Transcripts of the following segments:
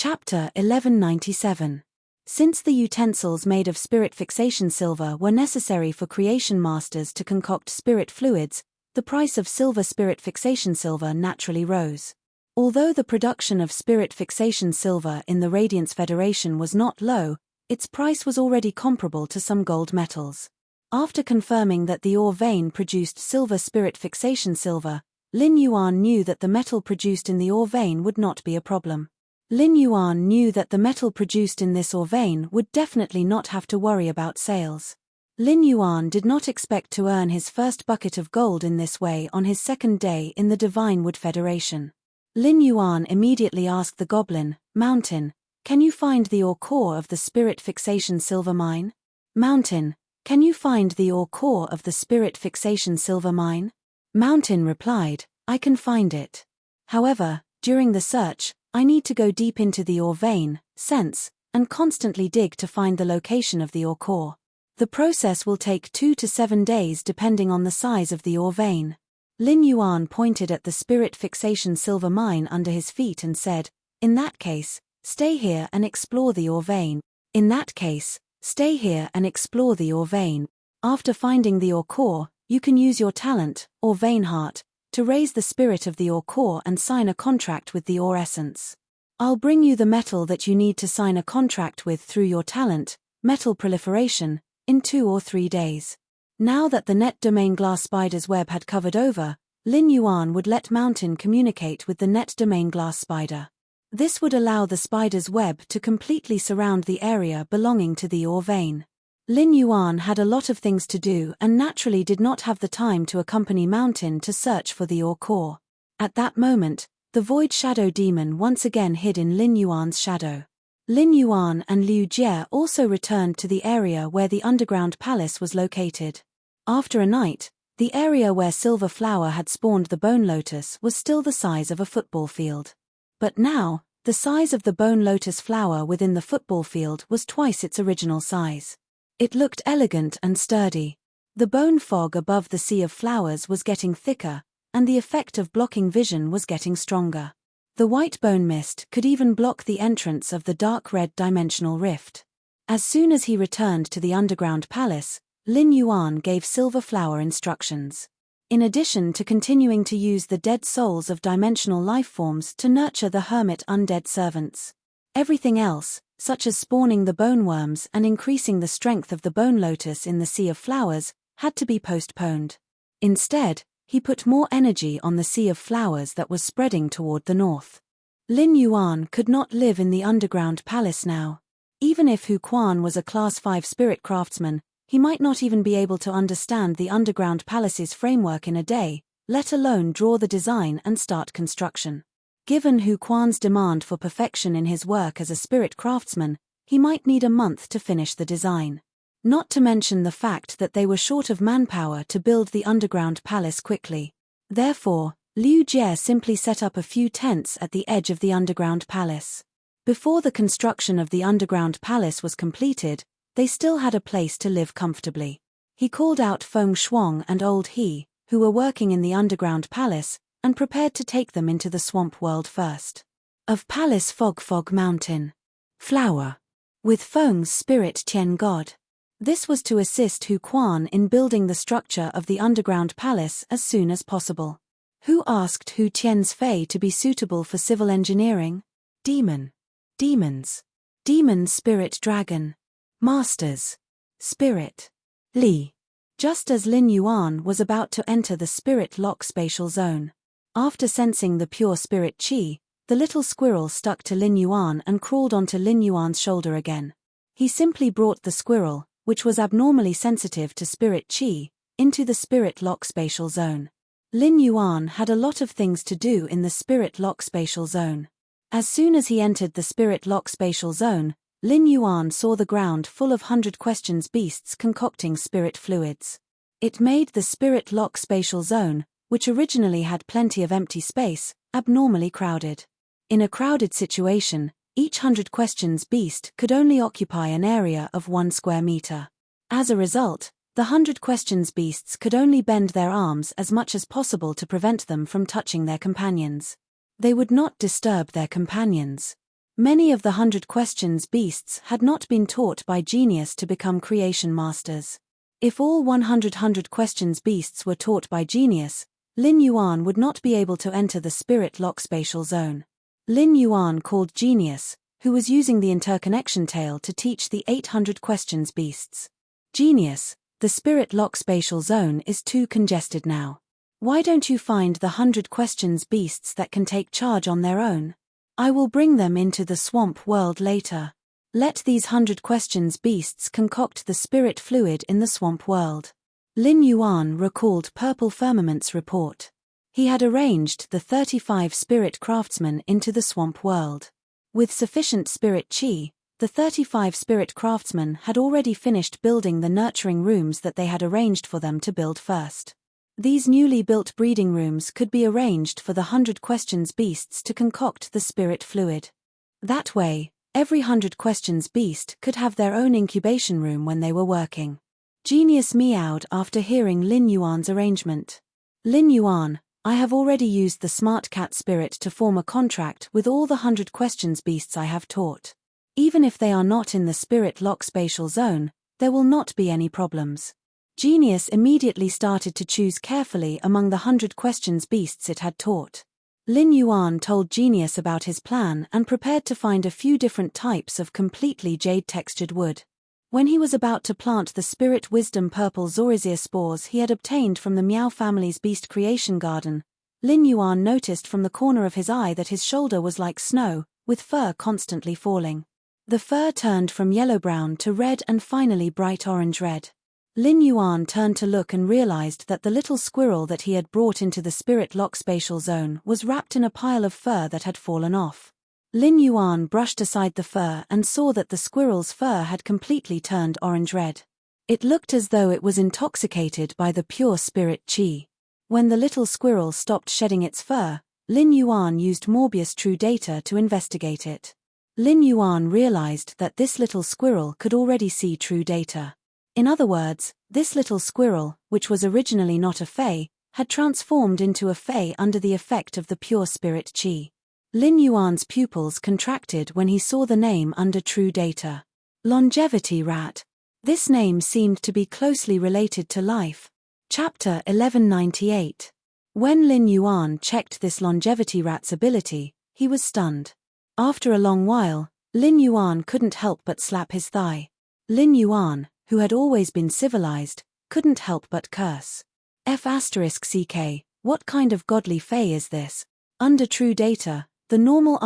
Chapter 1197. Since the utensils made of spirit fixation silver were necessary for creation masters to concoct spirit fluids, the price of silver spirit fixation silver naturally rose. Although the production of spirit fixation silver in the Radiance Federation was not low, its price was already comparable to some gold metals. After confirming that the ore vein produced silver spirit fixation silver, Lin Yuan knew that the metal produced in the ore vein would not be a problem. Lin Yuan knew that the metal produced in this ore vein would definitely not have to worry about sales. Lin Yuan did not expect to earn his first bucket of gold in this way on his second day in the Divine Wood Federation. Lin Yuan immediately asked the goblin, "Mountain, can you find the ore core of the spirit fixation silver mine? Mountain, can you find the ore core of the spirit fixation silver mine?" Mountain replied, "I can find it. However, during the search, I need to go deep into the ore vein, sense, and constantly dig to find the location of the ore core. The process will take 2 to 7 days depending on the size of the ore vein." Lin Yuan pointed at the spirit fixation silver mine under his feet and said, "In that case, stay here and explore the ore vein. In that case, stay here and explore the ore vein. After finding the ore core, you can use your talent, or vein heart, to raise the spirit of the ore core and sign a contract with the ore essence. I'll bring you the metal that you need to sign a contract with through your talent, metal proliferation, in 2 or 3 days." Now that the net domain glass spider's web had covered over, Lin Yuan would let Mountain communicate with the net domain glass spider. This would allow the spider's web to completely surround the area belonging to the ore vein. Lin Yuan had a lot of things to do and naturally did not have the time to accompany Mountain to search for the ore core. At that moment, the Void Shadow Demon once again hid in Lin Yuan's shadow. Lin Yuan and Liu Jie also returned to the area where the underground palace was located. After a night, the area where Silver Flower had spawned the Bone Lotus was still the size of a football field. But now, the size of the Bone Lotus flower within the football field was twice its original size. It looked elegant and sturdy. The bone fog above the sea of flowers was getting thicker, and the effect of blocking vision was getting stronger. The white bone mist could even block the entrance of the dark red dimensional rift. As soon as he returned to the underground palace, Lin Yuan gave Silver Flower instructions. In addition to continuing to use the dead souls of dimensional life forms to nurture the hermit undead servants, everything else, such as spawning the bone worms and increasing the strength of the bone lotus in the sea of flowers, had to be postponed. Instead, he put more energy on the sea of flowers that was spreading toward the north. Lin Yuan could not live in the underground palace now. Even if Hu Quan was a Class 5 spirit craftsman, he might not even be able to understand the underground palace's framework in a day, let alone draw the design and start construction. Given Hu Quan's demand for perfection in his work as a spirit craftsman, he might need a month to finish the design. Not to mention the fact that they were short of manpower to build the underground palace quickly. Therefore, Liu Jie simply set up a few tents at the edge of the underground palace. Before the construction of the underground palace was completed, they still had a place to live comfortably. He called out Feng Shuang and Old He, who were working in the underground palace, and prepared to take them into the swamp world first. Of Palace Fog Mountain. Flower. With Feng's spirit Tian God. This was to assist Hu Quan in building the structure of the underground palace as soon as possible. Who asked Hu Tian's Fei to be suitable for civil engineering? Demon. Demons. Demon Spirit Dragon. Masters. Spirit. Li. Just as Lin Yuan was about to enter the spirit lock spatial zone. After sensing the pure spirit qi, the little squirrel stuck to Lin Yuan and crawled onto Lin Yuan's shoulder again. He simply brought the squirrel, which was abnormally sensitive to spirit qi, into the spirit lock spatial zone. Lin Yuan had a lot of things to do in the spirit lock spatial zone. As soon as he entered the spirit lock spatial zone, Lin Yuan saw the ground full of 100 questions beasts concocting spirit fluids. It made the spirit lock spatial zone, which originally had plenty of empty space, abnormally crowded. In a crowded situation, each 100 questions beast could only occupy an area of 1 square meter. As a result, the 100 questions beasts could only bend their arms as much as possible to prevent them from touching their companions. They would not disturb their companions. Many of the 100 questions beasts had not been taught by genius to become creation masters. If all 100 questions beasts were taught by genius, Lin Yuan would not be able to enter the spirit lock spatial zone. Lin Yuan called Genius, who was using the interconnection tail to teach the 800 questions beasts. Genius, the spirit lock spatial zone is too congested now. Why don't you find the 100 questions beasts that can take charge on their own? I will bring them into the swamp world later. Let these 100 questions beasts concoct the spirit fluid in the swamp world. Lin Yuan recalled Purple Firmament's report. He had arranged the 35 spirit craftsmen into the swamp world. With sufficient spirit chi, the 35 spirit craftsmen had already finished building the nurturing rooms that they had arranged for them to build first. These newly built breeding rooms could be arranged for the 100 questions beasts to concoct the spirit fluid. That way, every 100 questions beast could have their own incubation room when they were working. Genius meowed after hearing Lin Yuan's arrangement. Lin Yuan, I have already used the smart cat spirit to form a contract with all the 100 questions beasts I have taught. Even if they are not in the spirit lock spatial zone, there will not be any problems. Genius immediately started to choose carefully among the 100 questions beasts it had taught. Lin Yuan told Genius about his plan and prepared to find a few different types of completely jade-textured wood. When he was about to plant the Spirit Wisdom purple zorizia spores he had obtained from the Miao family's beast creation garden, Lin Yuan noticed from the corner of his eye that his shoulder was like snow, with fur constantly falling. The fur turned from yellow-brown to red and finally bright orange-red. Lin Yuan turned to look and realized that the little squirrel that he had brought into the spirit lock spatial zone was wrapped in a pile of fur that had fallen off. Lin Yuan brushed aside the fur and saw that the squirrel's fur had completely turned orange-red. It looked as though it was intoxicated by the pure spirit chi. When the little squirrel stopped shedding its fur, Lin Yuan used Morbius True Data to investigate it. Lin Yuan realized that this little squirrel could already see true data. In other words, this little squirrel, which was originally not a fae, had transformed into a fae under the effect of the pure spirit chi. Lin Yuan's pupils contracted when he saw the name under True Data. Longevity Rat. This name seemed to be closely related to life. Chapter 1198. When Lin Yuan checked this longevity rat's ability, he was stunned. After a long while, Lin Yuan couldn't help but slap his thigh. Lin Yuan, who had always been civilized, couldn't help but curse. F***ck, what kind of godly fae is this? Under True Data, the normal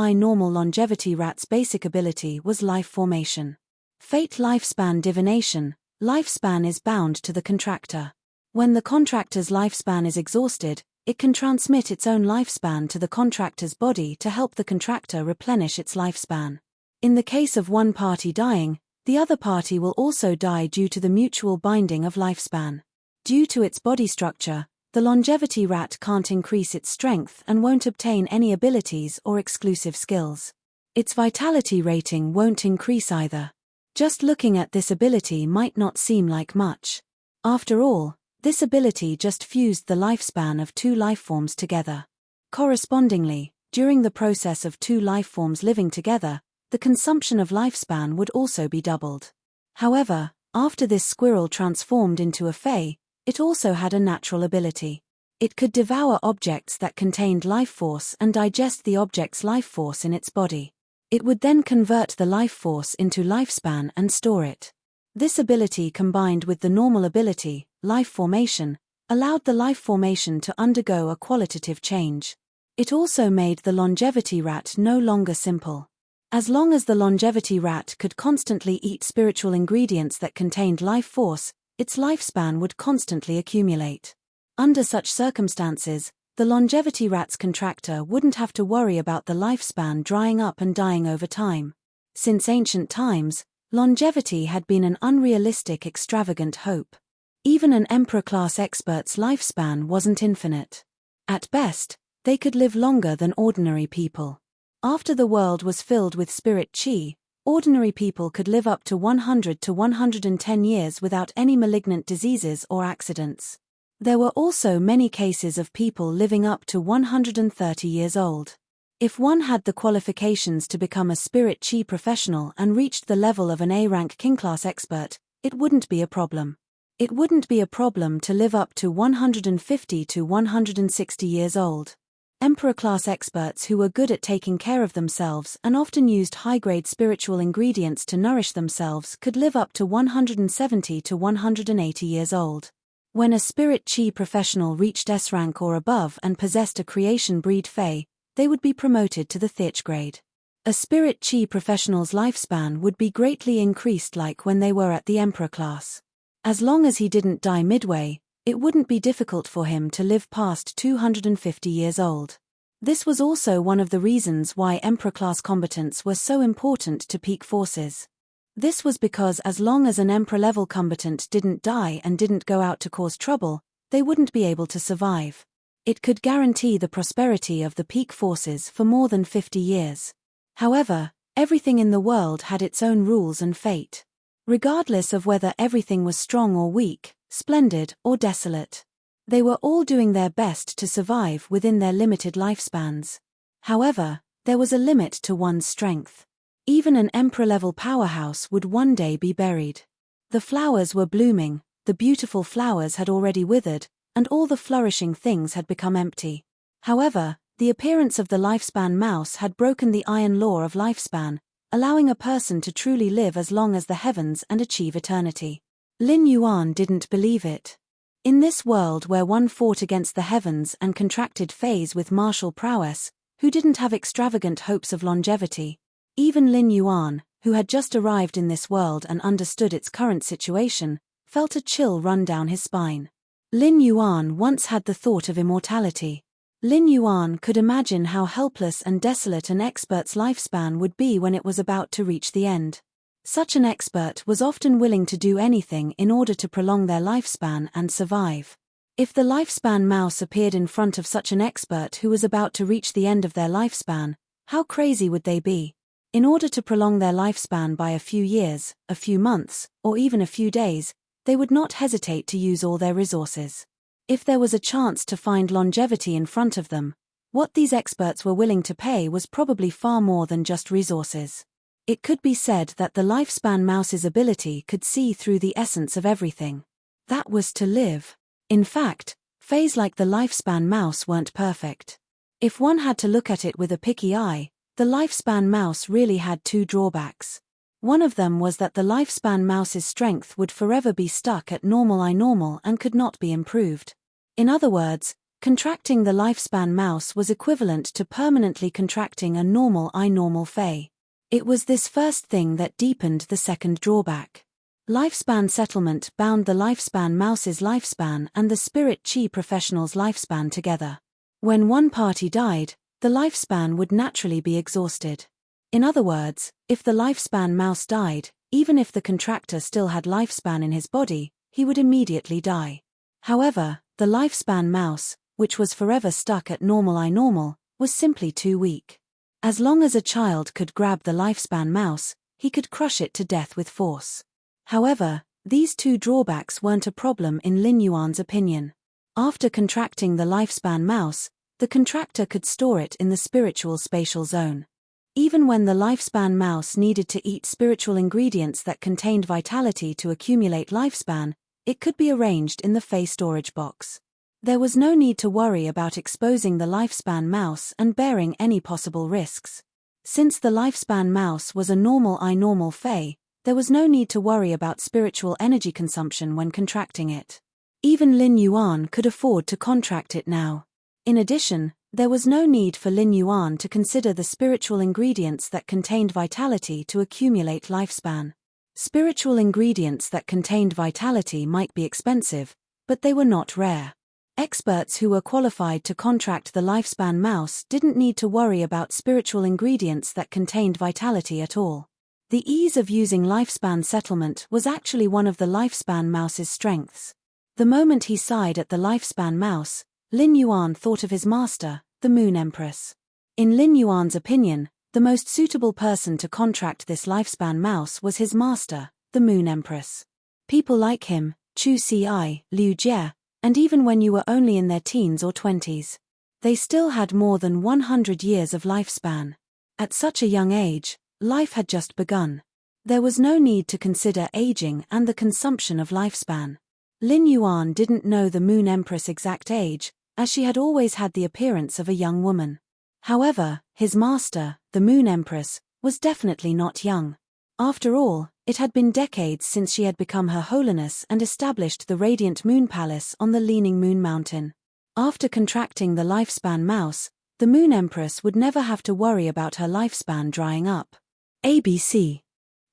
longevity rat's basic ability was life formation. Fate lifespan divination, lifespan is bound to the contractor. When the contractor's lifespan is exhausted, it can transmit its own lifespan to the contractor's body to help the contractor replenish its lifespan. In the case of one party dying, the other party will also die due to the mutual binding of lifespan. Due to its body structure, the longevity rat can't increase its strength and won't obtain any abilities or exclusive skills. Its vitality rating won't increase either. Just looking at this ability might not seem like much. After all, this ability just fused the lifespan of two lifeforms together. Correspondingly, during the process of two lifeforms living together, the consumption of lifespan would also be doubled. However, after this squirrel transformed into a fae, it also had a natural ability. It could devour objects that contained life force and digest the object's life force in its body. It would then convert the life force into lifespan and store it. This ability combined with the normal ability, life formation, allowed the life formation to undergo a qualitative change. It also made the longevity rat no longer simple. As long as the longevity rat could constantly eat spiritual ingredients that contained life force, its lifespan would constantly accumulate. Under such circumstances, the longevity rat's contractor wouldn't have to worry about the lifespan drying up and dying over time. Since ancient times, longevity had been an unrealistic, extravagant hope. Even an emperor-class expert's lifespan wasn't infinite. At best, they could live longer than ordinary people. After the world was filled with spirit chi, ordinary people could live up to 100 to 110 years without any malignant diseases or accidents. There were also many cases of people living up to 130 years old. If one had the qualifications to become a spirit chi professional and reached the level of an A-rank king-class expert, it wouldn't be a problem. It wouldn't be a problem to live up to 150 to 160 years old. Emperor-class experts who were good at taking care of themselves and often used high-grade spiritual ingredients to nourish themselves could live up to 170 to 180 years old. When a spirit chi professional reached S rank or above and possessed a creation breed Fey, they would be promoted to the Thich grade. A spirit chi professional's lifespan would be greatly increased like when they were at the Emperor class. As long as he didn't die midway, it wouldn't be difficult for him to live past 250 years old. This was also one of the reasons why Emperor-class combatants were so important to peak forces. This was because as long as an Emperor-level combatant didn't die and didn't go out to cause trouble, they wouldn't be able to survive. It could guarantee the prosperity of the peak forces for more than 50 years. However, everything in the world had its own rules and fate. Regardless of whether everything was strong or weak, splendid or desolate. They were all doing their best to survive within their limited lifespans. However, there was a limit to one's strength. Even an emperor-level powerhouse would one day be buried. The flowers were blooming, the beautiful flowers had already withered, and all the flourishing things had become empty. However, the appearance of the lifespan mouse had broken the iron law of lifespan, allowing a person to truly live as long as the heavens and achieve eternity. Lin Yuan didn't believe it. In this world where one fought against the heavens and contracted Fays with martial prowess, who didn't have extravagant hopes of longevity, even Lin Yuan, who had just arrived in this world and understood its current situation, felt a chill run down his spine. Lin Yuan once had the thought of immortality. Lin Yuan could imagine how helpless and desolate an expert's lifespan would be when it was about to reach the end. Such an expert was often willing to do anything in order to prolong their lifespan and survive. If the lifespan mouse appeared in front of such an expert who was about to reach the end of their lifespan, how crazy would they be? In order to prolong their lifespan by a few years, a few months, or even a few days, they would not hesitate to use all their resources. If there was a chance to find longevity in front of them, what these experts were willing to pay was probably far more than just resources. It could be said that the lifespan mouse's ability could see through the essence of everything. That was to live. In fact, Fays like the lifespan mouse weren't perfect. If one had to look at it with a picky eye, the lifespan mouse really had two drawbacks. One of them was that the lifespan mouse's strength would forever be stuck at normal I normal and could not be improved. In other words, contracting the lifespan mouse was equivalent to permanently contracting a normal I normal Fey. It was this first thing that deepened the second drawback. Lifespan settlement bound the lifespan mouse's lifespan and the spirit chi professional's lifespan together. When one party died, the lifespan would naturally be exhausted. In other words, if the lifespan mouse died, even if the contractor still had lifespan in his body, he would immediately die. However, the lifespan mouse, which was forever stuck at normal I normal, was simply too weak. As long as a child could grab the lifespan mouse, he could crush it to death with force. However, these two drawbacks weren't a problem in Lin Yuan's opinion. After contracting the lifespan mouse, the contractor could store it in the spiritual spatial zone. Even when the lifespan mouse needed to eat spiritual ingredients that contained vitality to accumulate lifespan, it could be arranged in the Fey storage box. There was no need to worry about exposing the lifespan mouse and bearing any possible risks. Since the lifespan mouse was a normal I normal Fey, there was no need to worry about spiritual energy consumption when contracting it. Even Lin Yuan could afford to contract it now. In addition, there was no need for Lin Yuan to consider the spiritual ingredients that contained vitality to accumulate lifespan. Spiritual ingredients that contained vitality might be expensive, but they were not rare. Experts who were qualified to contract the lifespan mouse didn't need to worry about spiritual ingredients that contained vitality at all. The ease of using lifespan settlement was actually one of the lifespan mouse's strengths. The moment he sighed at the lifespan mouse, Lin Yuan thought of his master, the Moon Empress. In Lin Yuan's opinion, the most suitable person to contract this lifespan mouse was his master, the Moon Empress. People like him, Chu Si, Liu Jie, and even when you were only in their teens or 20s. They still had more than 100 years of lifespan. At such a young age, life had just begun. There was no need to consider aging and the consumption of lifespan. Lin Yuan didn't know the Moon Empress' exact age, as she had always had the appearance of a young woman. However, his master, the Moon Empress, was definitely not young. After all, it had been decades since she had become Her Holiness and established the Radiant Moon Palace on the Leaning Moon Mountain. After contracting the lifespan mouse, the Moon Empress would never have to worry about her lifespan drying up. ABC.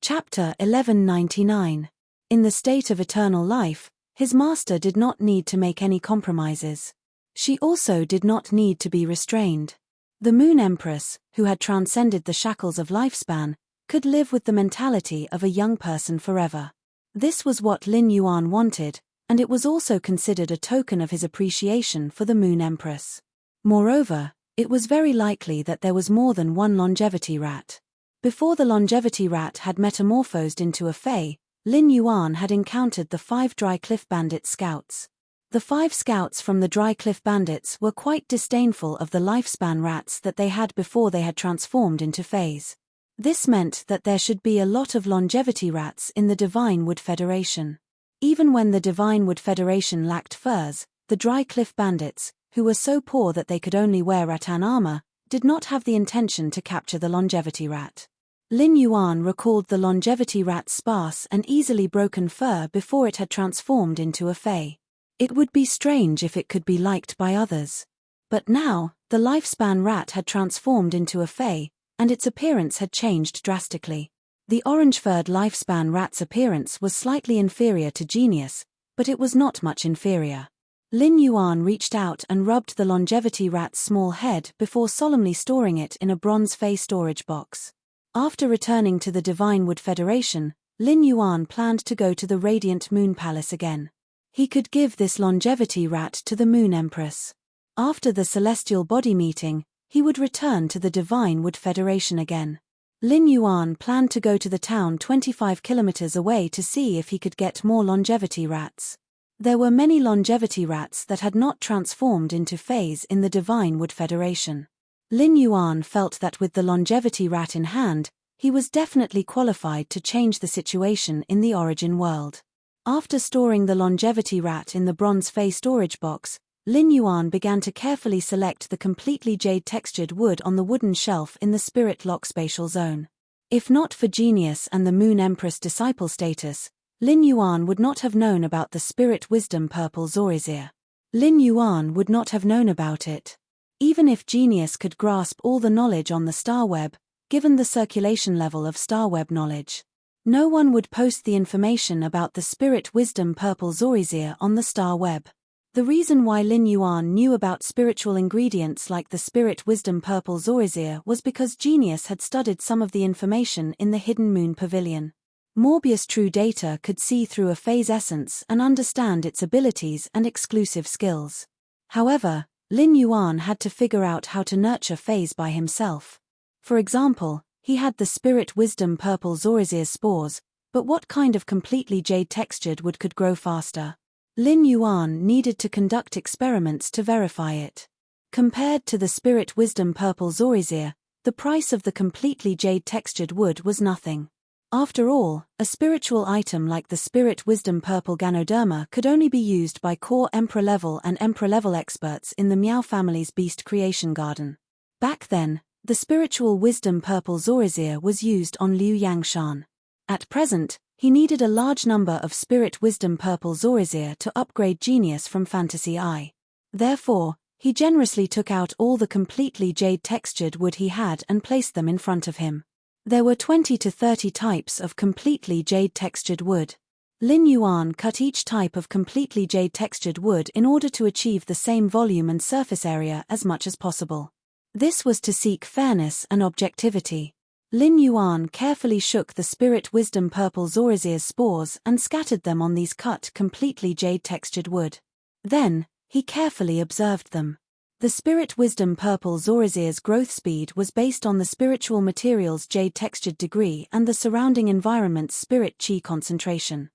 Chapter 1199. In the state of eternal life, his master did not need to make any compromises. She also did not need to be restrained. The Moon Empress, who had transcended the shackles of lifespan, could live with the mentality of a young person forever. This was what Lin Yuan wanted, and it was also considered a token of his appreciation for the Moon Empress. Moreover, it was very likely that there was more than one longevity rat. Before the longevity rat had metamorphosed into a fae, Lin Yuan had encountered the 5 Dry Cliff Bandit scouts. The 5 scouts from the Dry Cliff Bandits were quite disdainful of the lifespan rats that they had before they had transformed into fays. This meant that there should be a lot of longevity rats in the Divine Wood Federation. Even when the Divine Wood Federation lacked furs, the Dry Cliff Bandits, who were so poor that they could only wear rattan armor, did not have the intention to capture the longevity rat. Lin Yuan recalled the longevity rat's sparse and easily broken fur before it had transformed into a fae. It would be strange if it could be liked by others. But now, the lifespan rat had transformed into a fae, and its appearance had changed drastically. The orange-furred lifespan rat's appearance was slightly inferior to Genius, but it was not much inferior. Lin Yuan reached out and rubbed the longevity rat's small head before solemnly storing it in a bronze fae storage box. After returning to the Divine Wood Federation, Lin Yuan planned to go to the Radiant Moon Palace again. He could give this longevity rat to the Moon Empress. After the Celestial Body meeting, he would return to the Divine Wood Federation again. Lin Yuan planned to go to the town 25 kilometers away to see if he could get more longevity rats. There were many longevity rats that had not transformed into fays in the Divine Wood Federation. Lin Yuan felt that with the longevity rat in hand, he was definitely qualified to change the situation in the origin world. After storing the longevity rat in the bronze fae storage box, Lin Yuan began to carefully select the completely jade-textured wood on the wooden shelf in the Spirit Lock spatial zone. If not for Genius and the Moon Empress disciple status, Lin Yuan would not have known about the Spirit Wisdom Purple Zorizir. Lin Yuan would not have known about it. Even if Genius could grasp all the knowledge on the star web, given the circulation level of star web knowledge, no one would post the information about the Spirit Wisdom Purple Zorizir on the star web. The reason why Lin Yuan knew about spiritual ingredients like the Spirit Wisdom Purple Zorizir was because Genius had studied some of the information in the Hidden Moon Pavilion. Morbius True Data could see through a phase essence and understand its abilities and exclusive skills. However, Lin Yuan had to figure out how to nurture phase by himself. For example, he had the Spirit Wisdom Purple Zorizir's spores, but what kind of completely jade-textured wood could grow faster? Lin Yuan needed to conduct experiments to verify it. Compared to the Spirit Wisdom Purple Zorizir, the price of the completely jade-textured wood was nothing. After all, a spiritual item like the Spirit Wisdom Purple Ganoderma could only be used by core Emperor-level and Emperor-level experts in the Miao family's Beast Creation Garden. Back then, the Spiritual Wisdom Purple Zorizir was used on Liu Yangshan. At present, he needed a large number of Spirit Wisdom Purple Zorizir to upgrade Genius from Fantasy Eye. Therefore, he generously took out all the completely jade-textured wood he had and placed them in front of him. There were 20 to 30 types of completely jade-textured wood. Lin Yuan cut each type of completely jade-textured wood in order to achieve the same volume and surface area as much as possible. This was to seek fairness and objectivity. Lin Yuan carefully shook the Spirit Wisdom Purple Zorizir's spores and scattered them on these cut completely jade-textured wood. Then, he carefully observed them. The Spirit Wisdom Purple Zorizir's growth speed was based on the spiritual material's jade-textured degree and the surrounding environment's spirit chi concentration.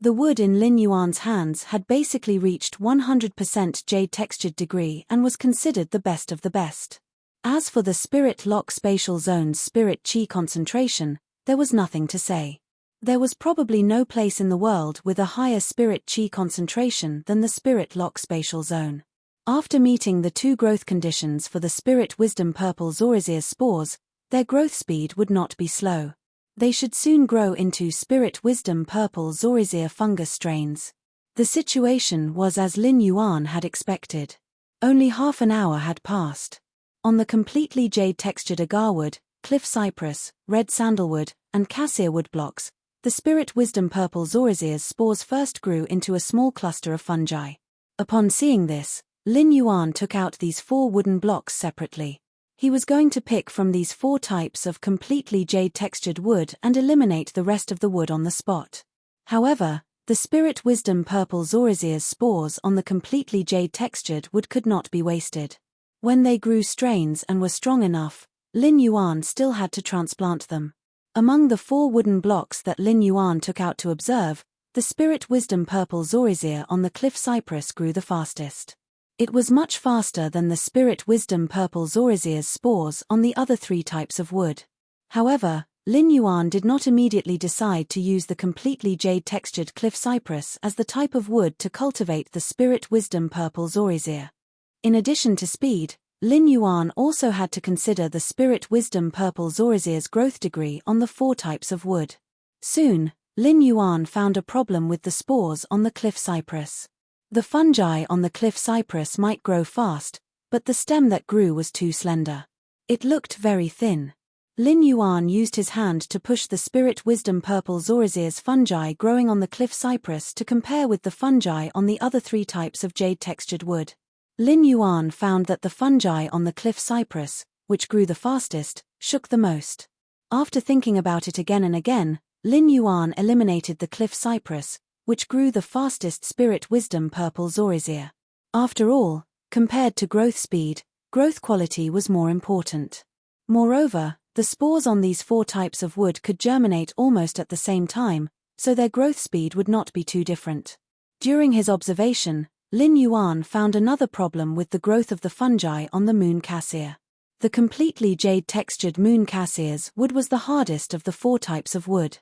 The wood in Lin Yuan's hands had basically reached 100% jade-textured degree and was considered the best of the best. As for the spirit lock spatial zone's spirit chi concentration, there was nothing to say. There was probably no place in the world with a higher spirit chi concentration than the spirit lock spatial zone. After meeting the two growth conditions for the spirit wisdom purple Zorazier spores, their growth speed would not be slow. They should soon grow into spirit wisdom purple Zorazier fungus strains. The situation was as Lin Yuan had expected. Only half an hour had passed. On the completely jade-textured agarwood, cliff cypress, red sandalwood, and cassia wood blocks, the spirit wisdom purple Zorazier's spores first grew into a small cluster of fungi. Upon seeing this, Lin Yuan took out these 4 wooden blocks separately. He was going to pick from these 4 types of completely jade-textured wood and eliminate the rest of the wood on the spot. However, the spirit wisdom purple Zorazier's spores on the completely jade-textured wood could not be wasted. When they grew strains and were strong enough, Lin Yuan still had to transplant them. Among the 4 wooden blocks that Lin Yuan took out to observe, the spirit wisdom purple Zorazier on the cliff cypress grew the fastest. It was much faster than the spirit wisdom purple Zorazier's spores on the other 3 types of wood. However, Lin Yuan did not immediately decide to use the completely jade-textured cliff cypress as the type of wood to cultivate the spirit wisdom purple Zorazier. In addition to speed, Lin Yuan also had to consider the spirit wisdom purple Zorazier's growth degree on the 4 types of wood. Soon, Lin Yuan found a problem with the spores on the cliff cypress. The fungi on the cliff cypress might grow fast, but the stem that grew was too slender. It looked very thin. Lin Yuan used his hand to push the spirit wisdom purple Zorazier's fungi growing on the cliff cypress to compare with the fungi on the other 3 types of jade-textured wood. Lin Yuan found that the fungi on the cliff cypress, which grew the fastest, shook the most. After thinking about it again and again, Lin Yuan eliminated the cliff cypress, which grew the fastest spirit wisdom purple Zorazier. After all, compared to growth speed, growth quality was more important. Moreover, the spores on these 4 types of wood could germinate almost at the same time, so their growth speed would not be too different. During his observation, Lin Yuan found another problem with the growth of the fungi on the moon cassia. The completely jade-textured moon cassia's wood was the hardest of the 4 types of wood.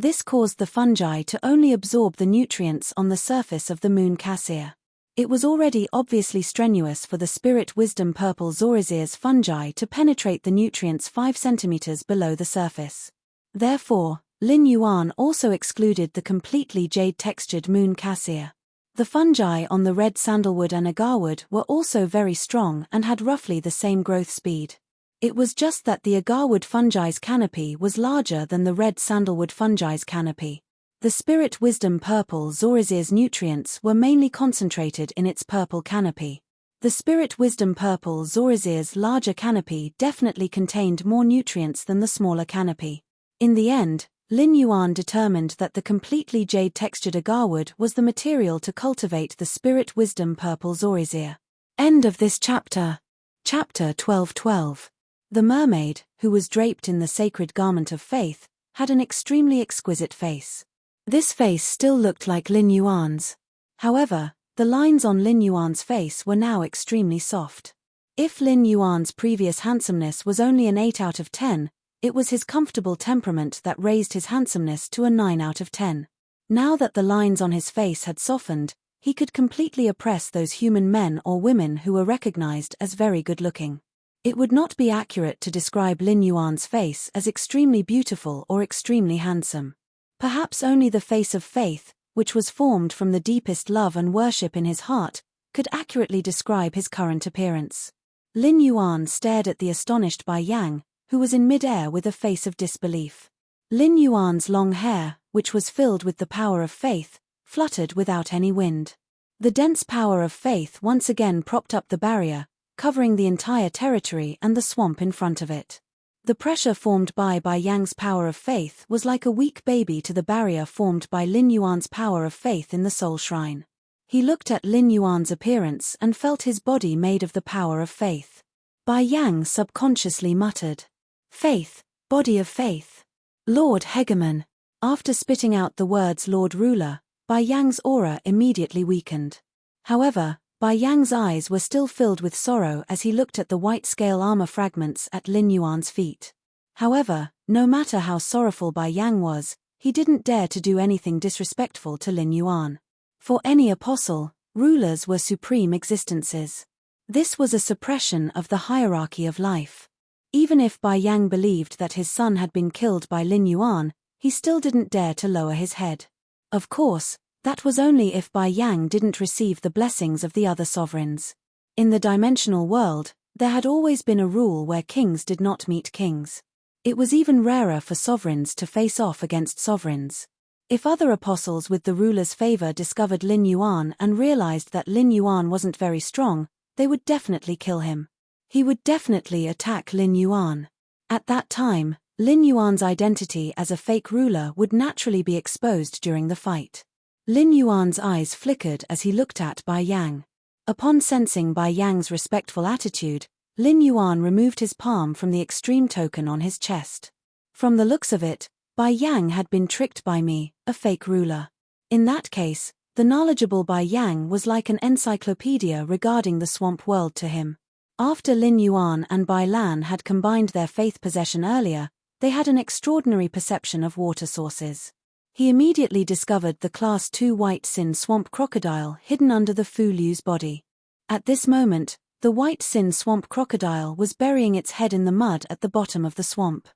This caused the fungi to only absorb the nutrients on the surface of the moon cassia. It was already obviously strenuous for the spirit wisdom purple Zorazier's fungi to penetrate the nutrients 5 centimeters below the surface. Therefore, Lin Yuan also excluded the completely jade-textured moon cassia. The fungi on the red sandalwood and agarwood were also very strong and had roughly the same growth speed. It was just that the agarwood fungi's canopy was larger than the red sandalwood fungi's canopy. The spirit wisdom purple Zorazier's nutrients were mainly concentrated in its purple canopy. The spirit wisdom purple Zorazier's larger canopy definitely contained more nutrients than the smaller canopy. In the end, Lin Yuan determined that the completely jade-textured agarwood was the material to cultivate the spirit wisdom purple Zorazier. End of this chapter. Chapter 12:12. The mermaid, who was draped in the sacred garment of faith, had an extremely exquisite face. This face still looked like Lin Yuan's. However, the lines on Lin Yuan's face were now extremely soft. If Lin Yuan's previous handsomeness was only an 8 out of 10, it was his comfortable temperament that raised his handsomeness to a 9 out of 10. Now that the lines on his face had softened, he could completely oppress those human men or women who were recognized as very good-looking. It would not be accurate to describe Lin Yuan's face as extremely beautiful or extremely handsome. Perhaps only the face of faith, which was formed from the deepest love and worship in his heart, could accurately describe his current appearance. Lin Yuan stared at the astonished Bai Yang, who was in mid-air with a face of disbelief. Lin Yuan's long hair, which was filled with the power of faith, fluttered without any wind. The dense power of faith once again propped up the barrier, covering the entire territory and the swamp in front of it. The pressure formed by Bai Yang's power of faith was like a weak baby to the barrier formed by Lin Yuan's power of faith in the soul shrine. He looked at Lin Yuan's appearance and felt his body made of the power of faith. Bai Yang subconsciously muttered, "Faith, body of faith. Lord Hegemon." After spitting out the words Lord Ruler, Bai Yang's aura immediately weakened. However, Bai Yang's eyes were still filled with sorrow as he looked at the white scale armor fragments at Lin Yuan's feet. However, no matter how sorrowful Bai Yang was, he didn't dare to do anything disrespectful to Lin Yuan. For any apostle, rulers were supreme existences. This was a suppression of the hierarchy of life. Even if Bai Yang believed that his son had been killed by Lin Yuan, he still didn't dare to lower his head. Of course, that was only if Bai Yang didn't receive the blessings of the other sovereigns. In the dimensional world, there had always been a rule where kings did not meet kings. It was even rarer for sovereigns to face off against sovereigns. If other apostles with the ruler's favor discovered Lin Yuan and realized that Lin Yuan wasn't very strong, they would definitely kill him. He would definitely attack Lin Yuan. At that time, Lin Yuan's identity as a fake ruler would naturally be exposed during the fight. Lin Yuan's eyes flickered as he looked at Bai Yang. Upon sensing Bai Yang's respectful attitude, Lin Yuan removed his palm from the extreme token on his chest. From the looks of it, Bai Yang had been tricked by me, a fake ruler. In that case, the knowledgeable Bai Yang was like an encyclopedia regarding the swamp world to him. After Lin Yuan and Bai Lan had combined their faith possession earlier, they had an extraordinary perception of water sources. He immediately discovered the Class 2 white sin swamp crocodile hidden under the Fu Liu's body. At this moment, the white sin swamp crocodile was burying its head in the mud at the bottom of the swamp.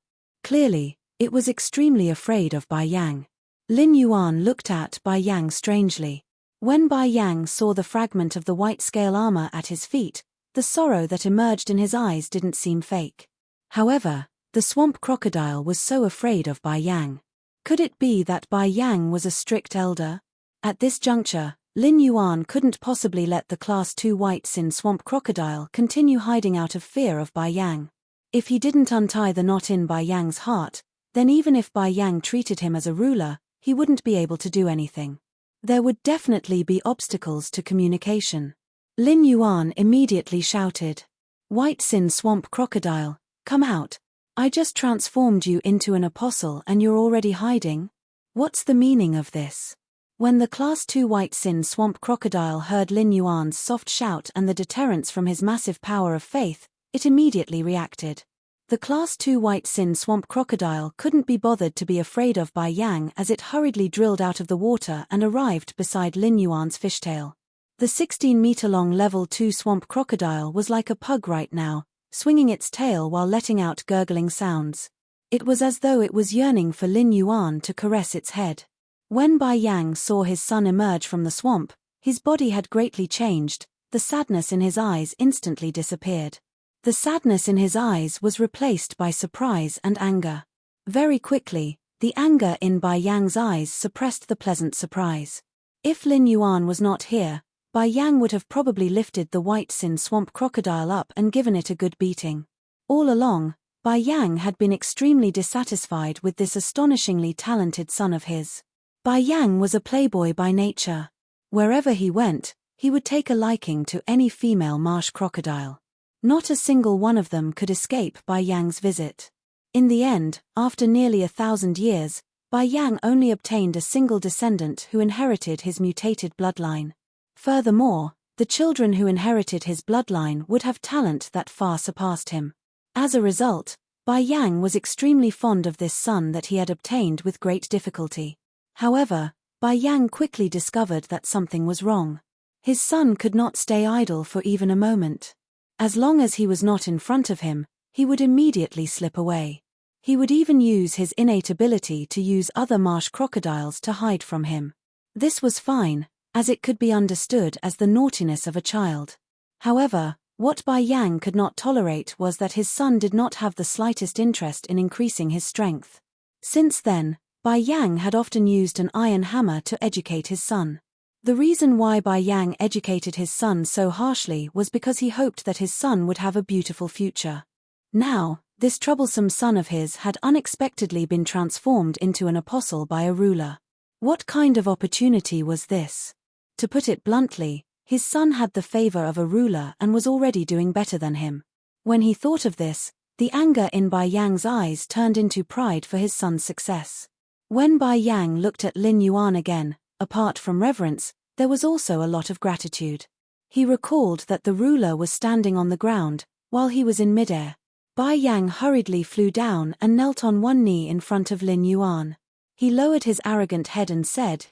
Clearly, it was extremely afraid of Bai Yang. Lin Yuan looked at Bai Yang strangely. When Bai Yang saw the fragment of the white scale armor at his feet, the sorrow that emerged in his eyes didn't seem fake. However, the swamp crocodile was so afraid of Bai Yang. Could it be that Bai Yang was a strict elder? At this juncture, Lin Yuan couldn't possibly let the Class 2 white sin swamp crocodile continue hiding out of fear of Bai Yang. If he didn't untie the knot in Bai Yang's heart, then even if Bai Yang treated him as a ruler, he wouldn't be able to do anything. There would definitely be obstacles to communication. Lin Yuan immediately shouted, "White sin swamp crocodile, come out. I just transformed you into an apostle and you're already hiding? What's the meaning of this?" When the Class 2 white sin swamp crocodile heard Lin Yuan's soft shout and the deterrence from his massive power of faith, it immediately reacted. The Class 2 white sin swamp crocodile couldn't be bothered to be afraid of Bai Yang as it hurriedly drilled out of the water and arrived beside Lin Yuan's fishtail. The 16-meter-long level 2 swamp crocodile was like a pug right now, swinging its tail while letting out gurgling sounds. It was as though it was yearning for Lin Yuan to caress its head. When Bai Yang saw his son emerge from the swamp, his body had greatly changed, the sadness in his eyes instantly disappeared. The sadness in his eyes was replaced by surprise and anger. Very quickly, the anger in Bai Yang's eyes suppressed the pleasant surprise. If Lin Yuan was not here, Bai Yang would have probably lifted the white sin swamp crocodile up and given it a good beating. All along, Bai Yang had been extremely dissatisfied with this astonishingly talented son of his. Bai Yang was a playboy by nature. Wherever he went, he would take a liking to any female marsh crocodile. Not a single one of them could escape Bai Yang's visit. In the end, after nearly 1,000 years, Bai Yang only obtained a single descendant who inherited his mutated bloodline. Furthermore, the children who inherited his bloodline would have talent that far surpassed him. As a result, Bai Yang was extremely fond of this son that he had obtained with great difficulty. However, Bai Yang quickly discovered that something was wrong. His son could not stay idle for even a moment. As long as he was not in front of him, he would immediately slip away. He would even use his innate ability to use other marsh crocodiles to hide from him. This was fine, as it could be understood as the naughtiness of a child. However, what Bai Yang could not tolerate was that his son did not have the slightest interest in increasing his strength. Since then, Bai Yang had often used an iron hammer to educate his son. The reason why Bai Yang educated his son so harshly was because he hoped that his son would have a beautiful future. Now, this troublesome son of his had unexpectedly been transformed into an apostle by a ruler. What kind of opportunity was this? To put it bluntly, his son had the favor of a ruler and was already doing better than him. When he thought of this, the anger in Bai Yang's eyes turned into pride for his son's success. When Bai Yang looked at Lin Yuan again, apart from reverence, there was also a lot of gratitude. He recalled that the ruler was standing on the ground, while he was in midair. Bai Yang hurriedly flew down and knelt on one knee in front of Lin Yuan. He lowered his arrogant head and said,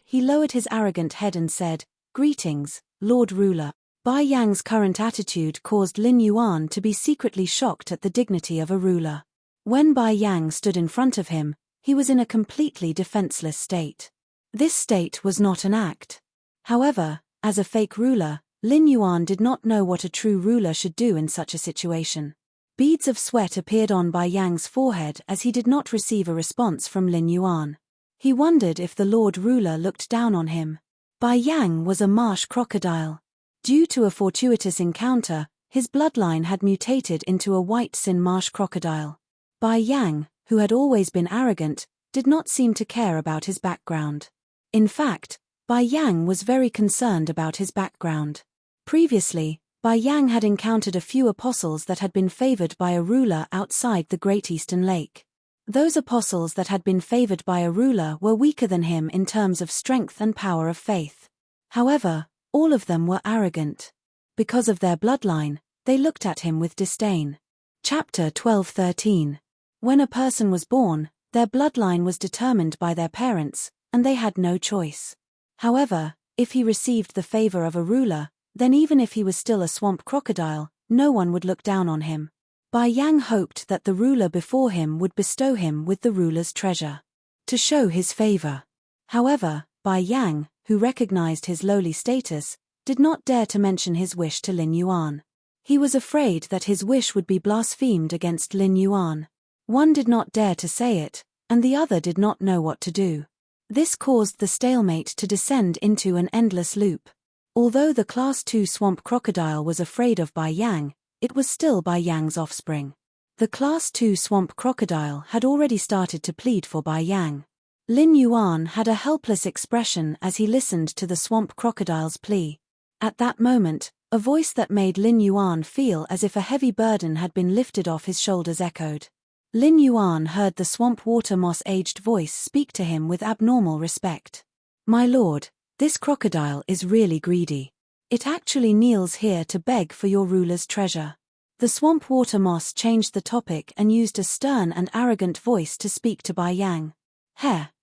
"Greetings, Lord Ruler." Bai Yang's current attitude caused Lin Yuan to be secretly shocked at the dignity of a ruler. When Bai Yang stood in front of him, he was in a completely defenseless state. This state was not an act. However, as a fake ruler, Lin Yuan did not know what a true ruler should do in such a situation. Beads of sweat appeared on Bai Yang's forehead as he did not receive a response from Lin Yuan. He wondered if the Lord Ruler looked down on him. Bai Yang was a marsh crocodile. Due to a fortuitous encounter, his bloodline had mutated into a white sin marsh crocodile. Bai Yang, who had always been arrogant, did not seem to care about his background. In fact, Bai Yang was very concerned about his background. Previously, Bai Yang had encountered a few apostles that had been favored by a ruler outside the Great Eastern Lake. Those apostles that had been favored by a ruler were weaker than him in terms of strength and power of faith. However, all of them were arrogant. Because of their bloodline, they looked at him with disdain. Chapter 12:13. When a person was born, their bloodline was determined by their parents, and they had no choice. However, if he received the favor of a ruler, then even if he was still a swamp crocodile, no one would look down on him. Bai Yang hoped that the ruler before him would bestow him with the ruler's treasure to show his favor. However, Bai Yang, who recognized his lowly status, did not dare to mention his wish to Lin Yuan. He was afraid that his wish would be blasphemed against Lin Yuan. One did not dare to say it, and the other did not know what to do. This caused the stalemate to descend into an endless loop. Although the Class 2 swamp crocodile was afraid of Bai Yang, it was still Bai Yang's offspring. The Class 2 swamp crocodile had already started to plead for Bai Yang. Lin Yuan had a helpless expression as he listened to the swamp crocodile's plea. At that moment, a voice that made Lin Yuan feel as if a heavy burden had been lifted off his shoulders echoed. Lin Yuan heard the swamp water moss-aged voice speak to him with abnormal respect. "My lord, this crocodile is really greedy. It actually kneels here to beg for your ruler's treasure." The swamp water moss changed the topic and used a stern and arrogant voice to speak to Bai Yang.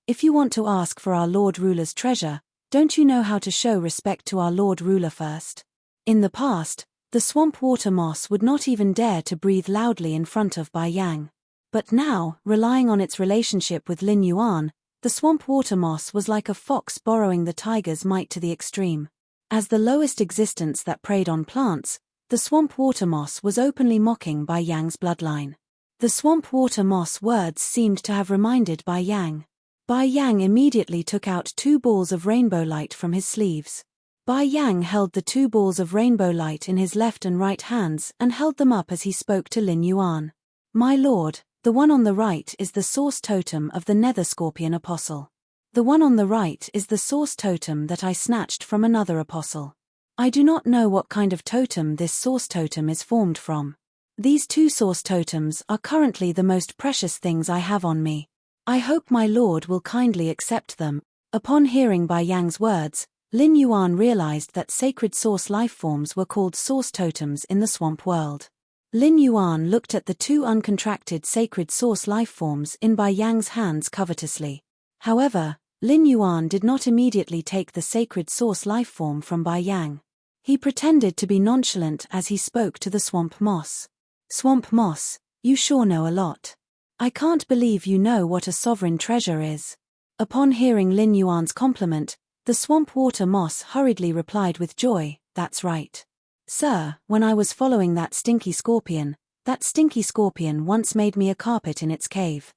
If you want to ask for our Lord Ruler's treasure, don't you know how to show respect to our Lord Ruler first?" In the past, the swamp water moss would not even dare to breathe loudly in front of Bai Yang. But now, relying on its relationship with Lin Yuan, the swamp water moss was like a fox borrowing the tiger's might to the extreme. As the lowest existence that preyed on plants, the swamp water moss was openly mocking Bai Yang's bloodline. The swamp water moss words seemed to have reminded Bai Yang. Bai Yang immediately took out 2 balls of rainbow light from his sleeves. Bai Yang held the 2 balls of rainbow light in his left and right hands and held them up as he spoke to Lin Yuan. "My lord, the one on the right is the source totem of the Nether Scorpion Apostle. The one on the right is the source totem that I snatched from another apostle. I do not know what kind of totem this source totem is formed from. These 2 source totems are currently the most precious things I have on me. I hope my lord will kindly accept them." Upon hearing Bai Yang's words, Lin Yuan realized that sacred source lifeforms were called source totems in the swamp world. Lin Yuan looked at the 2 uncontracted sacred source lifeforms in Bai Yang's hands covetously. However, Lin Yuan did not immediately take the sacred source lifeform from Bai Yang. He pretended to be nonchalant as he spoke to the swamp moss. "Swamp moss, you sure know a lot. I can't believe you know what a sovereign treasure is." Upon hearing Lin Yuan's compliment, the swamp water moss hurriedly replied with joy, "That's right. Sir, when I was following that stinky scorpion once made me a carpet in its cave.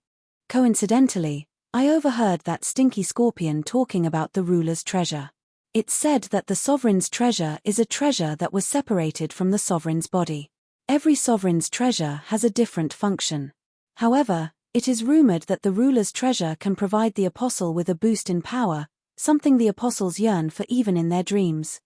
Coincidentally, I overheard that stinky scorpion talking about the ruler's treasure. It said that the sovereign's treasure is a treasure that was separated from the sovereign's body. Every sovereign's treasure has a different function. However, it is rumored that the ruler's treasure can provide the apostle with a boost in power, something the apostles yearn for even in their dreams.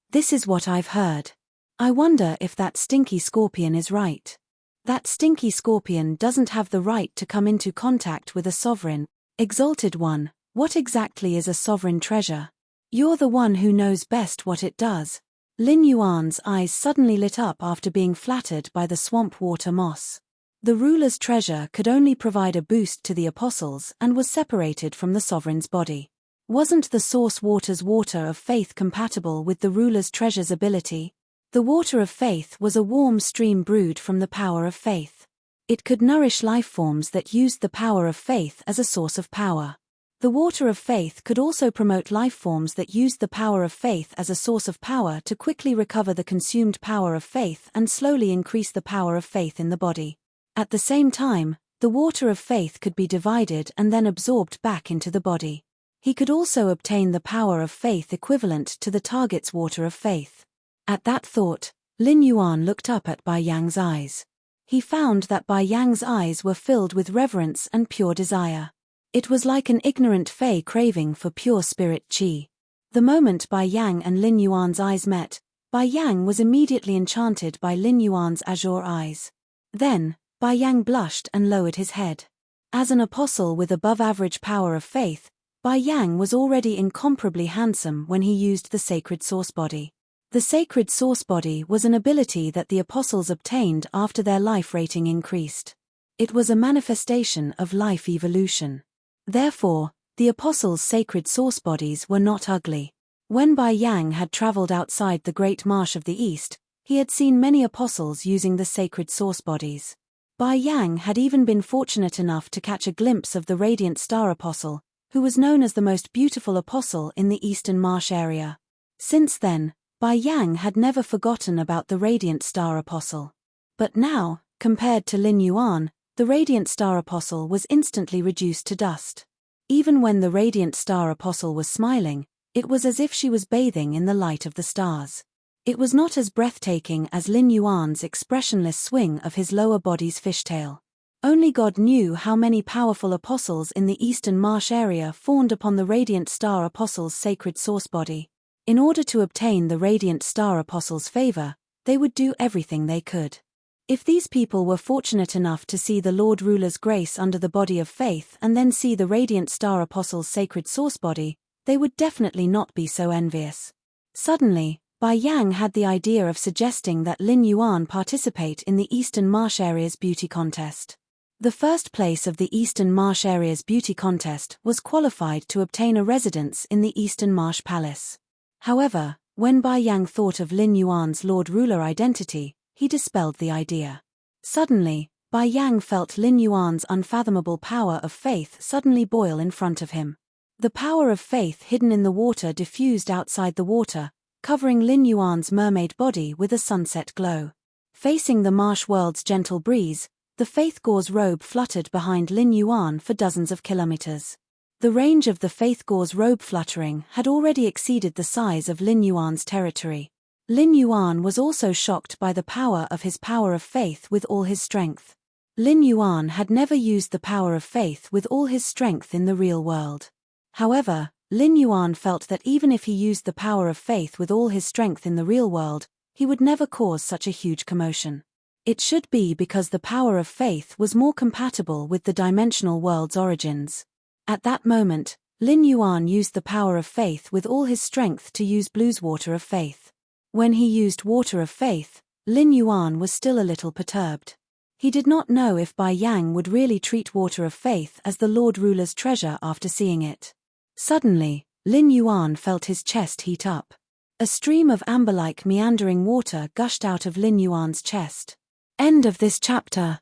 This is what I've heard. I wonder if that stinky scorpion is right. That stinky scorpion doesn't have the right to come into contact with a sovereign. Exalted One, What exactly is a sovereign treasure? You're the one who knows best what it does. Lin Yuan's eyes suddenly lit up after being flattered by the swamp water moss. The ruler's treasure could only provide a boost to the apostles and was separated from the sovereign's body. Wasn't the source water's water of faith compatible with the ruler's treasure's ability? The water of faith was a warm stream brewed from the power of faith. It could nourish life forms that used the power of faith as a source of power. The water of faith could also promote life forms that used the power of faith as a source of power to quickly recover the consumed power of faith and slowly increase the power of faith in the body. At the same time, the water of faith could be divided and then absorbed back into the body. He could also obtain the power of faith equivalent to the target's water of faith. At that thought, Lin Yuan looked up at Bai Yang's eyes. He found that Bai Yang's eyes were filled with reverence and pure desire. It was like an ignorant fey craving for pure spirit qi. The moment Bai Yang and Lin Yuan's eyes met, Bai Yang was immediately enchanted by Lin Yuan's azure eyes. Then, Bai Yang blushed and lowered his head. As an apostle with above-average power of faith, Bai Yang was already incomparably handsome when he used the sacred source body. The sacred source body was an ability that the apostles obtained after their life rating increased. It was a manifestation of life evolution. Therefore, the apostles' sacred source bodies were not ugly. When Bai Yang had traveled outside the Great Marsh of the East, he had seen many apostles using the sacred source bodies. Bai Yang had even been fortunate enough to catch a glimpse of the Radiant Star Apostle, who was known as the most beautiful apostle in the Eastern Marsh area. Since then, Bai Yang had never forgotten about the Radiant Star Apostle. But now, compared to Lin Yuan, the Radiant Star Apostle was instantly reduced to dust. Even when the Radiant Star Apostle was smiling, it was as if she was bathing in the light of the stars. It was not as breathtaking as Lin Yuan's expressionless swing of his lower body's fishtail. Only God knew how many powerful apostles in the Eastern Marsh area fawned upon the Radiant Star Apostle's sacred source body. In order to obtain the Radiant Star Apostle's favor, they would do everything they could. If these people were fortunate enough to see the Lord Ruler's grace under the body of faith and then see the Radiant Star Apostle's sacred source body, they would definitely not be so envious. Suddenly, Bai Yang had the idea of suggesting that Lin Yuan participate in the Eastern Marsh Area's beauty contest. The first place of the Eastern Marsh Area's beauty contest was qualified to obtain a residence in the Eastern Marsh Palace. However, when Bai Yang thought of Lin Yuan's Lord Ruler identity, he dispelled the idea. Suddenly, Bai Yang felt Lin Yuan's unfathomable power of faith suddenly boil in front of him. The power of faith hidden in the water diffused outside the water, covering Lin Yuan's mermaid body with a sunset glow. Facing the marsh world's gentle breeze, the faith gauze robe fluttered behind Lin Yuan for dozens of kilometers. The range of the faith gauze robe fluttering had already exceeded the size of Lin Yuan's territory. Lin Yuan was also shocked by the power of his power of faith with all his strength. Lin Yuan had never used the power of faith with all his strength in the real world. However, Lin Yuan felt that even if he used the power of faith with all his strength in the real world, he would never cause such a huge commotion. It should be because the power of faith was more compatible with the dimensional world's origins. At that moment, Lin Yuan used the power of faith with all his strength to use Blue's water of faith. When he used water of faith, Lin Yuan was still a little perturbed. He did not know if Bai Yang would really treat water of faith as the Lord Ruler's treasure after seeing it. Suddenly, Lin Yuan felt his chest heat up. A stream of amber-like meandering water gushed out of Lin Yuan's chest. End of this chapter.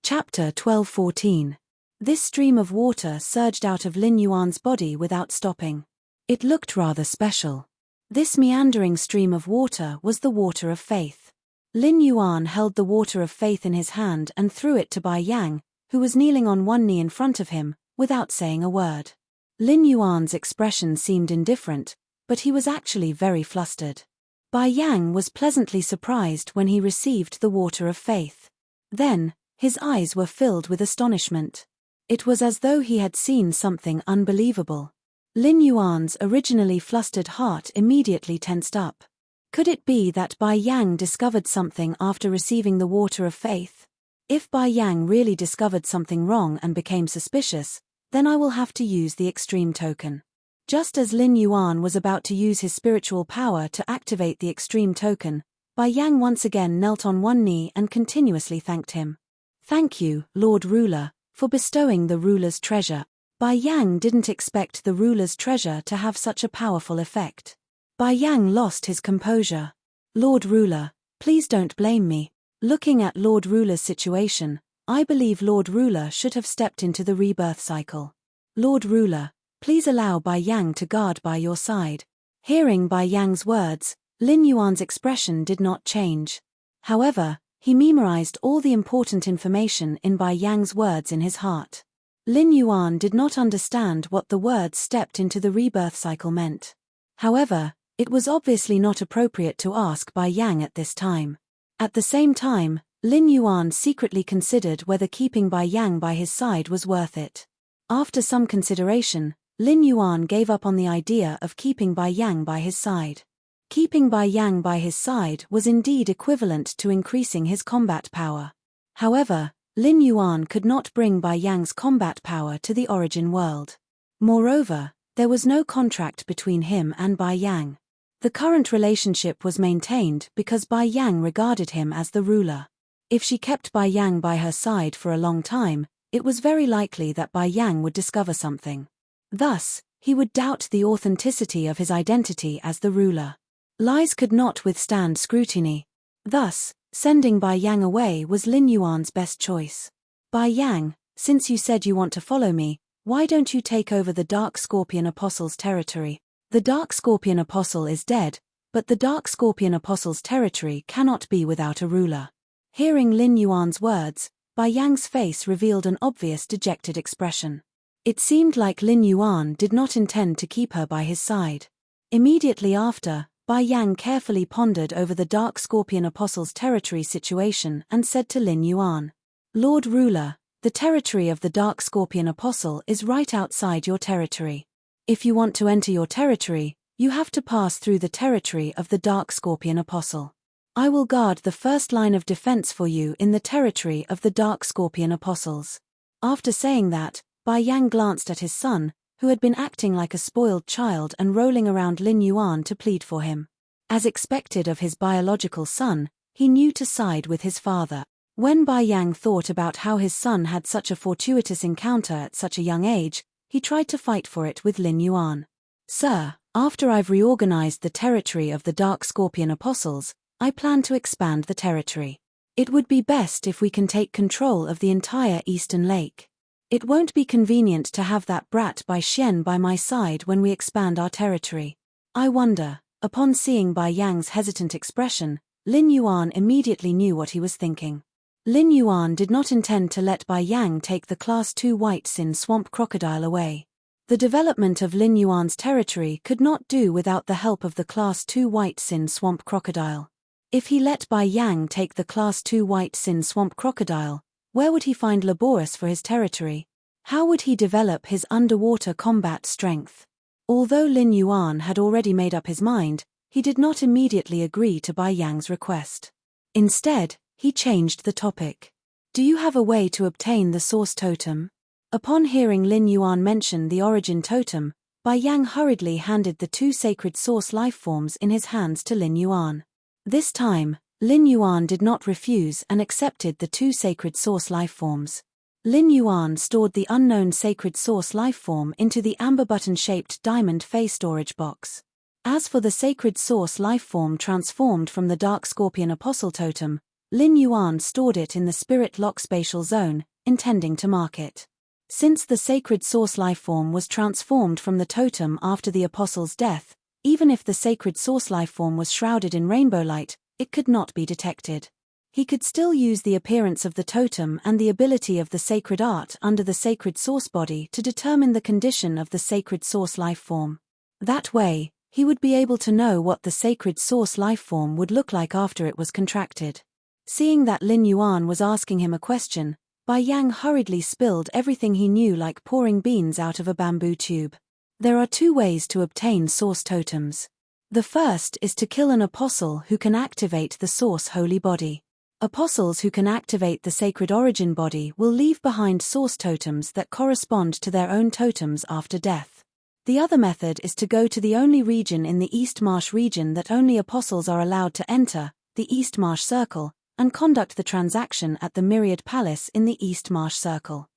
Chapter 12:14. This stream of water surged out of Lin Yuan's body without stopping. It looked rather special. This meandering stream of water was the water of faith. Lin Yuan held the water of faith in his hand and threw it to Bai Yang, who was kneeling on one knee in front of him, without saying a word. Lin Yuan's expression seemed indifferent, but he was actually very flustered. Bai Yang was pleasantly surprised when he received the water of faith. Then, his eyes were filled with astonishment. It was as though he had seen something unbelievable. Lin Yuan's originally flustered heart immediately tensed up. Could it be that Bai Yang discovered something after receiving the water of faith? If Bai Yang really discovered something wrong and became suspicious, then I will have to use the extreme token. Just as Lin Yuan was about to use his spiritual power to activate the extreme token, Bai Yang once again knelt on one knee and continuously thanked him. Thank you, Lord Ruler, for bestowing the ruler's treasure. Bai Yang didn't expect the ruler's treasure to have such a powerful effect. Bai Yang lost his composure. Lord Ruler, please don't blame me. Looking at Lord Ruler's situation, I believe Lord Ruler should have stepped into the rebirth cycle. Lord Ruler, please allow Bai Yang to guard by your side. Hearing Bai Yang's words, Lin Yuan's expression did not change. However, he memorized all the important information in Bai Yang's words in his heart. Lin Yuan did not understand what the words stepped into the rebirth cycle meant. However, it was obviously not appropriate to ask Bai Yang at this time. At the same time, Lin Yuan secretly considered whether keeping Bai Yang by his side was worth it. After some consideration, Lin Yuan gave up on the idea of keeping Bai Yang by his side. Keeping Bai Yang by his side was indeed equivalent to increasing his combat power. However, Lin Yuan could not bring Bai Yang's combat power to the origin world. Moreover, there was no contract between him and Bai Yang. The current relationship was maintained because Bai Yang regarded him as the ruler. If she kept Bai Yang by her side for a long time, it was very likely that Bai Yang would discover something. Thus, he would doubt the authenticity of his identity as the ruler. Lies could not withstand scrutiny. Thus, sending Bai Yang away was Lin Yuan's best choice. Bai Yang, since you said you want to follow me, why don't you take over the Dark Scorpion Apostle's territory? The Dark Scorpion Apostle is dead, but the Dark Scorpion Apostle's territory cannot be without a ruler. Hearing Lin Yuan's words, Bai Yang's face revealed an obvious dejected expression. It seemed like Lin Yuan did not intend to keep her by his side. Immediately after, Bai Yang carefully pondered over the Dark Scorpion Apostle's territory situation and said to Lin Yuan, Lord Ruler, the territory of the Dark Scorpion Apostle is right outside your territory. If you want to enter your territory, you have to pass through the territory of the Dark Scorpion Apostle. I will guard the first line of defense for you in the territory of the Dark Scorpion Apostles. After saying that, Bai Yang glanced at his son, who had been acting like a spoiled child and rolling around Lin Yuan to plead for him. As expected of his biological son, he knew to side with his father. When Bai Yang thought about how his son had such a fortuitous encounter at such a young age, he tried to fight for it with Lin Yuan. Sir, after I've reorganized the territory of the Dark Scorpion Apostles, I plan to expand the territory. It would be best if we can take control of the entire Eastern Lake. It won't be convenient to have that brat Bai Xian by my side when we expand our territory. I wonder. Upon seeing Bai Yang's hesitant expression, Lin Yuan immediately knew what he was thinking. Lin Yuan did not intend to let Bai Yang take the Class 2 White Sin Swamp Crocodile away. The development of Lin Yuan's territory could not do without the help of the Class 2 White Sin Swamp Crocodile. If he let Bai Yang take the Class 2 White Sin Swamp Crocodile, where would he find Laborus for his territory? How would he develop his underwater combat strength? Although Lin Yuan had already made up his mind, he did not immediately agree to Bai Yang's request. Instead, he changed the topic. Do you have a way to obtain the source totem? Upon hearing Lin Yuan mention the origin totem, Bai Yang hurriedly handed the two sacred source lifeforms in his hands to Lin Yuan. This time, Lin Yuan did not refuse and accepted the two sacred source lifeforms. Lin Yuan stored the unknown sacred source lifeform into the amber button-shaped diamond face storage box. As for the sacred source lifeform transformed from the Dark Scorpion Apostle totem, Lin Yuan stored it in the Spirit Lock spatial zone, intending to mark it. Since the sacred source lifeform was transformed from the totem after the Apostle's death, even if the sacred source lifeform was shrouded in rainbow light, it could not be detected. He could still use the appearance of the totem and the ability of the sacred art under the sacred source body to determine the condition of the sacred source lifeform. That way, he would be able to know what the sacred source lifeform would look like after it was contracted. Seeing that Lin Yuan was asking him a question, Bai Yang hurriedly spilled everything he knew like pouring beans out of a bamboo tube. There are two ways to obtain source totems. The first is to kill an apostle who can activate the source holy body. Apostles who can activate the sacred origin body will leave behind source totems that correspond to their own totems after death. The other method is to go to the only region in the East Marsh region that only apostles are allowed to enter, the East Marsh Circle, and conduct the transaction at the Myriad Palace in the East Marsh Circle.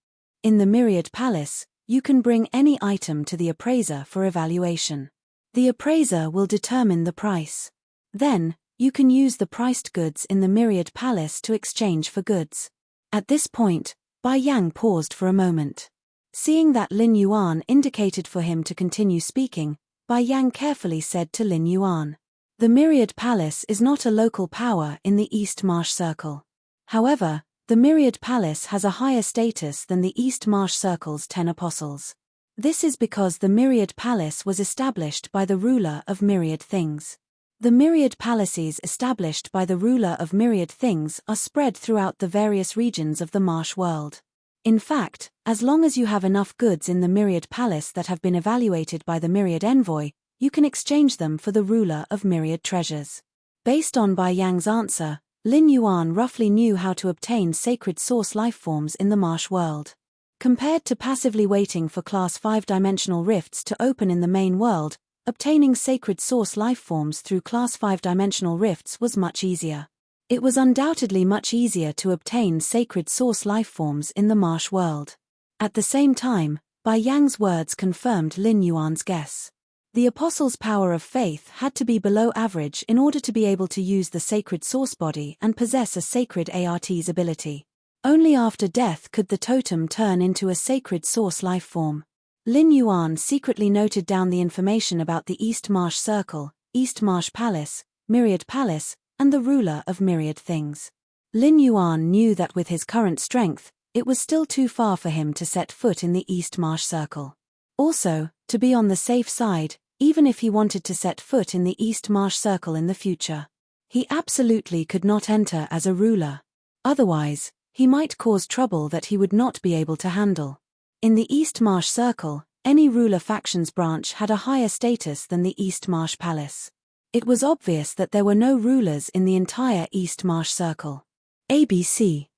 In the Myriad Palace, you can bring any item to the appraiser for evaluation. The appraiser will determine the price. Then, you can use the priced goods in the Myriad Palace to exchange for goods. At this point, Bai Yang paused for a moment. Seeing that Lin Yuan indicated for him to continue speaking, Bai Yang carefully said to Lin Yuan, "The Myriad Palace is not a local power in the East Marsh Circle. However, the Myriad Palace has a higher status than the East Marsh Circle's 10 apostles. This is because the Myriad Palace was established by the ruler of myriad things. The myriad palaces established by the ruler of myriad things are spread throughout the various regions of the Marsh world. In fact, as long as you have enough goods in the Myriad Palace that have been evaluated by the Myriad Envoy, you can exchange them for the ruler of myriad treasures." Based on Bai Yang's answer, Lin Yuan roughly knew how to obtain sacred source lifeforms in the Marsh world. Compared to passively waiting for Class 5-dimensional rifts to open in the main world, obtaining sacred source lifeforms through Class 5-dimensional rifts was much easier. It was undoubtedly much easier to obtain sacred source lifeforms in the Marsh world. At the same time, Bai Yang's words confirmed Lin Yuan's guess. The apostle's power of faith had to be below average in order to be able to use the sacred source body and possess a sacred ART's ability. Only after death could the totem turn into a sacred source lifeform. Lin Yuan secretly noted down the information about the East Marsh Circle, East Marsh Palace, Myriad Palace, and the ruler of myriad things. Lin Yuan knew that with his current strength, it was still too far for him to set foot in the East Marsh Circle. Also, to be on the safe side, even if he wanted to set foot in the East Marsh Circle in the future, he absolutely could not enter as a ruler. Otherwise, he might cause trouble that he would not be able to handle. In the East Marsh Circle, any ruler faction's branch had a higher status than the East Marsh Palace. It was obvious that there were no rulers in the entire East Marsh Circle. ABC.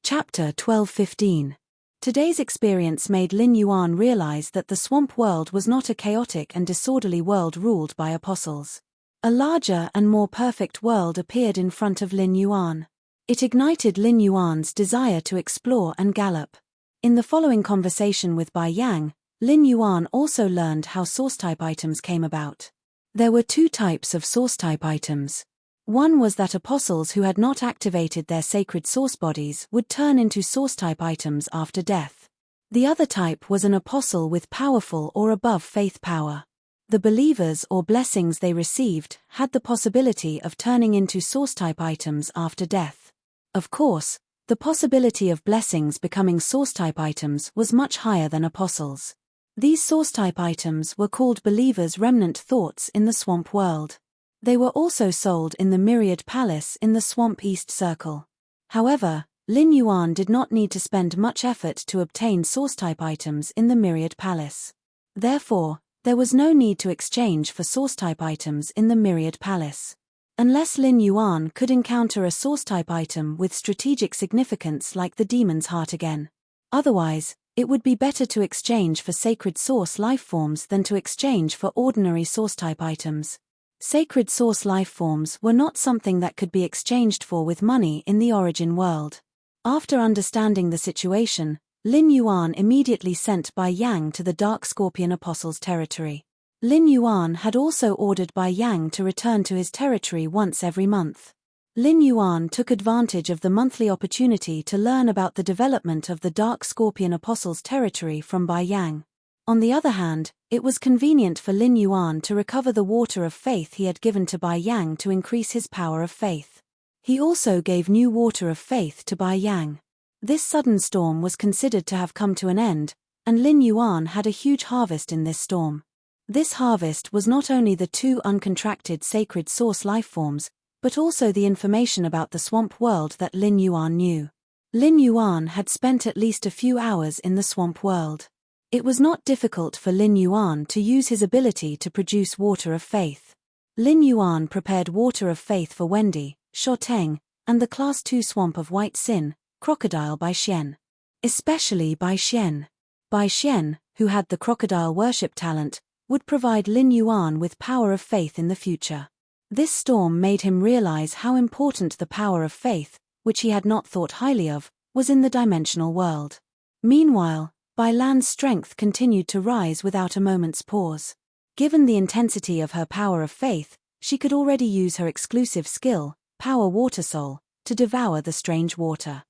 Chapter 12-15. Today's experience made Lin Yuan realize that the swamp world was not a chaotic and disorderly world ruled by apostles. A larger and more perfect world appeared in front of Lin Yuan. It ignited Lin Yuan's desire to explore and gallop. In the following conversation with Bai Yang, Lin Yuan also learned how source-type items came about. There were 2 types of source-type items. One was that apostles who had not activated their sacred source bodies would turn into source-type items after death. The other type was an apostle with powerful or above faith power. The believers or blessings they received had the possibility of turning into source-type items after death. Of course, the possibility of blessings becoming source-type items was much higher than apostles. These source-type items were called believers' remnant thoughts in the swamp world. They were also sold in the Myriad Palace in the Swamp East Circle. However, Lin Yuan did not need to spend much effort to obtain source-type items in the Myriad Palace. Therefore, there was no need to exchange for source-type items in the Myriad Palace. Unless Lin Yuan could encounter a source-type item with strategic significance like the Demon's Heart again. Otherwise, it would be better to exchange for sacred source lifeforms than to exchange for ordinary source-type items. Sacred source lifeforms were not something that could be exchanged for with money in the origin world. After understanding the situation, Lin Yuan immediately sent Bai Yang to the Dark Scorpion Apostles' territory. Lin Yuan had also ordered Bai Yang to return to his territory once every month. Lin Yuan took advantage of the monthly opportunity to learn about the development of the Dark Scorpion Apostles' territory from Bai Yang. On the other hand, it was convenient for Lin Yuan to recover the water of faith he had given to Bai Yang to increase his power of faith. He also gave new water of faith to Bai Yang. This sudden storm was considered to have come to an end, and Lin Yuan had a huge harvest in this storm. This harvest was not only the 2 uncontracted sacred source lifeforms, but also the information about the swamp world that Lin Yuan knew. Lin Yuan had spent at least a few hours in the swamp world. It was not difficult for Lin Yuan to use his ability to produce water of faith. Lin Yuan prepared water of faith for Wendy, Shoteng, and the Class 2 swamp of White Sin, crocodile Bai Xian. Especially Bai Xian. Bai Xian, who had the crocodile worship talent, would provide Lin Yuan with power of faith in the future. This storm made him realize how important the power of faith, which he had not thought highly of, was in the dimensional world. Meanwhile, Bai Lan's strength continued to rise without a moment's pause. Given the intensity of her power of faith, she could already use her exclusive skill, Power Water Soul, to devour the strange water.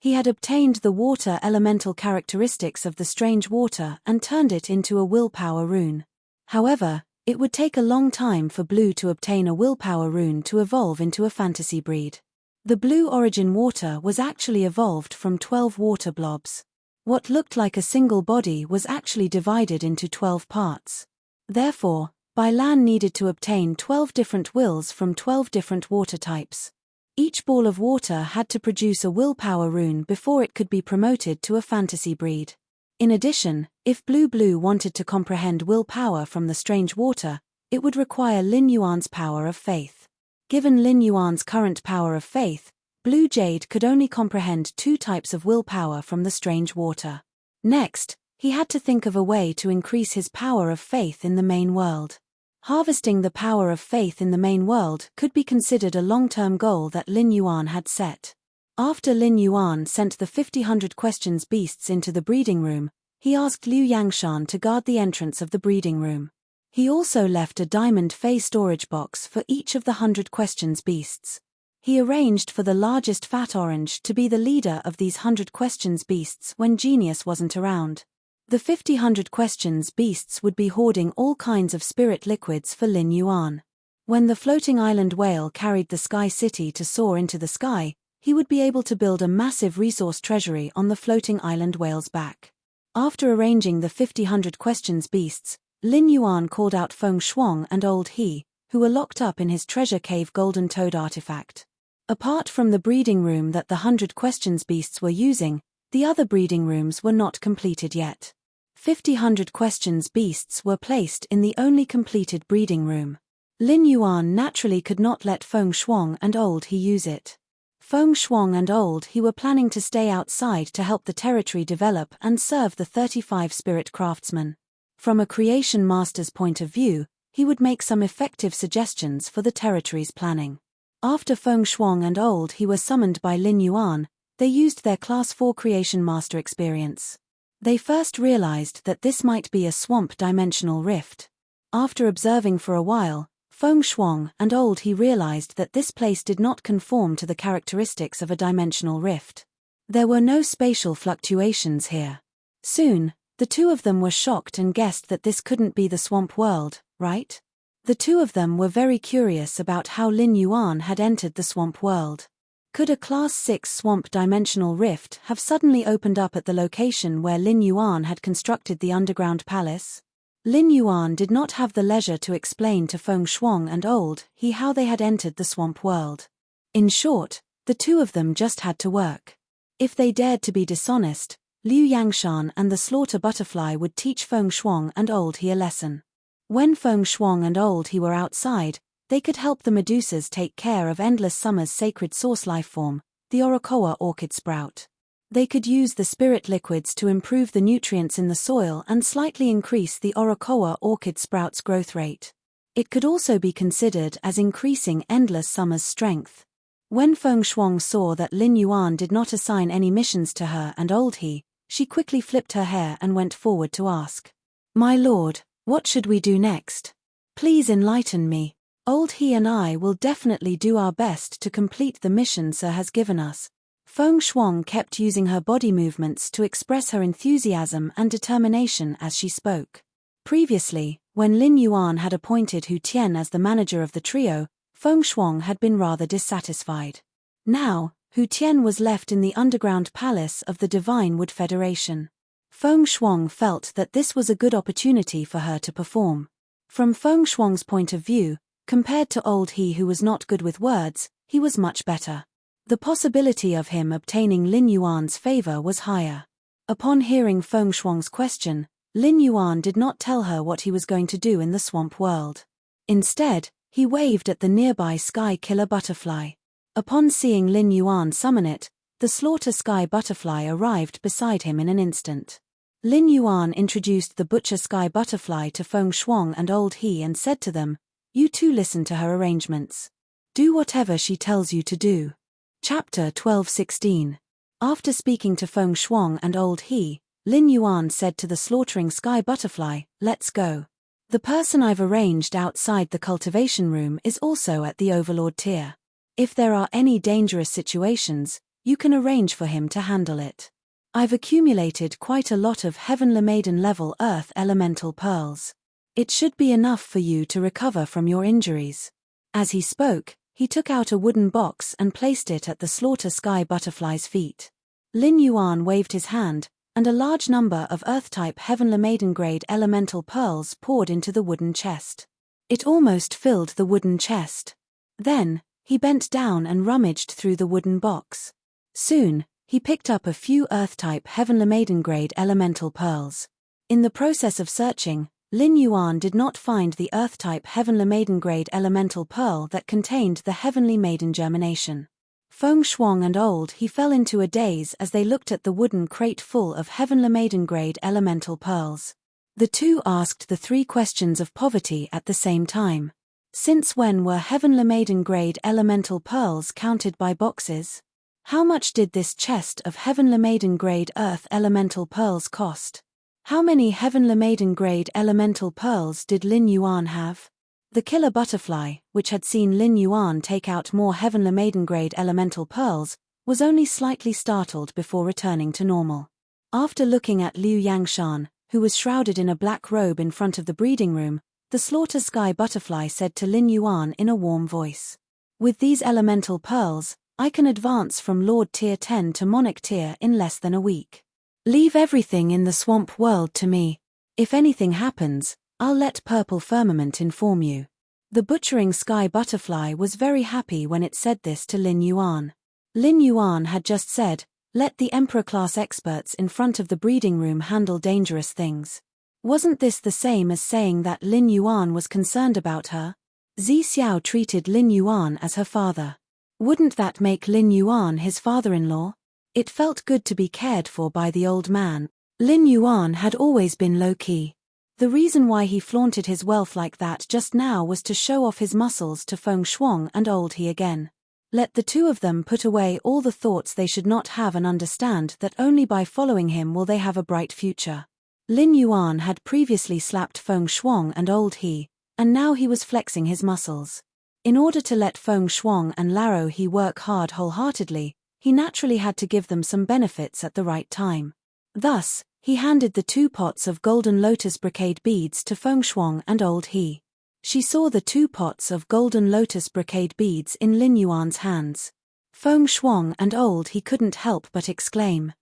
He had obtained the water elemental characteristics of the strange water and turned it into a willpower rune. However, it would take a long time for Blue to obtain a willpower rune to evolve into a fantasy breed. The Blue origin water was actually evolved from 12 water blobs. What looked like a single body was actually divided into 12 parts. Therefore, Bai Lan needed to obtain 12 different wills from 12 different water types. Each ball of water had to produce a willpower rune before it could be promoted to a fantasy breed. In addition, if Blue wanted to comprehend willpower from the strange water, it would require Lin Yuan's power of faith. Given Lin Yuan's current power of faith, Blue Jade could only comprehend 2 types of willpower from the strange water. Next, he had to think of a way to increase his power of faith in the main world. Harvesting the power of faith in the main world could be considered a long-term goal that Lin Yuan had set. After Lin Yuan sent the 50 questions beasts into the breeding room, he asked Liu Yangshan to guard the entrance of the breeding room. He also left a diamond fey storage box for each of the 100 questions beasts. He arranged for the largest fat orange to be the leader of these 100 questions beasts when Genius wasn't around. The 50 questions beasts would be hoarding all kinds of spirit liquids for Lin Yuan. When the floating island whale carried the Sky City to soar into the sky, he would be able to build a massive resource treasury on the floating island whale's back. After arranging the 50 questions beasts, Lin Yuan called out Feng Shuang and Old He, who were locked up in his treasure cave golden toad artifact. Apart from the breeding room that the 100 questions beasts were using, the other breeding rooms were not completed yet. 50 questions beasts were placed in the only completed breeding room. Lin Yuan naturally could not let Feng Shuang and Old He use it. Feng Shuang and Old He were planning to stay outside to help the territory develop and serve the 35 spirit craftsmen. From a creation master's point of view, he would make some effective suggestions for the territory's planning. After Feng Shuang and Old He were summoned by Lin Yuan, they used their Class 4 creation master experience. They first realized that this might be a swamp dimensional rift. After observing for a while, Feng Shuang and Old He realized that this place did not conform to the characteristics of a dimensional rift. There were no spatial fluctuations here. Soon, the two of them were shocked and guessed that this couldn't be the swamp world, right? The two of them were very curious about how Lin Yuan had entered the swamp world. Could a Class 6 swamp dimensional rift have suddenly opened up at the location where Lin Yuan had constructed the underground palace? Lin Yuan did not have the leisure to explain to Feng Shuang and Old He how they had entered the swamp world. In short, the two of them just had to work. If they dared to be dishonest, Liu Yangshan and the slaughter butterfly would teach Feng Shuang and Old He a lesson. When Feng Shuang and Old He were outside, they could help the Medusas take care of Endless Summer's sacred source lifeform, the Orokoa orchid sprout. They could use the spirit liquids to improve the nutrients in the soil and slightly increase the Orokoa orchid sprout's growth rate. It could also be considered as increasing Endless Summer's strength. When Feng Shuang saw that Lin Yuan did not assign any missions to her and Old He, she quickly flipped her hair and went forward to ask, "My lord, what should we do next? Please enlighten me. Old He and I will definitely do our best to complete the mission Sir has given us." Feng Shuang kept using her body movements to express her enthusiasm and determination as she spoke. Previously, when Lin Yuan had appointed Hu Tian as the manager of the trio, Feng Shuang had been rather dissatisfied. Now, Hu Tian was left in the underground palace of the Divine Wood Federation. Feng Shuang felt that this was a good opportunity for her to perform. From Feng Shuang's point of view, compared to Old He who was not good with words, he was much better. The possibility of him obtaining Lin Yuan's favor was higher. Upon hearing Feng Shuang's question, Lin Yuan did not tell her what he was going to do in the swamp world. Instead, he waved at the nearby sky killer butterfly. Upon seeing Lin Yuan summon it, the slaughter sky butterfly arrived beside him in an instant. Lin Yuan introduced the butcher sky butterfly to Feng Shuang and Old He and said to them, "You too listen to her arrangements. Do whatever she tells you to do." Chapter 12:16. After speaking to Feng Shuang and Old He, Lin Yuan said to the slaughtering sky butterfly, "Let's go. The person I've arranged outside the cultivation room is also at the Overlord tier. If there are any dangerous situations, you can arrange for him to handle it. I've accumulated quite a lot of Heavenly Maiden level Earth Elemental Pearls. It should be enough for you to recover from your injuries." As he spoke, he took out a wooden box and placed it at the slaughter sky butterfly's feet. Lin Yuan waved his hand, and a large number of Earth-type Heavenly Maiden grade elemental pearls poured into the wooden chest. It almost filled the wooden chest. Then, he bent down and rummaged through the wooden box. Soon, he picked up a few Earth-type Heavenly Maiden grade elemental pearls. In the process of searching, Lin Yuan did not find the Earth-type Heavenly Maiden grade elemental pearl that contained the Heavenly Maiden germination. Feng Shuang and Old He fell into a daze as they looked at the wooden crate full of Heavenly Maiden grade elemental pearls. The two asked the three questions of poverty at the same time. Since when were Heavenly Maiden grade elemental pearls counted by boxes? How much did this chest of Heavenly Maiden grade Earth elemental pearls cost? How many Heavenly Maiden grade elemental pearls did Lin Yuan have? The killer butterfly, which had seen Lin Yuan take out more Heavenly Maiden grade elemental pearls, was only slightly startled before returning to normal. After looking at Liu Yangshan, who was shrouded in a black robe in front of the breeding room, the slaughter sky butterfly said to Lin Yuan in a warm voice, "With these elemental pearls, I can advance from Lord Tier 10 to Monarch Tier in less than a week. Leave everything in the swamp world to me. If anything happens, I'll let Purple Firmament inform you." The butchering sky butterfly was very happy when it said this to Lin Yuan. Lin Yuan had just said, "Let the Emperor-class experts in front of the breeding room handle dangerous things." Wasn't this the same as saying that Lin Yuan was concerned about her? Zi Xiao treated Lin Yuan as her father. Wouldn't that make Lin Yuan his father-in-law? It felt good to be cared for by the old man. Lin Yuan had always been low-key. The reason why he flaunted his wealth like that just now was to show off his muscles to Feng Shuang and Old He again. Let the two of them put away all the thoughts they should not have and understand that only by following him will they have a bright future. Lin Yuan had previously slapped Feng Shuang and Old He, and now he was flexing his muscles. In order to let Feng Shuang and Laro He work hard wholeheartedly, he naturally had to give them some benefits at the right time. Thus, he handed the 2 pots of golden lotus brocade beads to Feng Shuang and Old He. She saw the 2 pots of golden lotus brocade beads in Lin Yuan's hands. Feng Shuang and Old He couldn't help but exclaim,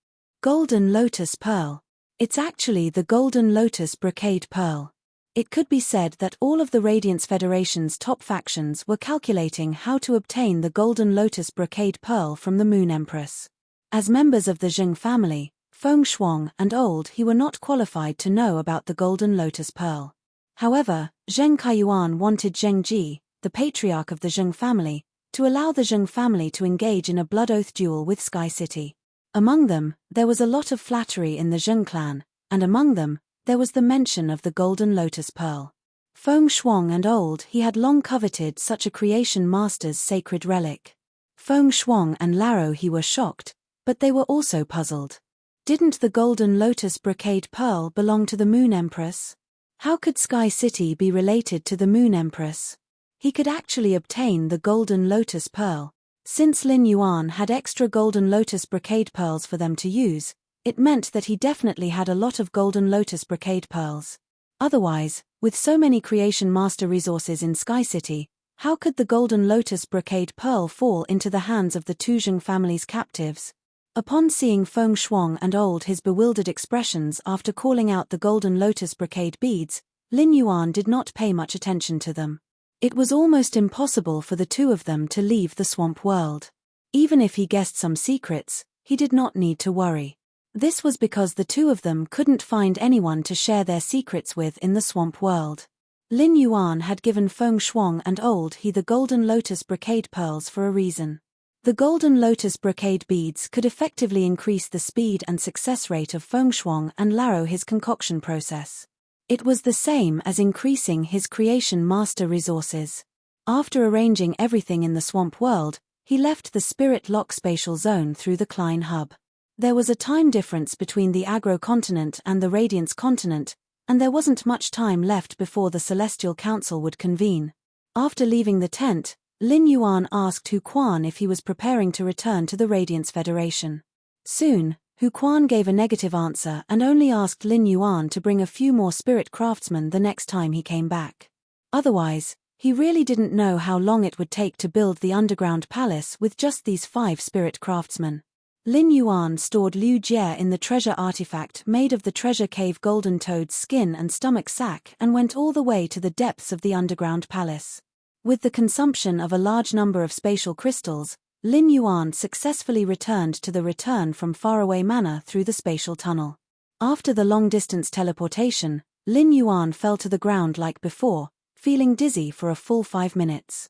"Golden lotus pearl. It's actually the golden lotus brocade pearl." It could be said that all of the Radiance Federation's top factions were calculating how to obtain the golden lotus brocade pearl from the Moon Empress. As members of the Zheng family, Feng Shuang and Old He were not qualified to know about the golden lotus pearl. However, Zheng Kaiyuan wanted Zheng Ji, the patriarch of the Zheng family, to allow the Zheng family to engage in a blood oath duel with Sky City. Among them, there was a lot of flattery in the Zheng clan, and among them, there was the mention of the golden lotus pearl. Feng Shuang and Old He had long coveted such a creation master's sacred relic. Feng Shuang and Laro He were shocked, but they were also puzzled. Didn't the golden lotus brocade pearl belong to the Moon Empress? How could Sky City be related to the Moon Empress? He could actually obtain the golden lotus pearl. Since Lin Yuan had extra golden lotus brocade pearls for them to use, it meant that he definitely had a lot of golden lotus brocade pearls. Otherwise, with so many creation master resources in Sky City, how could the golden lotus brocade pearl fall into the hands of the Tu Zheng family's captives? Upon seeing Feng Shuang and Old His bewildered expressions after calling out the golden lotus brocade beads, Lin Yuan did not pay much attention to them. It was almost impossible for the two of them to leave the swamp world. Even if he guessed some secrets, he did not need to worry. This was because the two of them couldn't find anyone to share their secrets with in the swamp world. Lin Yuan had given Feng Shuang and Old He the golden lotus brocade pearls for a reason. The golden lotus brocade beads could effectively increase the speed and success rate of feng shuang and narrow his concoction process. It was the same as increasing his creation master resources. After arranging everything in the swamp world, he left the spirit lock spatial zone through the Klein hub. There was a time difference between the Agro continent and the Radiance continent, and there wasn't much time left before the Celestial Council would convene. After leaving the tent, Lin Yuan asked Hu Quan if he was preparing to return to the Radiance Federation. Soon, Hu Quan gave a negative answer and only asked Lin Yuan to bring a few more spirit craftsmen the next time he came back. Otherwise, he really didn't know how long it would take to build the underground palace with just these 5 spirit craftsmen. Lin Yuan stored Liu Jie in the treasure artifact made of the treasure cave golden toad's skin and stomach sac and went all the way to the depths of the underground palace. With the consumption of a large number of spatial crystals, Lin Yuan successfully returned to the return from faraway manor through the spatial tunnel. After the long-distance teleportation, Lin Yuan fell to the ground like before, feeling dizzy for a full 5 minutes.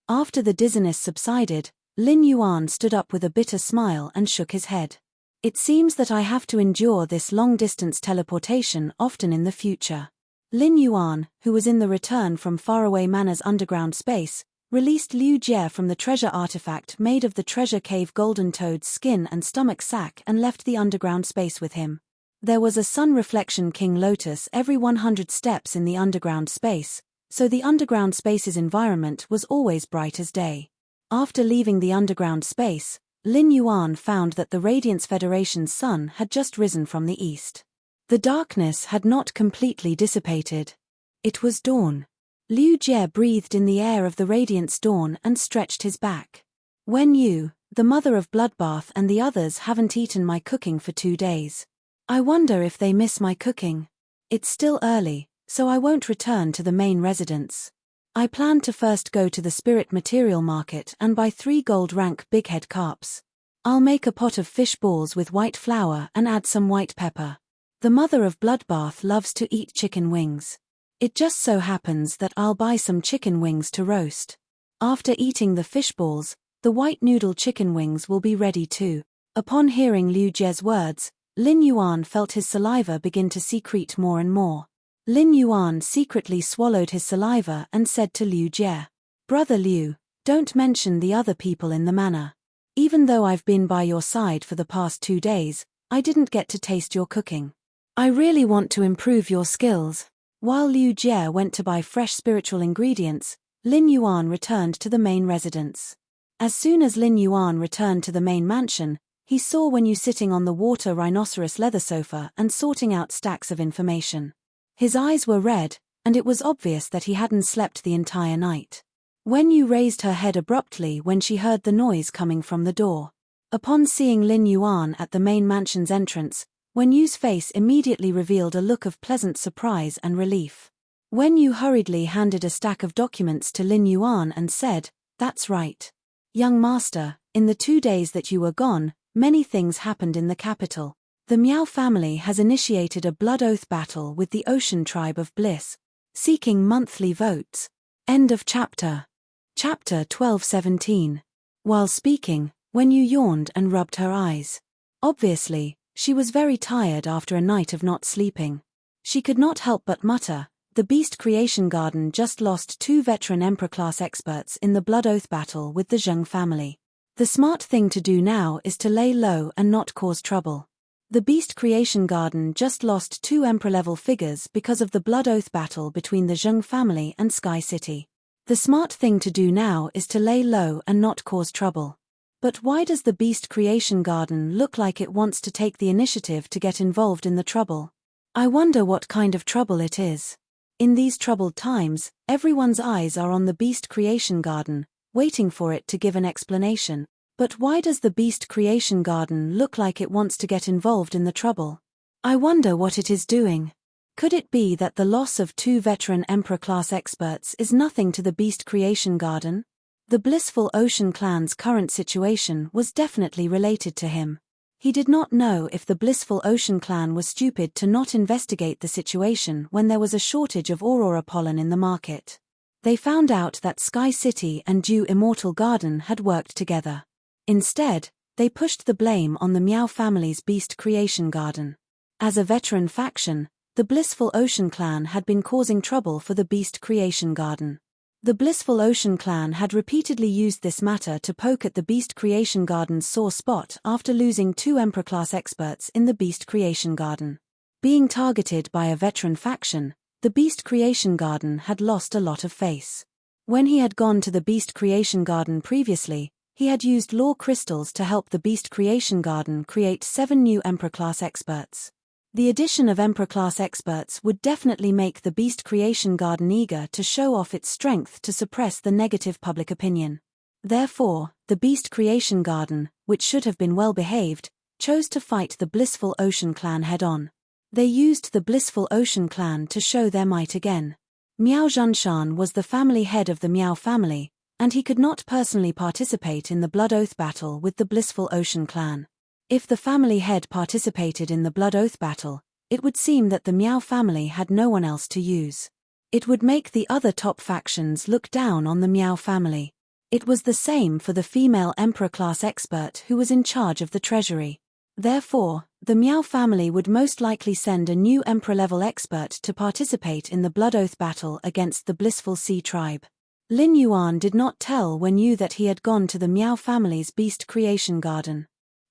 After the dizziness subsided, Lin Yuan stood up with a bitter smile and shook his head. It seems that I have to endure this long-distance teleportation often in the future. Lin Yuan, who was in the return from faraway manor's underground space, released Liu Jie from the treasure artifact made of the treasure cave golden toad's skin and stomach sac and left the underground space with him. There was a sun reflection king lotus every 100 steps in the underground space, so the underground space's environment was always bright as day. After leaving the underground space, Lin Yuan found that the Radiance Federation's sun had just risen from the east. The darkness had not completely dissipated. It was dawn. Liu Jie breathed in the air of the Radiance dawn and stretched his back. When you, the mother of Bloodbath and the others haven't eaten my cooking for 2 days. I wonder if they miss my cooking. It's still early, so I won't return to the main residence. I plan to first go to the spirit material market and buy 3 gold rank bighead carps. I'll make a pot of fish balls with white flour and add some white pepper. The mother of Bloodbath loves to eat chicken wings. It just so happens that I'll buy some chicken wings to roast. After eating the fish balls, the white noodle chicken wings will be ready too. Upon hearing Liu Jie's words, Lin Yuan felt his saliva begin to secrete more and more. Lin Yuan secretly swallowed his saliva and said to Liu Jie, "Brother Liu, don't mention the other people in the manor. Even though I've been by your side for the past 2 days, I didn't get to taste your cooking. I really want to improve your skills." While Liu Jie went to buy fresh spiritual ingredients, Lin Yuan returned to the main residence. As soon as Lin Yuan returned to the main mansion, he saw Wenyu sitting on the water rhinoceros leather sofa and sorting out stacks of information. His eyes were red, and it was obvious that he hadn't slept the entire night. Wenyu raised her head abruptly when she heard the noise coming from the door. Upon seeing Lin Yuan at the main mansion's entrance, Wenyu's face immediately revealed a look of pleasant surprise and relief. Wenyu hurriedly handed a stack of documents to Lin Yuan and said, "That's right. Young master, in the 2 days that you were gone, many things happened in the capital. The Miao family has initiated a blood oath battle with the Ocean Tribe of Bliss, seeking monthly votes." End of chapter. Chapter 12:17. While speaking, Wenyu yawned and rubbed her eyes. Obviously, she was very tired after a night of not sleeping. She could not help but mutter, "The Beast Creation Garden just lost 2 veteran Emperor-class experts in the Blood Oath battle with the Zheng family. The smart thing to do now is to lay low and not cause trouble. The Beast Creation Garden just lost 2 Emperor-level figures because of the Blood Oath battle between the Zheng family and Sky City. The smart thing to do now is to lay low and not cause trouble. But why does the Beast Creation Garden look like it wants to take the initiative to get involved in the trouble? I wonder what kind of trouble it is. In these troubled times, everyone's eyes are on the Beast Creation Garden, waiting for it to give an explanation. But why does the Beast Creation Garden look like it wants to get involved in the trouble? I wonder what it is doing. Could it be that the loss of 2 veteran Emperor-class experts is nothing to the Beast Creation Garden? The Blissful Ocean clan's current situation was definitely related to him. He did not know if the Blissful Ocean clan was stupid to not investigate the situation when there was a shortage of Aurora pollen in the market. They found out that Sky City and Dew Immortal Garden had worked together. Instead, they pushed the blame on the Meow family's Beast Creation Garden. As a veteran faction, the Blissful Ocean Clan had been causing trouble for the Beast Creation Garden. The Blissful Ocean Clan had repeatedly used this matter to poke at the Beast Creation Garden's sore spot after losing 2 Emperor-class experts in the Beast Creation Garden. Being targeted by a veteran faction, the Beast Creation Garden had lost a lot of face. When he had gone to the Beast Creation Garden previously, he had used lore crystals to help the Beast Creation Garden create 7 new Emperor-class experts. The addition of Emperor-class experts would definitely make the Beast Creation Garden eager to show off its strength to suppress the negative public opinion. Therefore, the Beast Creation Garden, which should have been well-behaved, chose to fight the Blissful Ocean Clan head-on. They used the Blissful Ocean Clan to show their might again. Miao Zhunshan was the family head of the Miao family, and he could not personally participate in the Blood Oath battle with the Blissful Ocean Clan. If the family head participated in the Blood Oath battle, it would seem that the Miao family had no one else to use. It would make the other top factions look down on the Miao family. It was the same for the female Emperor-class expert who was in charge of the treasury. Therefore, the Miao family would most likely send a new Emperor-level expert to participate in the Blood Oath battle against the Blissful Sea tribe. Lin Yuan did not tell Wen Yu that he had gone to the Miao family's Beast Creation Garden.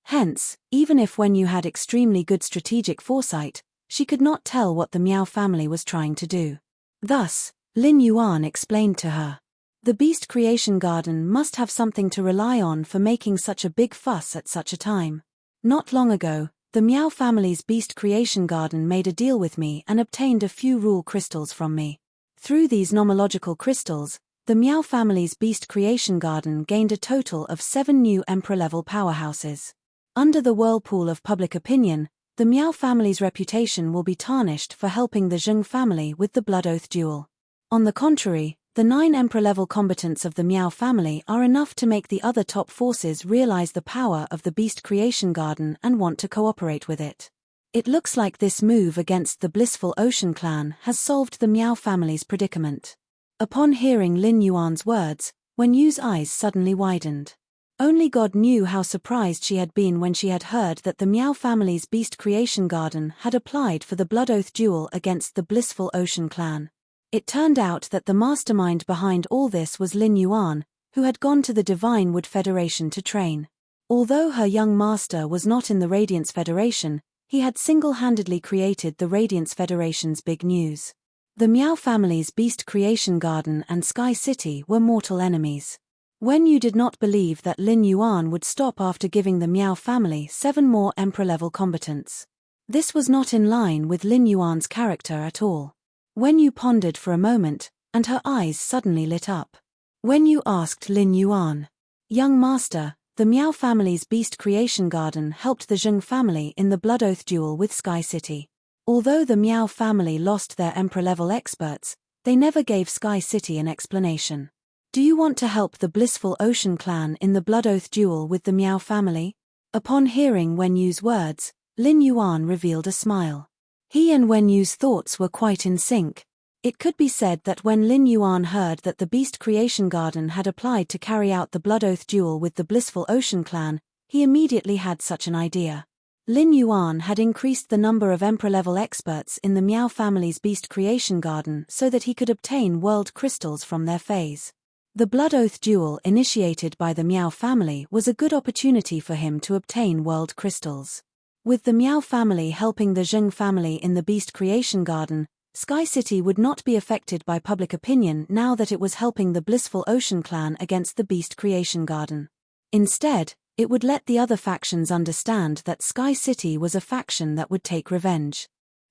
Hence, even if Wen Yu had extremely good strategic foresight, she could not tell what the Miao family was trying to do. Thus, Lin Yuan explained to her. The Beast Creation Garden must have something to rely on for making such a big fuss at such a time. Not long ago, the Miao family's Beast Creation Garden made a deal with me and obtained a few rule crystals from me. Through these nomological crystals, the Miao family's Beast Creation Garden gained a total of 7 new Emperor-level powerhouses. Under the whirlpool of public opinion, the Miao family's reputation will be tarnished for helping the Zheng family with the Blood Oath duel. On the contrary, the 9 Emperor-level combatants of the Miao family are enough to make the other top forces realize the power of the Beast Creation Garden and want to cooperate with it. It looks like this move against the Blissful Ocean Clan has solved the Miao family's predicament. Upon hearing Lin Yuan's words, Wen Yu's eyes suddenly widened. Only God knew how surprised she had been when she had heard that the Miao family's Beast Creation Garden had applied for the Blood Oath duel against the Blissful Ocean Clan. It turned out that the mastermind behind all this was Lin Yuan, who had gone to the Divine Wood Federation to train. Although her young master was not in the Radiance Federation, he had single-handedly created the Radiance Federation's big news. The Miao family's Beast Creation Garden and Sky City were mortal enemies. Wen Yu did not believe that Lin Yuan would stop after giving the Miao family 7 more Emperor-level combatants. This was not in line with Lin Yuan's character at all. Wen Yu pondered for a moment, and her eyes suddenly lit up. Wen Yu asked Lin Yuan, "Young master, the Miao family's Beast Creation Garden helped the Zheng family in the Blood Oath duel with Sky City. Although the Miao family lost their Emperor-level experts, they never gave Sky City an explanation. Do you want to help the Blissful Ocean Clan in the Blood Oath duel with the Miao family?" Upon hearing Wen Yu's words, Lin Yuan revealed a smile. He and Wen Yu's thoughts were quite in sync. It could be said that when Lin Yuan heard that the Beast Creation Garden had applied to carry out the Blood Oath duel with the Blissful Ocean Clan, he immediately had such an idea. Lin Yuan had increased the number of Emperor-level experts in the Miao family's Beast Creation Garden so that he could obtain world crystals from their phase. The Blood Oath duel initiated by the Miao family was a good opportunity for him to obtain world crystals. With the Miao family helping the Zheng family in the Beast Creation Garden, Sky City would not be affected by public opinion now that it was helping the Blissful Ocean Clan against the Beast Creation Garden. Instead, it would let the other factions understand that Sky City was a faction that would take revenge.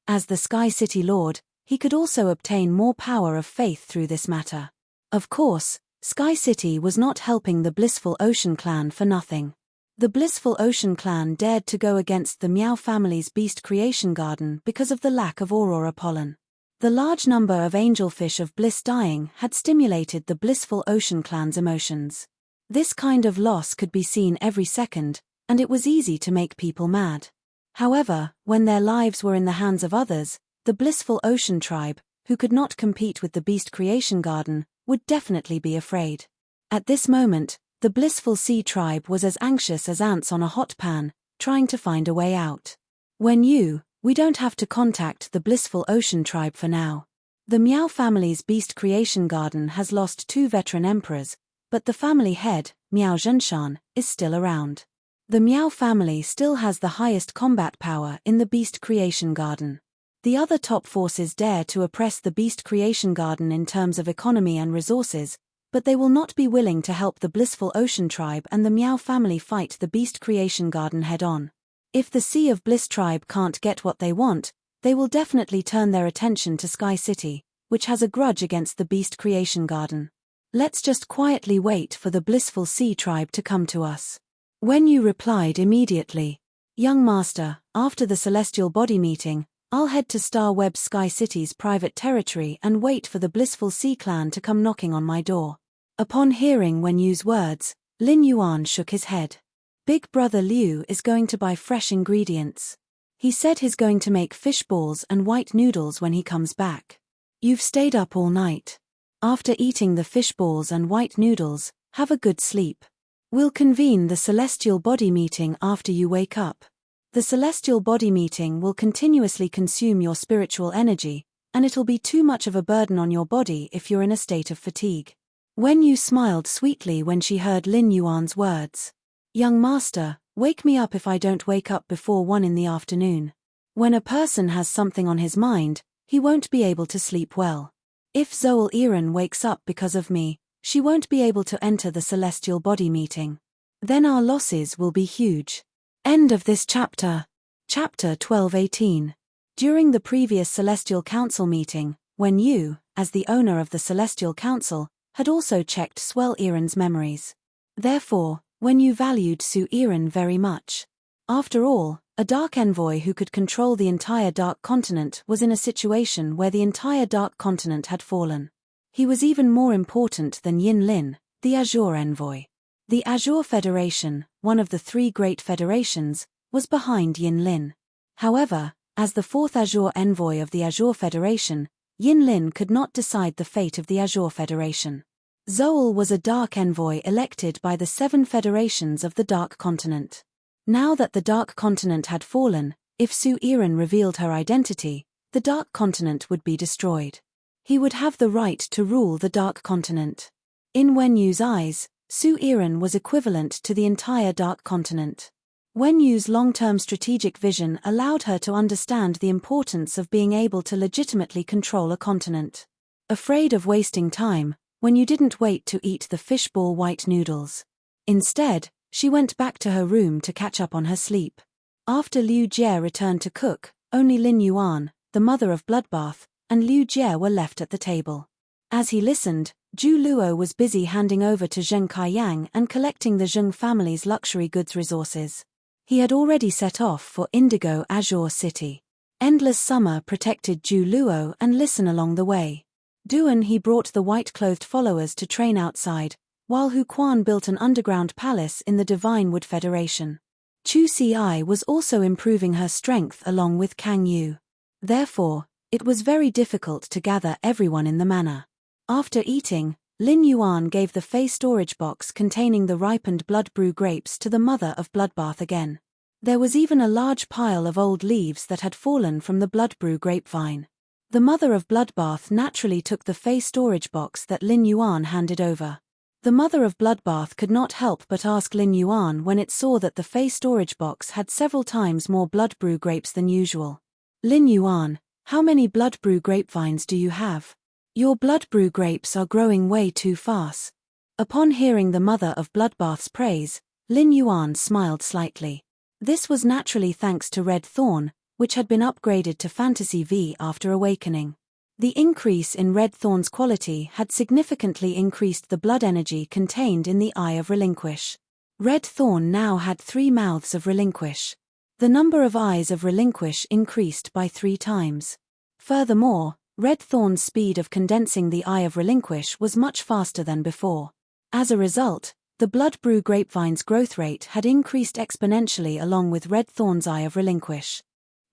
As the Sky City Lord, he could also obtain more power of faith through this matter. Of course, Sky City was not helping the Blissful Ocean Clan for nothing. The Blissful Ocean Clan dared to go against the Miao family's Beast Creation Garden because of the lack of aurora pollen. The large number of angelfish of bliss dying had stimulated the Blissful Ocean Clan's emotions. This kind of loss could be seen every second, and it was easy to make people mad. However, when their lives were in the hands of others, the Blissful Ocean tribe, who could not compete with the Beast Creation Garden, would definitely be afraid. At this moment, The blissful sea tribe was as anxious as ants on a hot pan, trying to find a way out. We don't have to contact the blissful ocean tribe for now. The Miao family's beast creation garden has lost 2 veteran emperors, but the family head, Miao Zhenshan, is still around. The Miao family still has the highest combat power in the beast creation garden. The other top forces dare to oppress the beast creation garden in terms of economy and resources, but they will not be willing to help the blissful ocean tribe and the Miao family fight the beast creation garden head-on. If the Sea of Bliss tribe can't get what they want, they will definitely turn their attention to Sky City, which has a grudge against the beast creation garden. Let's just quietly wait for the blissful sea tribe to come to us. Wen Yu replied immediately. Young master, after the celestial body meeting, I'll head to Star Web Sky City's private territory and wait for the blissful sea clan to come knocking on my door. Upon hearing Wen Yu's words, Lin Yuan shook his head. Big brother Liu is going to buy fresh ingredients. He said he's going to make fish balls and white noodles when he comes back. You've stayed up all night. After eating the fish balls and white noodles, have a good sleep. We'll convene the celestial body meeting after you wake up. The celestial body meeting will continuously consume your spiritual energy, and it'll be too much of a burden on your body if you're in a state of fatigue. Wen Yu smiled sweetly when she heard Lin Yuan's words. Young master, wake me up if I don't wake up before 1 in the afternoon. When a person has something on his mind, he won't be able to sleep well. If Zoal Iran wakes up because of me, she won't be able to enter the celestial body meeting. Then our losses will be huge. End of this chapter. Chapter 12-18. During the previous Celestial Council meeting, Wen Yu, as the owner of the Celestial Council, had also checked Swell Iran's memories. Therefore, Wen Yu valued Su Iran very much. After all, a dark envoy who could control the entire Dark Continent was in a situation where the entire Dark Continent had fallen. He was even more important than Yin Lin, the Azure envoy. The Azure Federation, one of the 3 great federations, was behind Yin Lin. However, as the 4th Azure envoy of the Azure Federation, Yin Lin could not decide the fate of the Azure Federation. Zoal was a Dark Envoy elected by the 7 federations of the Dark Continent. Now that the Dark Continent had fallen, if Su Iran revealed her identity, the Dark Continent would be destroyed. He would have the right to rule the Dark Continent. In Wen Yu's eyes, Su Iran was equivalent to the entire Dark Continent. Wen Yu's long-term strategic vision allowed her to understand the importance of being able to legitimately control a continent. Afraid of wasting time, Wen Yu didn't wait to eat the fishball white noodles. Instead, she went back to her room to catch up on her sleep. After Liu Jie returned to cook, only Lin Yuan, the mother of Bloodbath, and Liu Jie were left at the table. As he listened, Zhu Luo was busy handing over to Zheng Kaiyang and collecting the Zheng family's luxury goods resources. He had already set off for Indigo Azure City. Endless summer protected Zhu Luo and Listen along the way. Duan he brought the white-clothed followers to train outside, while Hu Quan built an underground palace in the Divine Wood Federation. Chu Ci was also improving her strength along with Kang Yu. Therefore, it was very difficult to gather everyone in the manor. After eating, Lin Yuan gave the Fey storage box containing the ripened blood brew grapes to the mother of Bloodbath again. There was even a large pile of old leaves that had fallen from the blood brew grapevine. The mother of Bloodbath naturally took the Fey storage box that Lin Yuan handed over. The mother of Bloodbath could not help but ask Lin Yuan when it saw that the Fey storage box had several times more blood brew grapes than usual. Lin Yuan, how many blood brew grapevines do you have? Your blood brew grapes are growing way too fast. Upon hearing the mother of Bloodbath's praise, Lin Yuan smiled slightly. This was naturally thanks to Red Thorn, which had been upgraded to Fantasy V after awakening. The increase in Red Thorn's quality had significantly increased the blood energy contained in the Eye of Relinquish. Red Thorn now had 3 mouths of Relinquish. The number of eyes of Relinquish increased by 3 times. Furthermore, Red Thorn's speed of condensing the Eye of Relinquish was much faster than before. As a result, the blood brew grapevine's growth rate had increased exponentially along with Red Thorn's Eye of Relinquish.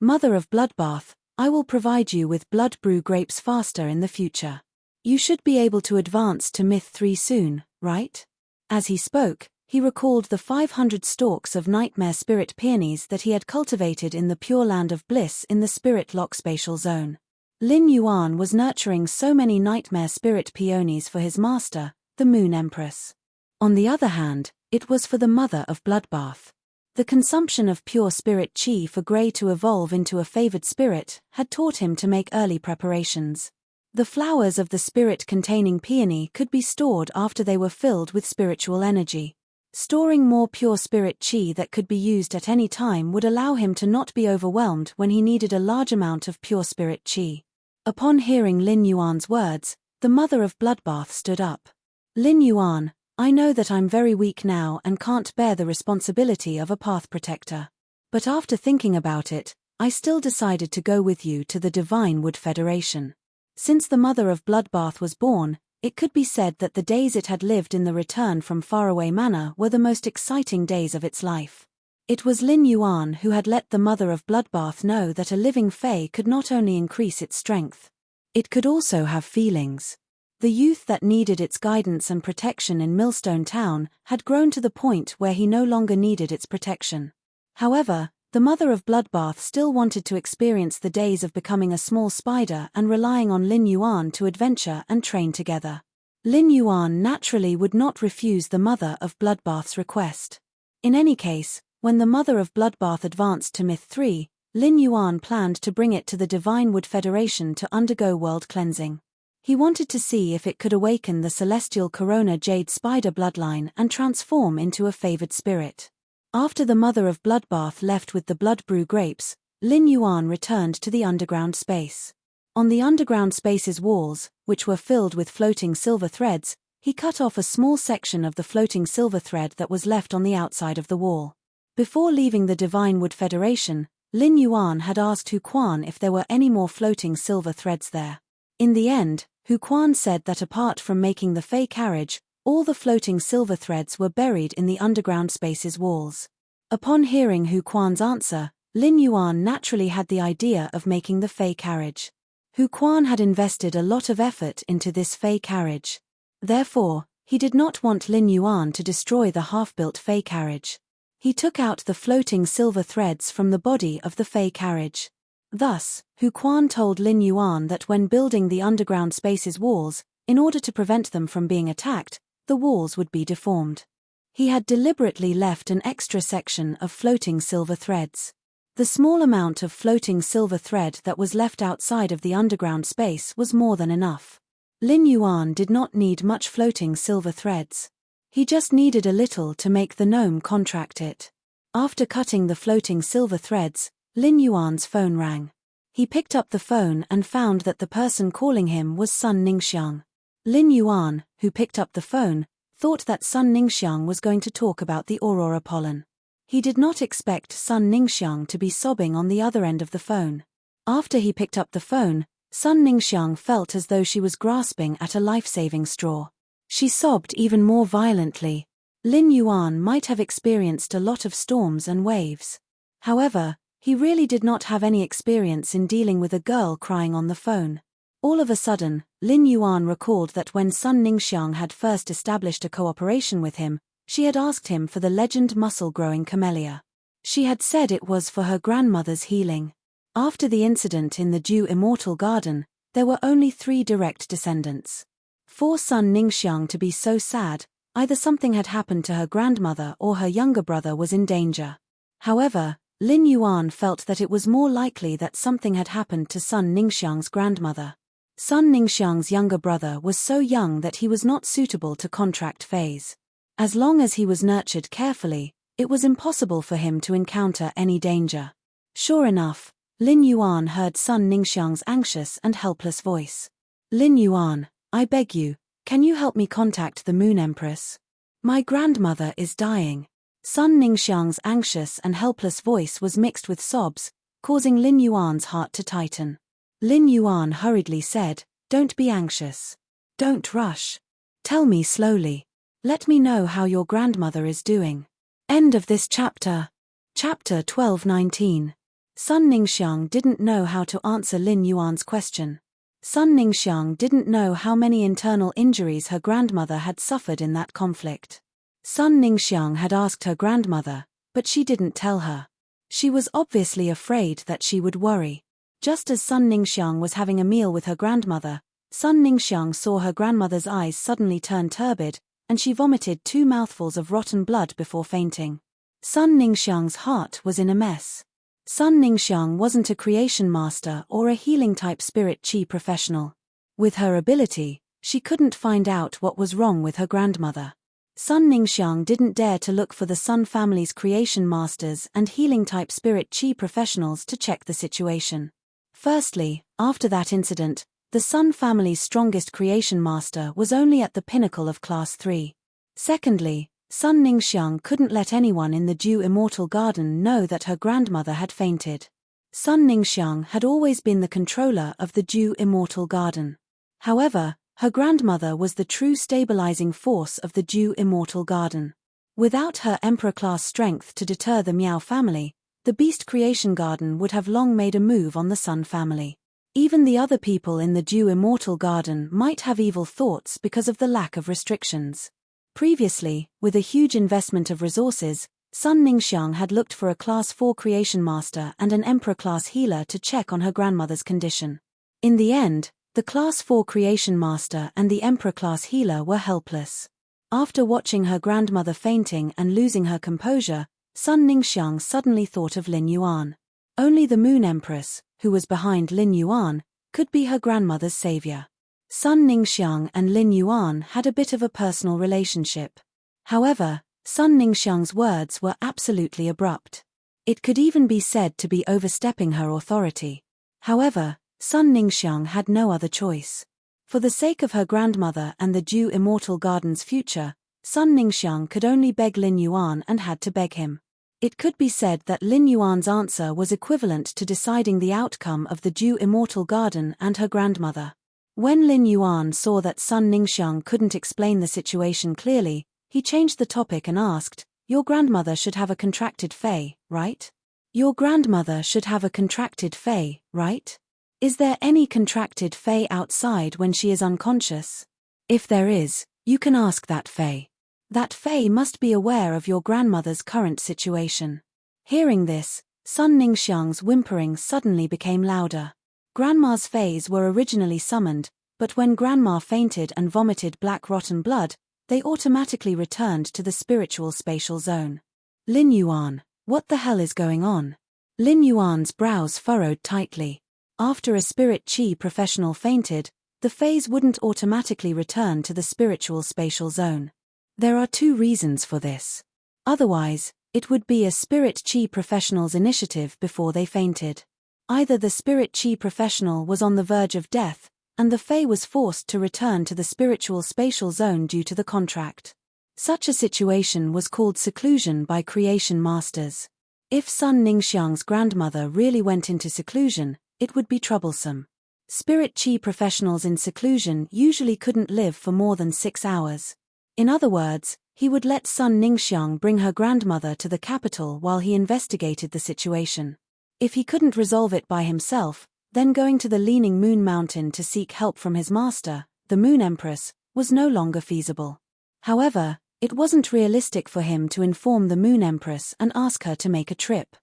Mother of Bloodbath, I will provide you with blood brew grapes faster in the future. You should be able to advance to Myth 3 soon, right? As he spoke, he recalled the 500 stalks of nightmare spirit peonies that he had cultivated in the Pure Land of Bliss in the Spirit Lock spatial zone. Lin Yuan was nurturing so many nightmare spirit peonies for his master, the Moon Empress. On the other hand, it was for the mother of Bloodbath. The consumption of pure spirit chi for Grey to evolve into a favored spirit had taught him to make early preparations. The flowers of the spirit-containing peony could be stored after they were filled with spiritual energy. Storing more pure spirit chi that could be used at any time would allow him to not be overwhelmed when he needed a large amount of pure spirit chi. Upon hearing Lin Yuan's words, the mother of Bloodbath stood up. Lin Yuan, I know that I'm very weak now and can't bear the responsibility of a path protector. But after thinking about it, I still decided to go with you to the Divine Wood Federation. Since the mother of Bloodbath was born, it could be said that the days it had lived in the return from faraway manor were the most exciting days of its life. It was Lin Yuan who had let the mother of Bloodbath know that a living fae could not only increase its strength, it could also have feelings. The youth that needed its guidance and protection in Millstone Town had grown to the point where he no longer needed its protection. However, the mother of Bloodbath still wanted to experience the days of becoming a small spider and relying on Lin Yuan to adventure and train together. Lin Yuan naturally would not refuse the mother of Bloodbath's request. In any case, when the mother of Bloodbath advanced to Myth 3, Lin Yuan planned to bring it to the Divine Wood Federation to undergo world cleansing. He wanted to see if it could awaken the celestial Corona Jade Spider bloodline and transform into a favored spirit. After the mother of Bloodbath left with the blood brew grapes, Lin Yuan returned to the underground space. On the underground space's walls, which were filled with floating silver threads, he cut off a small section of the floating silver thread that was left on the outside of the wall. Before leaving the Divine Wood Federation, Lin Yuan had asked Hu Quan if there were any more floating silver threads there. In the end, Hu Quan said that apart from making the Fey carriage, all the floating silver threads were buried in the underground space's walls. Upon hearing Hu Quan's answer, Lin Yuan naturally had the idea of making the Fey carriage. Hu Quan had invested a lot of effort into this Fey carriage. Therefore, he did not want Lin Yuan to destroy the half-built Fey carriage. He took out the floating silver threads from the body of the Fey carriage. Thus, Hu Quan told Lin Yuan that when building the underground space's walls, in order to prevent them from being attacked, the walls would be deformed. He had deliberately left an extra section of floating silver threads. The small amount of floating silver thread that was left outside of the underground space was more than enough. Lin Yuan did not need much floating silver threads. He just needed a little to make the gnome contract it. After cutting the floating silver threads, Lin Yuan's phone rang. He picked up the phone and found that the person calling him was Sun Ningxiang. Lin Yuan, who picked up the phone, thought that Sun Ningxiang was going to talk about the aurora pollen. He did not expect Sun Ningxiang to be sobbing on the other end of the phone. After he picked up the phone, Sun Ningxiang felt as though she was grasping at a life-saving straw. She sobbed even more violently. Lin Yuan might have experienced a lot of storms and waves. However, he really did not have any experience in dealing with a girl crying on the phone. All of a sudden, Lin Yuan recalled that when Sun Ningxiang had first established a cooperation with him, she had asked him for the legend muscle-growing camellia. She had said it was for her grandmother's healing. After the incident in the Dew Immortal Garden, there were only 3 direct descendants. For Sun Ningxiang to be so sad, either something had happened to her grandmother or her younger brother was in danger. However, Lin Yuan felt that it was more likely that something had happened to Sun Ningxiang's grandmother. Sun Ningxiang's younger brother was so young that he was not suitable to contract phase. As long as he was nurtured carefully, it was impossible for him to encounter any danger. Sure enough, Lin Yuan heard Sun Ningxiang's anxious and helpless voice. Lin Yuan, I beg you, can you help me contact the Moon Empress? My grandmother is dying. Sun Ningxiang's anxious and helpless voice was mixed with sobs, causing Lin Yuan's heart to tighten. Lin Yuan hurriedly said, Don't be anxious. Don't rush. Tell me slowly. Let me know how your grandmother is doing. End of this chapter. Chapter 12:19. Sun Ningxiang didn't know how to answer Lin Yuan's question. Sun Ningxiang didn't know how many internal injuries her grandmother had suffered in that conflict. Sun Ningxiang had asked her grandmother, but she didn't tell her. She was obviously afraid that she would worry. Just as Sun Ningxiang was having a meal with her grandmother, Sun Ningxiang saw her grandmother's eyes suddenly turn turbid, and she vomited 2 mouthfuls of rotten blood before fainting. Sun Ningxiang's heart was in a mess. Sun Ningxiang wasn't a creation master or a healing-type spirit qi professional. With her ability, she couldn't find out what was wrong with her grandmother. Sun Ningxiang didn't dare to look for the Sun family's creation masters and healing-type spirit qi professionals to check the situation. Firstly, after that incident, the Sun family's strongest creation master was only at the pinnacle of Class 3. Secondly, Sun Ningxiang couldn't let anyone in the Dew Immortal Garden know that her grandmother had fainted. Sun Ningxiang had always been the controller of the Dew Immortal Garden. However, her grandmother was the true stabilizing force of the Dew Immortal Garden. Without her Emperor-class strength to deter the Miao family, the Beast Creation Garden would have long made a move on the Sun family. Even the other people in the Dew Immortal Garden might have evil thoughts because of the lack of restrictions. Previously, with a huge investment of resources, Sun Ningxiang had looked for a Class 4 creation master and an Emperor-class healer to check on her grandmother's condition. In the end, the Class 4 creation master and the Emperor-class healer were helpless. After watching her grandmother fainting and losing her composure, Sun Ningxiang suddenly thought of Lin Yuan. Only the Moon Empress, who was behind Lin Yuan, could be her grandmother's savior. Sun Ningxiang and Lin Yuan had a bit of a personal relationship. However, Sun Ningxiang's words were absolutely abrupt. It could even be said to be overstepping her authority. However, Sun Ningxiang had no other choice. For the sake of her grandmother and the Dew Immortal Garden's future, Sun Ningxiang could only beg Lin Yuan and had to beg him. It could be said that Lin Yuan's answer was equivalent to deciding the outcome of the Dew Immortal Garden and her grandmother. When Lin Yuan saw that Sun Ningxiang couldn't explain the situation clearly, he changed the topic and asked, "Your grandmother should have a contracted fei, right? Your grandmother should have a contracted fei, right? Is there any contracted fei outside when she is unconscious? If there is, you can ask that fei. That fei must be aware of your grandmother's current situation." Hearing this, Sun Ningxiang's whimpering suddenly became louder. Grandma's feis were originally summoned, but when Grandma fainted and vomited black rotten blood, they automatically returned to the spiritual spatial zone. Lin Yuan, what the hell is going on? Lin Yuan's brows furrowed tightly. After a spirit qi professional fainted, the feis wouldn't automatically return to the spiritual spatial zone. There are 2 reasons for this. Otherwise, it would be a spirit qi professional's initiative before they fainted. Either the spirit qi professional was on the verge of death, and the fei was forced to return to the spiritual spatial zone due to the contract. Such a situation was called seclusion by creation masters. If Sun Ningxiang's grandmother really went into seclusion, it would be troublesome. Spirit qi professionals in seclusion usually couldn't live for more than 6 hours. In other words, he would let Sun Ningxiang bring her grandmother to the capital while he investigated the situation. If he couldn't resolve it by himself, then going to the Leaning Moon Mountain to seek help from his master, the Moon Empress, was no longer feasible. However, it wasn't realistic for him to inform the Moon Empress and ask her to make a trip.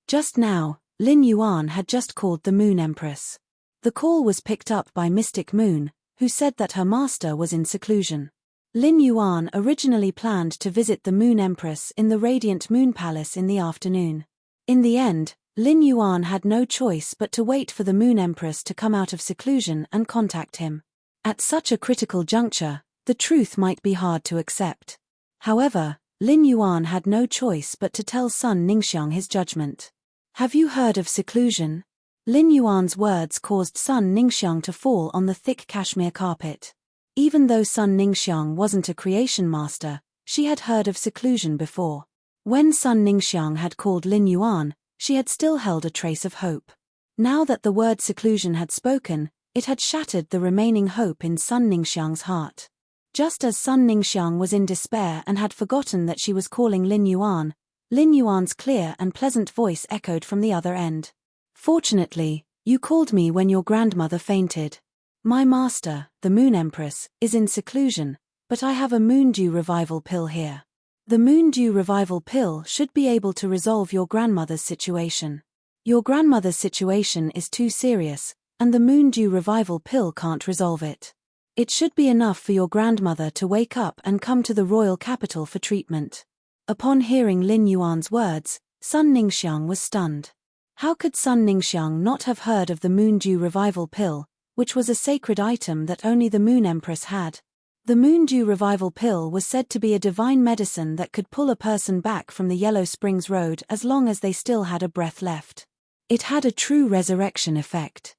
Just now, Lin Yuan had just called the Moon Empress. The call was picked up by Mystic Moon, who said that her master was in seclusion. Lin Yuan originally planned to visit the Moon Empress in the Radiant Moon Palace in the afternoon. In the end, Lin Yuan had no choice but to wait for the Moon Empress to come out of seclusion and contact him. At such a critical juncture, the truth might be hard to accept. However, Lin Yuan had no choice but to tell Sun Ningxiang his judgment. "Have you heard of seclusion?" Lin Yuan's words caused Sun Ningxiang to fall on the thick cashmere carpet. Even though Sun Ningxiang wasn't a creation master, she had heard of seclusion before. When Sun Ningxiang had called Lin Yuan, she had still held a trace of hope. Now that the word seclusion had spoken, it had shattered the remaining hope in Sun Ningxiang's heart. Just as Sun Ningxiang was in despair and had forgotten that she was calling Lin Yuan's clear and pleasant voice echoed from the other end. "Fortunately, you called me when your grandmother fainted. My master, the Moon Empress, is in seclusion, but I have a Moon Dew revival pill here. The Moon Dew Revival Pill should be able to resolve your grandmother's situation. Your grandmother's situation is too serious, and the Moon Dew Revival Pill can't resolve it. It should be enough for your grandmother to wake up and come to the royal capital for treatment. Upon hearing Lin Yuan's words, Sun Ningxiang was stunned. How could Sun Ningxiang not have heard of the Moon Dew Revival Pill, which was a sacred item that only the Moon Empress had? The Moon Dew Revival Pill was said to be a divine medicine that could pull a person back from the Yellow Springs Road as long as they still had a breath left. It had a true resurrection effect.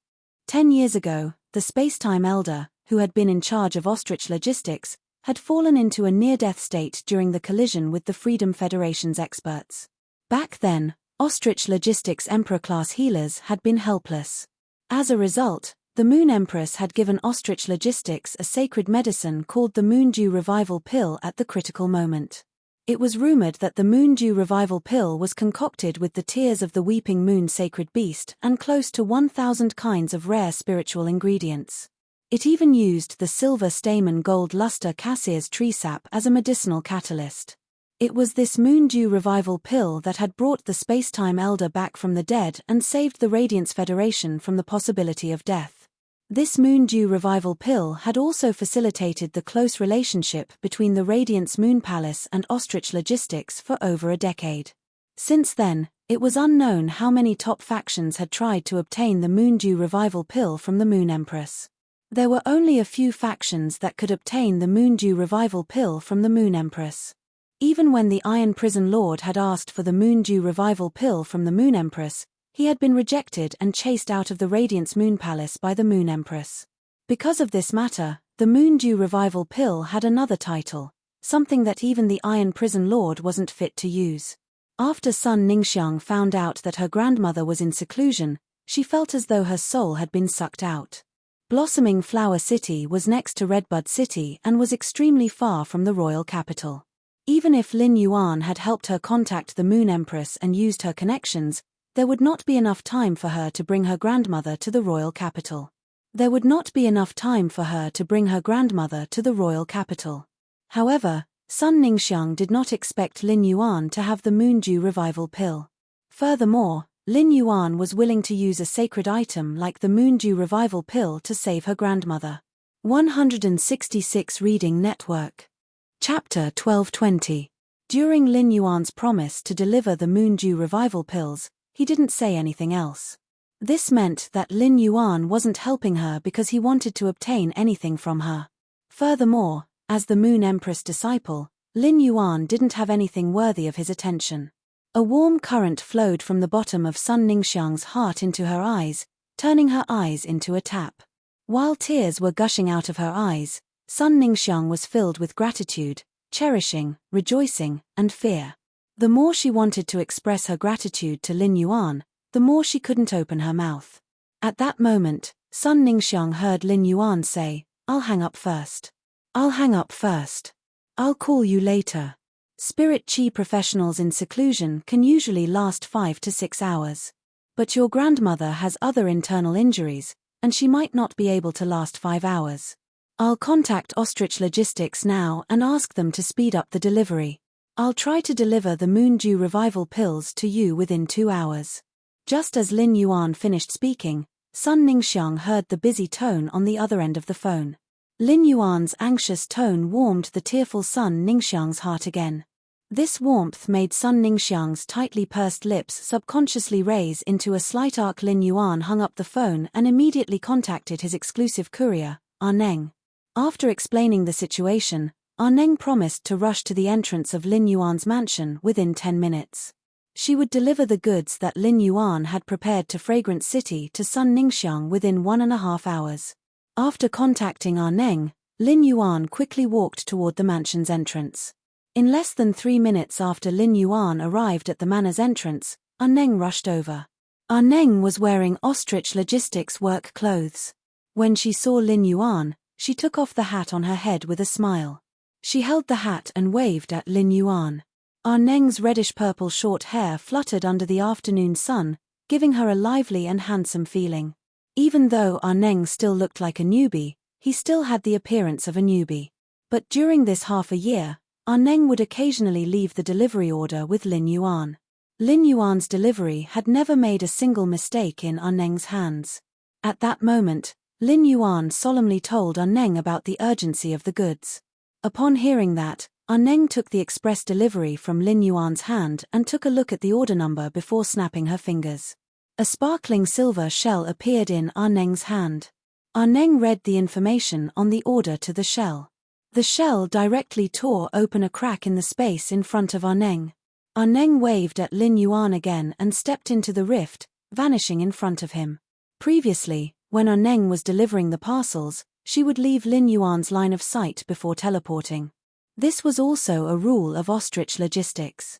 10 years ago, the Spacetime Elder, who had been in charge of Ostrich Logistics, had fallen into a near-death state during the collision with the Freedom Federation's experts. Back then, Ostrich Logistics Emperor-class healers had been helpless. As a result, the Moon Empress had given Ostrich Logistics a sacred medicine called the Moon Dew Revival Pill at the critical moment. It was rumored that the Moon Dew Revival Pill was concocted with the tears of the Weeping Moon sacred beast and close to 1,000 kinds of rare spiritual ingredients. It even used the silver stamen gold luster cassia's tree sap as a medicinal catalyst. It was this Moon Dew Revival Pill that had brought the Spacetime Elder back from the dead and saved the Radiance Federation from the possibility of death. This Moon Dew Revival Pill had also facilitated the close relationship between the Radiance Moon Palace and Ostrich Logistics for over a decade. Since then, it was unknown how many top factions had tried to obtain the Moon Dew Revival Pill from the Moon Empress. There were only a few factions that could obtain the Moon Dew Revival Pill from the Moon Empress. Even when the Iron Prison Lord had asked for the Moon Dew Revival Pill from the Moon Empress, he had been rejected and chased out of the Radiance Moon Palace by the Moon Empress. Because of this matter, the Moon Dew Revival Pill had another title, something that even the Iron Prison Lord wasn't fit to use. After Sun Ningxiang found out that her grandmother was in seclusion, she felt as though her soul had been sucked out. Blossoming Flower City was next to Redbud City and was extremely far from the royal capital. Even if Lin Yuan had helped her contact the Moon Empress and used her connections, there would not be enough time for her to bring her grandmother to the royal capital. However, Sun Ningxiang did not expect Lin Yuan to have the Moon Dew Revival Pill. Furthermore, Lin Yuan was willing to use a sacred item like the Moon Dew Revival Pill to save her grandmother. 166 Reading Network. Chapter 1220. During Lin Yuan's promise to deliver the Moon Dew Revival Pills, he didn't say anything else. This meant that Lin Yuan wasn't helping her because he wanted to obtain anything from her. Furthermore, as the Moon Empress disciple, Lin Yuan didn't have anything worthy of his attention. A warm current flowed from the bottom of Sun Ningxiang's heart into her eyes, turning her eyes into a tap. While tears were gushing out of her eyes, Sun Ningxiang was filled with gratitude, cherishing, rejoicing, and fear. The more she wanted to express her gratitude to Lin Yuan, the more she couldn't open her mouth. At that moment, Sun Ningxiang heard Lin Yuan say, "I'll hang up first. I'll hang up first. I'll call you later." Spirit Chi professionals in seclusion can usually last 5 to 6 hours. But your grandmother has other internal injuries, and she might not be able to last 5 hours. I'll contact Ostrich Logistics now and ask them to speed up the delivery. I'll try to deliver the Moon Dew Revival Pills to you within 2 hours. Just as Lin Yuan finished speaking, Sun Ningxiang heard the busy tone on the other end of the phone. Lin Yuan's anxious tone warmed the tearful Sun Ningxiang's heart again. This warmth made Sun Ningxiang's tightly pursed lips subconsciously raise into a slight arc. Lin Yuan hung up the phone and immediately contacted his exclusive courier, Neng. After explaining the situation, Neng promised to rush to the entrance of Lin Yuan's mansion within 10 minutes. She would deliver the goods that Lin Yuan had prepared to Fragrant City to Sun Ningxiang within 1.5 hours. After contacting Neng, Lin Yuan quickly walked toward the mansion's entrance. In less than 3 minutes after Lin Yuan arrived at the manor's entrance, Neng rushed over. Neng was wearing Ostrich Logistics work clothes. When she saw Lin Yuan, she took off the hat on her head with a smile. She held the hat and waved at Lin Yuan. Neng's reddish-purple short hair fluttered under the afternoon sun, giving her a lively and handsome feeling. Even though Neng still looked like a newbie, he still had the appearance of a newbie. But during this half a year, Neng would occasionally leave the delivery order with Lin Yuan. Lin Yuan's delivery had never made a single mistake in Neng's hands. At that moment, Lin Yuan solemnly told Neng about the urgency of the goods. Upon hearing that, Neng took the express delivery from Lin Yuan's hand and took a look at the order number before snapping her fingers. A sparkling silver shell appeared in Neng's hand. Neng read the information on the order to the shell. The shell directly tore open a crack in the space in front of Neng. Neng waved at Lin Yuan again and stepped into the rift, vanishing in front of him. Previously, when Neng was delivering the parcels, she would leave Lin Yuan's line of sight before teleporting. This was also a rule of ostrich logistics.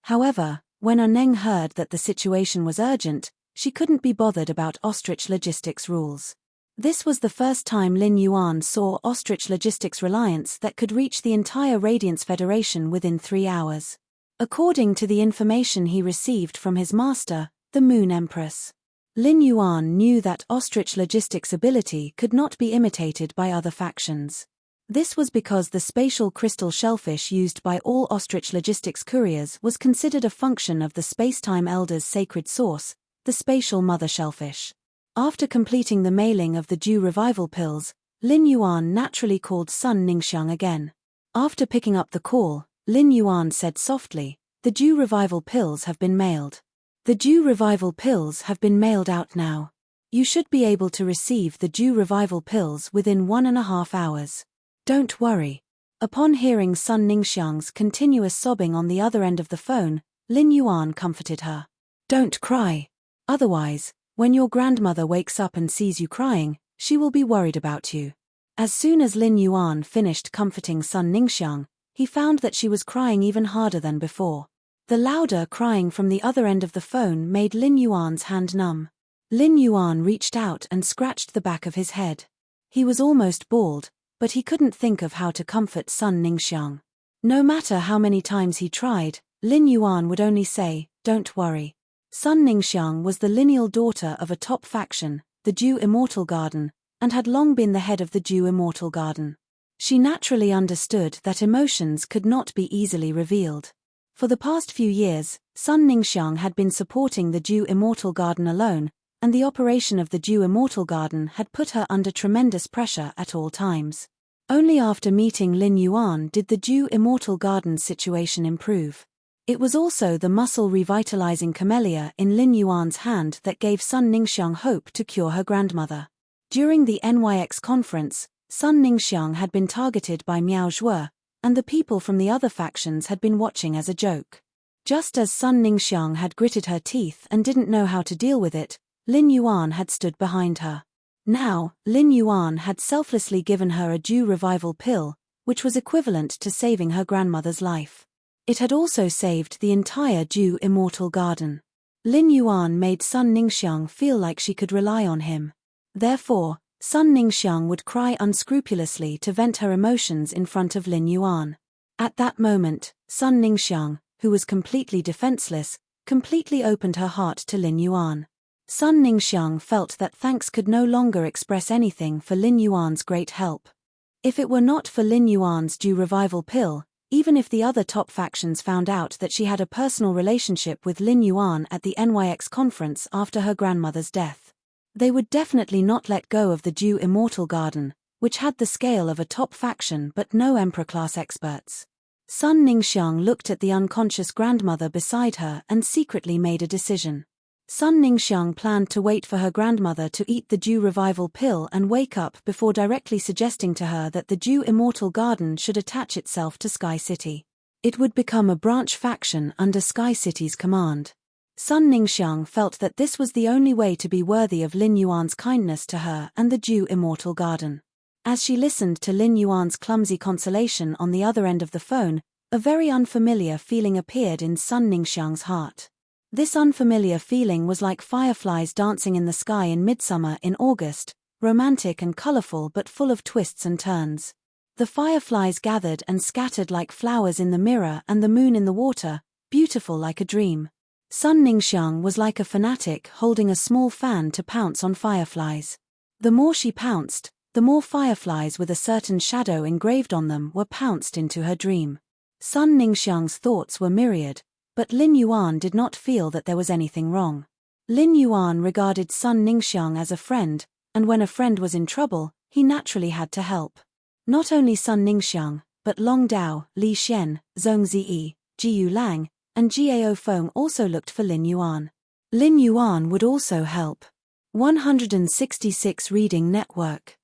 However, when Neng heard that the situation was urgent, she couldn't be bothered about ostrich logistics rules. This was the first time Lin Yuan saw ostrich logistics reliance that could reach the entire Radiance Federation within 3 hours. According to the information he received from his master, the Moon Empress, Lin Yuan knew that ostrich logistics ability could not be imitated by other factions. This was because the spatial crystal shellfish used by all ostrich logistics couriers was considered a function of the Spacetime Elder's sacred source, the spatial mother shellfish. After completing the mailing of the Dew Revival pills, Lin Yuan naturally called Sun Ningxiang again. After picking up the call, Lin Yuan said softly, "The Dew Revival pills have been mailed. The Dew Revival pills have been mailed out now. You should be able to receive the Dew Revival pills within 1.5 hours. Don't worry." Upon hearing Sun Ningxiang's continuous sobbing on the other end of the phone, Lin Yuan comforted her. "Don't cry. Otherwise, when your grandmother wakes up and sees you crying, she will be worried about you." As soon as Lin Yuan finished comforting Sun Ningxiang, he found that she was crying even harder than before. The louder crying from the other end of the phone made Lin Yuan's hand numb. Lin Yuan reached out and scratched the back of his head. He was almost bald, but he couldn't think of how to comfort Sun Ningxiang. No matter how many times he tried, Lin Yuan would only say, "Don't worry." Sun Ningxiang was the lineal daughter of a top faction, the Dew Immortal Garden, and had long been the head of the Dew Immortal Garden. She naturally understood that emotions could not be easily revealed. For the past few years, Sun Ningxiang had been supporting the Dew Immortal Garden alone, and the operation of the Dew Immortal Garden had put her under tremendous pressure at all times. Only after meeting Lin Yuan did the Dew Immortal Garden's situation improve. It was also the muscle revitalizing camellia in Lin Yuan's hand that gave Sun Ningxiang hope to cure her grandmother. During the NYX conference, Sun Ningxiang had been targeted by Miao Zhuo, and the people from the other factions had been watching as a joke. Just as Sun Ningxiang had gritted her teeth and didn't know how to deal with it, Lin Yuan had stood behind her. Now, Lin Yuan had selflessly given her a Dew Revival pill, which was equivalent to saving her grandmother's life. It had also saved the entire Dew Immortal Garden. Lin Yuan made Sun Ningxiang feel like she could rely on him. Therefore, Sun Ningxiang would cry unscrupulously to vent her emotions in front of Lin Yuan. At that moment, Sun Ningxiang, who was completely defenseless, completely opened her heart to Lin Yuan. Sun Ningxiang felt that thanks could no longer express anything for Lin Yuan's great help. If it were not for Lin Yuan's Dew Revival pill, even if the other top factions found out that she had a personal relationship with Lin Yuan at the NYX conference after her grandmother's death, they would definitely not let go of the Dew Immortal Garden, which had the scale of a top faction but no Emperor-class experts. Sun Ningxiang looked at the unconscious grandmother beside her and secretly made a decision. Sun Ningxiang planned to wait for her grandmother to eat the Dew Revival pill and wake up before directly suggesting to her that the Dew Immortal Garden should attach itself to Sky City. It would become a branch faction under Sky City's command. Sun Ningxiang felt that this was the only way to be worthy of Lin Yuan's kindness to her and the Dew Immortal Garden. As she listened to Lin Yuan's clumsy consolation on the other end of the phone, a very unfamiliar feeling appeared in Sun Ningxiang's heart. This unfamiliar feeling was like fireflies dancing in the sky in midsummer in August, romantic and colorful but full of twists and turns. The fireflies gathered and scattered like flowers in the mirror and the moon in the water, beautiful like a dream. Sun Ningxiang was like a fanatic holding a small fan to pounce on fireflies. The more she pounced, the more fireflies with a certain shadow engraved on them were pounced into her dream. Sun Ningxiang's thoughts were myriad, but Lin Yuan did not feel that there was anything wrong. Lin Yuan regarded Sun Ningxiang as a friend, and when a friend was in trouble, he naturally had to help. Not only Sun Ningxiang, but Long Dao, Li Xian, Zhong Ziyi, Jiyu Lang, and Jiao Feng also looked for Lin Yuan. Lin Yuan would also help. 166 Reading Network.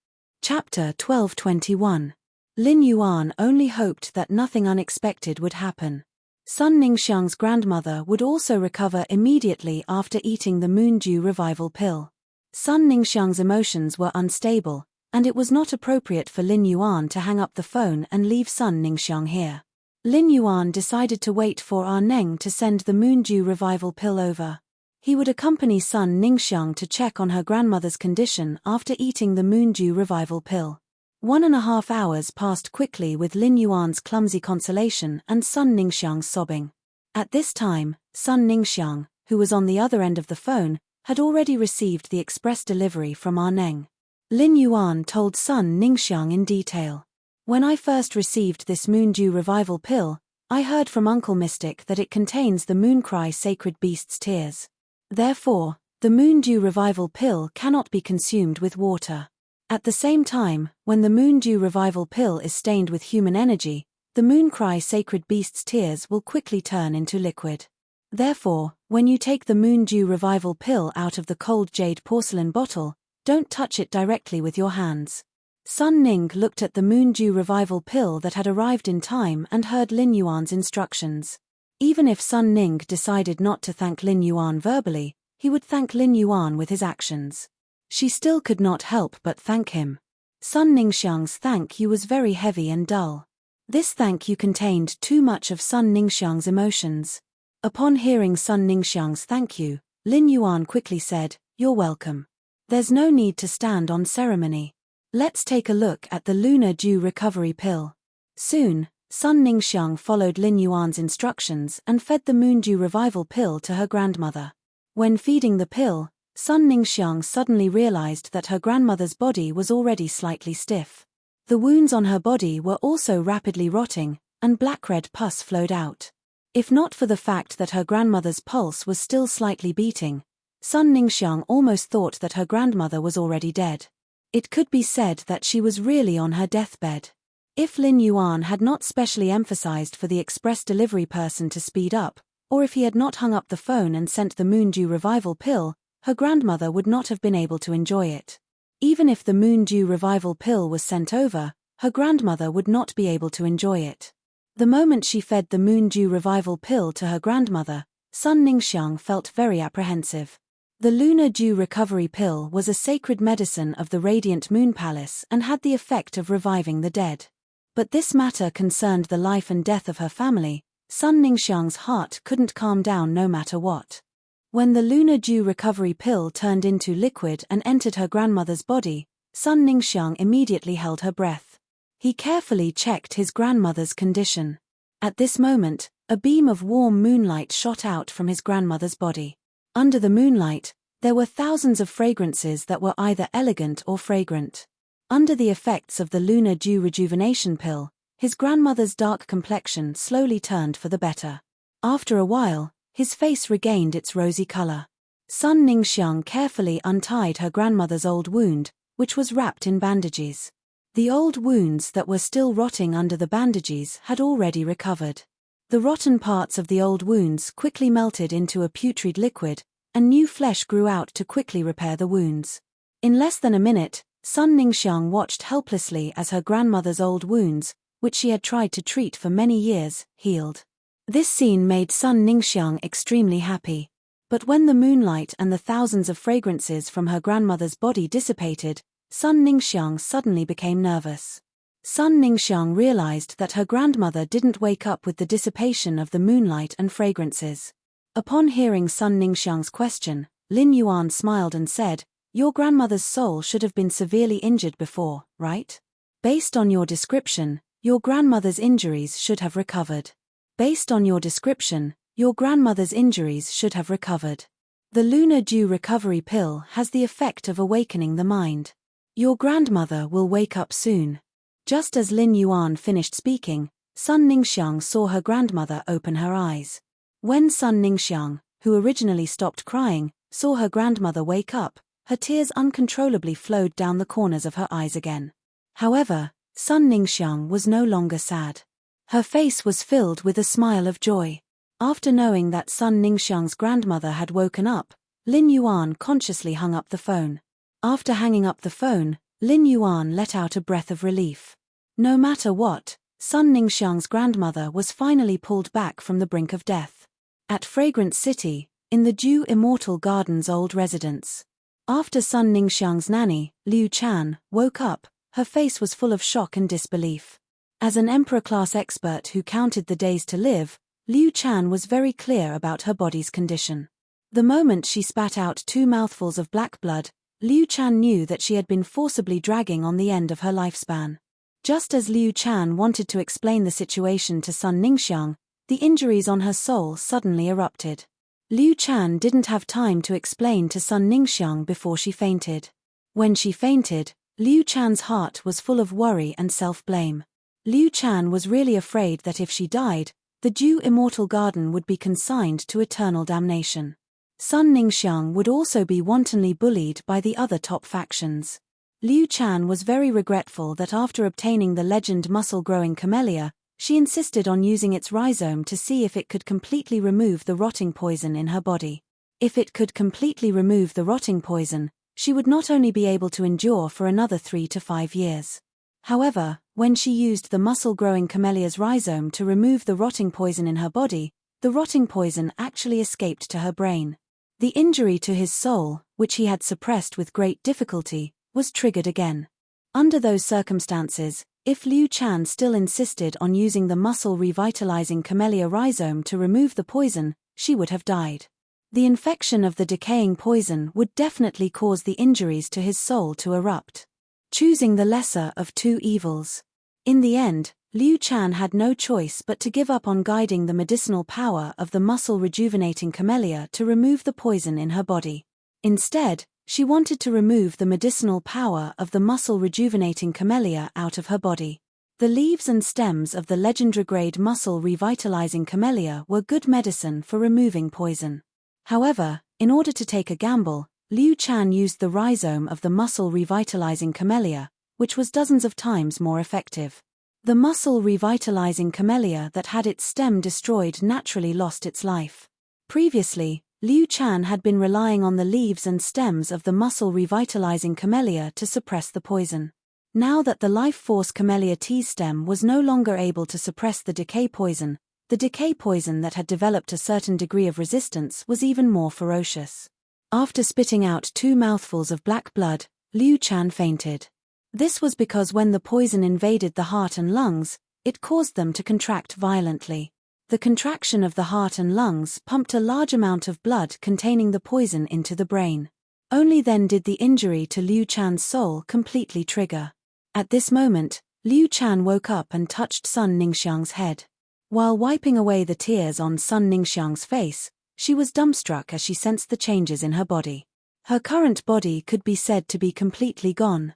Chapter 1221. Lin Yuan only hoped that nothing unexpected would happen. Sun Ningxiang's grandmother would also recover immediately after eating the Moondew Revival pill. Sun Ningxiang's emotions were unstable, and it was not appropriate for Lin Yuan to hang up the phone and leave Sun Ningxiang here. Lin Yuan decided to wait for Neng to send the Moondew Revival pill over. He would accompany Sun Ningxiang to check on her grandmother's condition after eating the Moondew Revival pill. 1.5 hours passed quickly with Lin Yuan's clumsy consolation and Sun Ningxiang's sobbing. At this time, Sun Ningxiang, who was on the other end of the phone, had already received the express delivery from Neng. Lin Yuan told Sun Ningxiang in detail. When I first received this Moondew Revival pill, I heard from Uncle Mystic that it contains the Mooncry sacred beast's tears. Therefore, the Moondew Revival pill cannot be consumed with water. At the same time, when the Moondew Revival pill is stained with human energy, the Mooncry sacred beast's tears will quickly turn into liquid. Therefore, when you take the Moondew Revival pill out of the cold jade porcelain bottle, don't touch it directly with your hands. Sun Ning looked at the Moondew Revival pill that had arrived in time and heard Lin Yuan's instructions. Even if Sun Ning decided not to thank Lin Yuan verbally, he would thank Lin Yuan with his actions. She still could not help but thank him. Sun Ningxiang's thank you was very heavy and dull. This thank you contained too much of Sun Ningxiang's emotions. Upon hearing Sun Ningxiang's thank you, Lin Yuan quickly said, "You're welcome. There's no need to stand on ceremony. Let's take a look at the Lunar Dew Recovery Pill." Soon, Sun Ningxiang followed Lin Yuan's instructions and fed the Moondew Revival pill to her grandmother. When feeding the pill, Sun Ningxiang suddenly realized that her grandmother's body was already slightly stiff. The wounds on her body were also rapidly rotting, and black-red pus flowed out. If not for the fact that her grandmother's pulse was still slightly beating, Sun Ningxiang almost thought that her grandmother was already dead. It could be said that she was really on her deathbed. If Lin Yuan had not specially emphasized for the express delivery person to speed up, or if he had not hung up the phone and sent the Moondew Revival pill, her grandmother would not have been able to enjoy it. Even if the Moondew Revival pill was sent over, her grandmother would not be able to enjoy it. The moment she fed the Moondew Revival pill to her grandmother, Sun Ningxiang felt very apprehensive. The Lunar Dew Recovery Pill was a sacred medicine of the Radiant Moon Palace and had the effect of reviving the dead. But this matter concerned the life and death of her family. Sun Ningxiang's heart couldn't calm down no matter what. When the Lunar Dew Recovery Pill turned into liquid and entered her grandmother's body, Sun Ningxiang immediately held her breath. He carefully checked his grandmother's condition. At this moment, a beam of warm moonlight shot out from his grandmother's body. Under the moonlight, there were thousands of fragrances that were either elegant or fragrant. Under the effects of the Lunar Dew Rejuvenation Pill, his grandmother's dark complexion slowly turned for the better. After a while, his face regained its rosy color. Sun Ningxiang carefully untied her grandmother's old wound, which was wrapped in bandages. The old wounds that were still rotting under the bandages had already recovered. The rotten parts of the old wounds quickly melted into a putrid liquid, and new flesh grew out to quickly repair the wounds. In less than a minute, Sun Ningxiang watched helplessly as her grandmother's old wounds, which she had tried to treat for many years, healed. This scene made Sun Ningxiang extremely happy. But when the moonlight and the thousands of fragrances from her grandmother's body dissipated, Sun Ningxiang suddenly became nervous. Sun Ningxiang realized that her grandmother didn't wake up with the dissipation of the moonlight and fragrances. Upon hearing Sun Ningxiang's question, Lin Yuan smiled and said, "Your grandmother's soul should have been severely injured before, right? Based on your description, your grandmother's injuries should have recovered. Based on your description, your grandmother's injuries should have recovered. The Lunar Dew Recovery Pill has the effect of awakening the mind. Your grandmother will wake up soon." Just as Lin Yuan finished speaking, Sun Ningxiang saw her grandmother open her eyes. When Sun Ningxiang, who originally stopped crying, saw her grandmother wake up, her tears uncontrollably flowed down the corners of her eyes again. However, Sun Ningxiang was no longer sad. Her face was filled with a smile of joy. After knowing that Sun Ningxiang's grandmother had woken up, Lin Yuan consciously hung up the phone. After hanging up the phone, Lin Yuan let out a breath of relief. No matter what, Sun Ningxiang's grandmother was finally pulled back from the brink of death. At Fragrant City, in the Dew Immortal Garden's old residence. After Sun Ningxiang's nanny, Liu Chan, woke up, her face was full of shock and disbelief. As an emperor-class expert who counted the days to live, Liu Chan was very clear about her body's condition. The moment she spat out 2 mouthfuls of black blood, Liu Chan knew that she had been forcibly dragging on the end of her lifespan. Just as Liu Chan wanted to explain the situation to Sun Ningxiang, the injuries on her soul suddenly erupted. Liu Chan didn't have time to explain to Sun Ningxiang before she fainted. When she fainted, Liu Chan's heart was full of worry and self-blame. Liu Chan was really afraid that if she died, the Dew Immortal Garden would be consigned to eternal damnation. Sun Ningxiang would also be wantonly bullied by the other top factions. Liu Chan was very regretful that after obtaining the legend muscle-growing camellia, she insisted on using its rhizome to see if it could completely remove the rotting poison in her body. If it could completely remove the rotting poison, she would not only be able to endure for another 3 to 5 years. However, when she used the muscle-growing camellia's rhizome to remove the rotting poison in her body, the rotting poison actually escaped to her brain. The injury to his soul, which he had suppressed with great difficulty, was triggered again. Under those circumstances, if Liu Chan still insisted on using the muscle-revitalizing camellia rhizome to remove the poison, she would have died. The infection of the decaying poison would definitely cause the injuries to his soul to erupt. Choosing the lesser of 2 evils. In the end, Liu Chan had no choice but to give up on guiding the medicinal power of the muscle-rejuvenating camellia to remove the poison in her body. Instead, she wanted to remove the medicinal power of the muscle-rejuvenating camellia out of her body. The leaves and stems of the legendary-grade muscle-revitalizing camellia were good medicine for removing poison. However, in order to take a gamble, Liu Chan used the rhizome of the muscle-revitalizing camellia, which was dozens of times more effective. The muscle-revitalizing camellia that had its stem destroyed naturally lost its life. Previously, Liu Chan had been relying on the leaves and stems of the muscle-revitalizing camellia to suppress the poison. Now that the life force camellia T stem was no longer able to suppress the decay poison that had developed a certain degree of resistance was even more ferocious. After spitting out 2 mouthfuls of black blood, Liu Chan fainted. This was because when the poison invaded the heart and lungs, it caused them to contract violently. The contraction of the heart and lungs pumped a large amount of blood containing the poison into the brain. Only then did the injury to Liu Chan's soul completely trigger. At this moment, Liu Chan woke up and touched Sun Ningxiang's head. While wiping away the tears on Sun Ningxiang's face, she was dumbstruck as she sensed the changes in her body. Her current body could be said to be completely gone.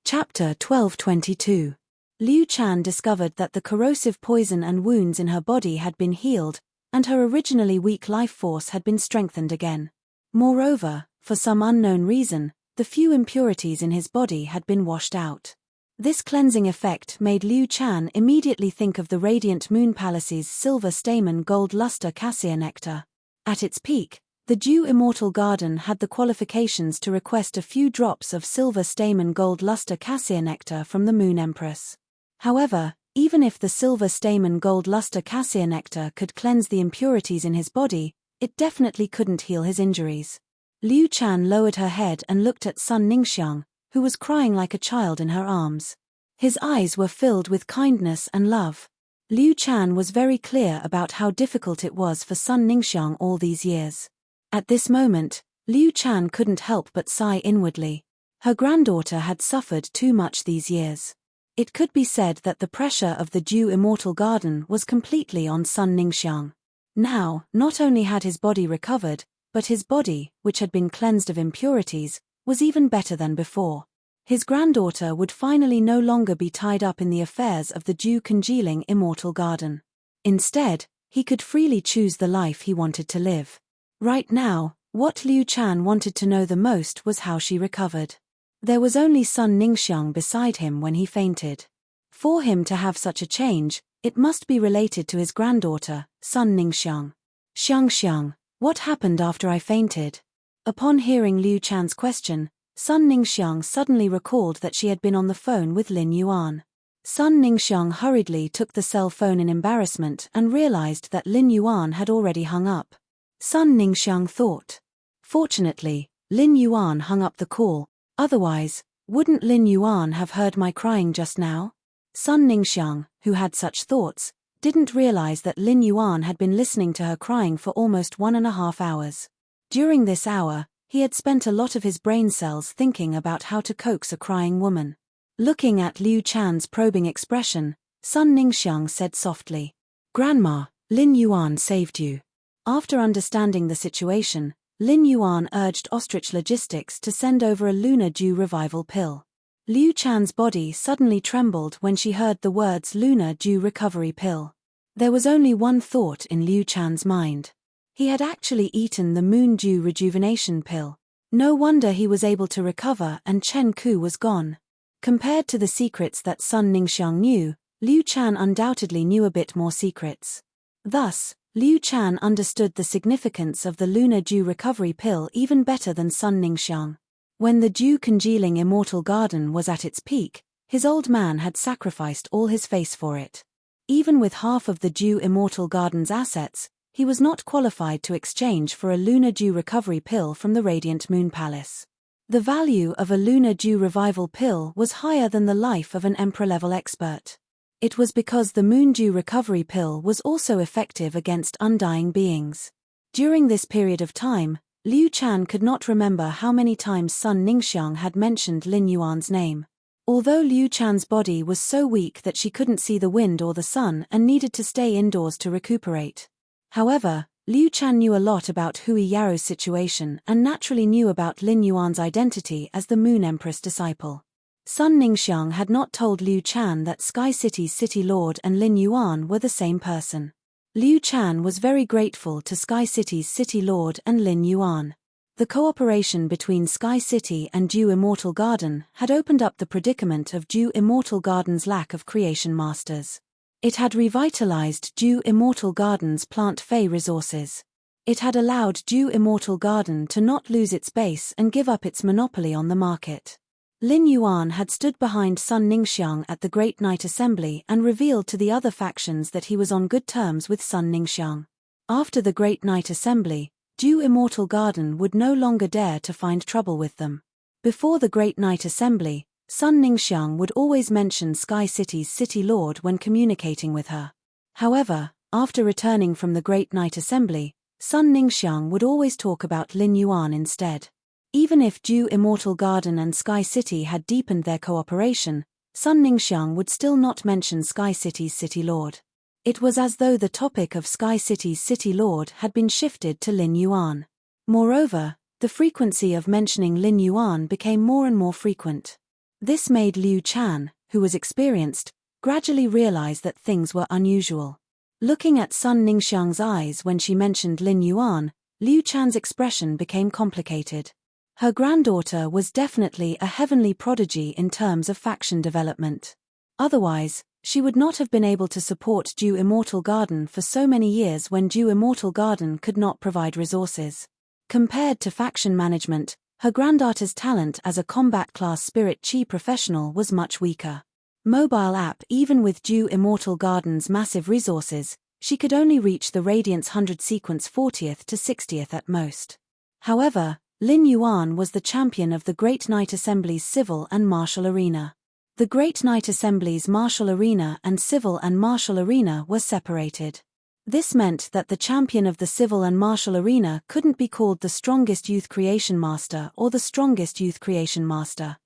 Chapter 1222. Liu Chan discovered that the corrosive poison and wounds in her body had been healed, and her originally weak life force had been strengthened again. Moreover, for some unknown reason, the few impurities in his body had been washed out. This cleansing effect made Liu Chan immediately think of the Radiant Moon Palace's silver stamen gold luster cassia nectar. At its peak, the Dew Immortal Garden had the qualifications to request a few drops of silver stamen gold luster cassia nectar from the Moon Empress. However, even if the silver stamen gold luster cassia nectar could cleanse the impurities in his body, it definitely couldn't heal his injuries. Liu Chan lowered her head and looked at Sun Ningxiang, who was crying like a child in her arms. His eyes were filled with kindness and love. Liu Chan was very clear about how difficult it was for Sun Ningxiang all these years. At this moment, Liu Chan couldn't help but sigh inwardly. Her granddaughter had suffered too much these years. It could be said that the pressure of the Dew Immortal Garden was completely on Sun Ningxiang. Now, not only had his body recovered, but his body, which had been cleansed of impurities, was even better than before. His granddaughter would finally no longer be tied up in the affairs of the dew-congealing immortal garden. Instead, he could freely choose the life he wanted to live. Right now, what Liu Chan wanted to know the most was how she recovered. There was only Sun Ningxiang beside him when he fainted. For him to have such a change, it must be related to his granddaughter, Sun Ningxiang. Xiang, what happened after I fainted? Upon hearing Liu Chan's question, Sun Ningxiang suddenly recalled that she had been on the phone with Lin Yuan. Sun Ningxiang hurriedly took the cell phone in embarrassment and realized that Lin Yuan had already hung up. Sun Ningxiang thought. Fortunately, Lin Yuan hung up the call, otherwise, wouldn't Lin Yuan have heard my crying just now? Sun Ningxiang, who had such thoughts, didn't realize that Lin Yuan had been listening to her crying for almost 1.5 hours. During this hour, he had spent a lot of his brain cells thinking about how to coax a crying woman. Looking at Liu Chan's probing expression, Sun Ningxiang said softly, "Grandma, Lin Yuan saved you." After understanding the situation, Lin Yuan urged Ostrich Logistics to send over a lunar dew revival pill. Liu Chan's body suddenly trembled when she heard the words lunar dew recovery pill. There was only one thought in Liu Chan's mind. He had actually eaten the moon dew rejuvenation pill. No wonder he was able to recover and Chen Ku was gone. Compared to the secrets that Sun Ningxiang knew, Liu Chan undoubtedly knew a bit more secrets. Thus, Liu Chan understood the significance of the lunar dew recovery pill even better than Sun Ningxiang. When the dew-congealing immortal garden was at its peak, his old man had sacrificed all his face for it. Even with half of the dew immortal garden's assets, he was not qualified to exchange for a lunar dew recovery pill from the Radiant Moon Palace. The value of a lunar dew revival pill was higher than the life of an emperor-level expert. It was because the moon dew recovery pill was also effective against undying beings. During this period of time, Liu Chan could not remember how many times Sun Ningxiang had mentioned Lin Yuan's name. Although Liu Chan's body was so weak that she couldn't see the wind or the sun and needed to stay indoors to recuperate. However, Liu Chan knew a lot about Hui Yao's situation and naturally knew about Lin Yuan's identity as the Moon Empress disciple. Sun Ningxiang had not told Liu Chan that Sky City's City Lord and Lin Yuan were the same person. Liu Chan was very grateful to Sky City's City Lord and Lin Yuan. The cooperation between Sky City and Dew Immortal Garden had opened up the predicament of Dew Immortal Garden's lack of creation masters. It had revitalized Dew Immortal Garden's plant fey resources. It had allowed Dew Immortal Garden to not lose its base and give up its monopoly on the market. Lin Yuan had stood behind Sun Ningxiang at the Great Night Assembly and revealed to the other factions that he was on good terms with Sun Ningxiang. After the Great Night Assembly, Dew Immortal Garden would no longer dare to find trouble with them. Before the Great Night Assembly, Sun Ningxiang would always mention Sky City's City Lord when communicating with her. However, after returning from the Great Night Assembly, Sun Ningxiang would always talk about Lin Yuan instead. Even if Dew Immortal Garden and Sky City had deepened their cooperation, Sun Ningxiang would still not mention Sky City's City Lord. It was as though the topic of Sky City's City Lord had been shifted to Lin Yuan. Moreover, the frequency of mentioning Lin Yuan became more and more frequent. This made Liu Chan, who was experienced, gradually realize that things were unusual. Looking at Sun Ningxiang's eyes when she mentioned Lin Yuan, Liu Chan's expression became complicated. Her granddaughter was definitely a heavenly prodigy in terms of faction development. Otherwise, she would not have been able to support Dew Immortal Garden for so many years when Dew Immortal Garden could not provide resources. Compared to faction management, her granddaughter's talent as a combat class spirit chi professional was much weaker. Mobile app. Even with Dew Immortal Garden's massive resources, she could only reach the Radiance 100 sequence 40th to 60th at most. However, Lin Yuan was the champion of the Great Night Assembly's civil and martial arena. The Great Night Assembly's martial arena and civil and martial arena were separated. This meant that the champion of the civil and martial arena couldn't be called the strongest youth creation master or the strongest youth creation master.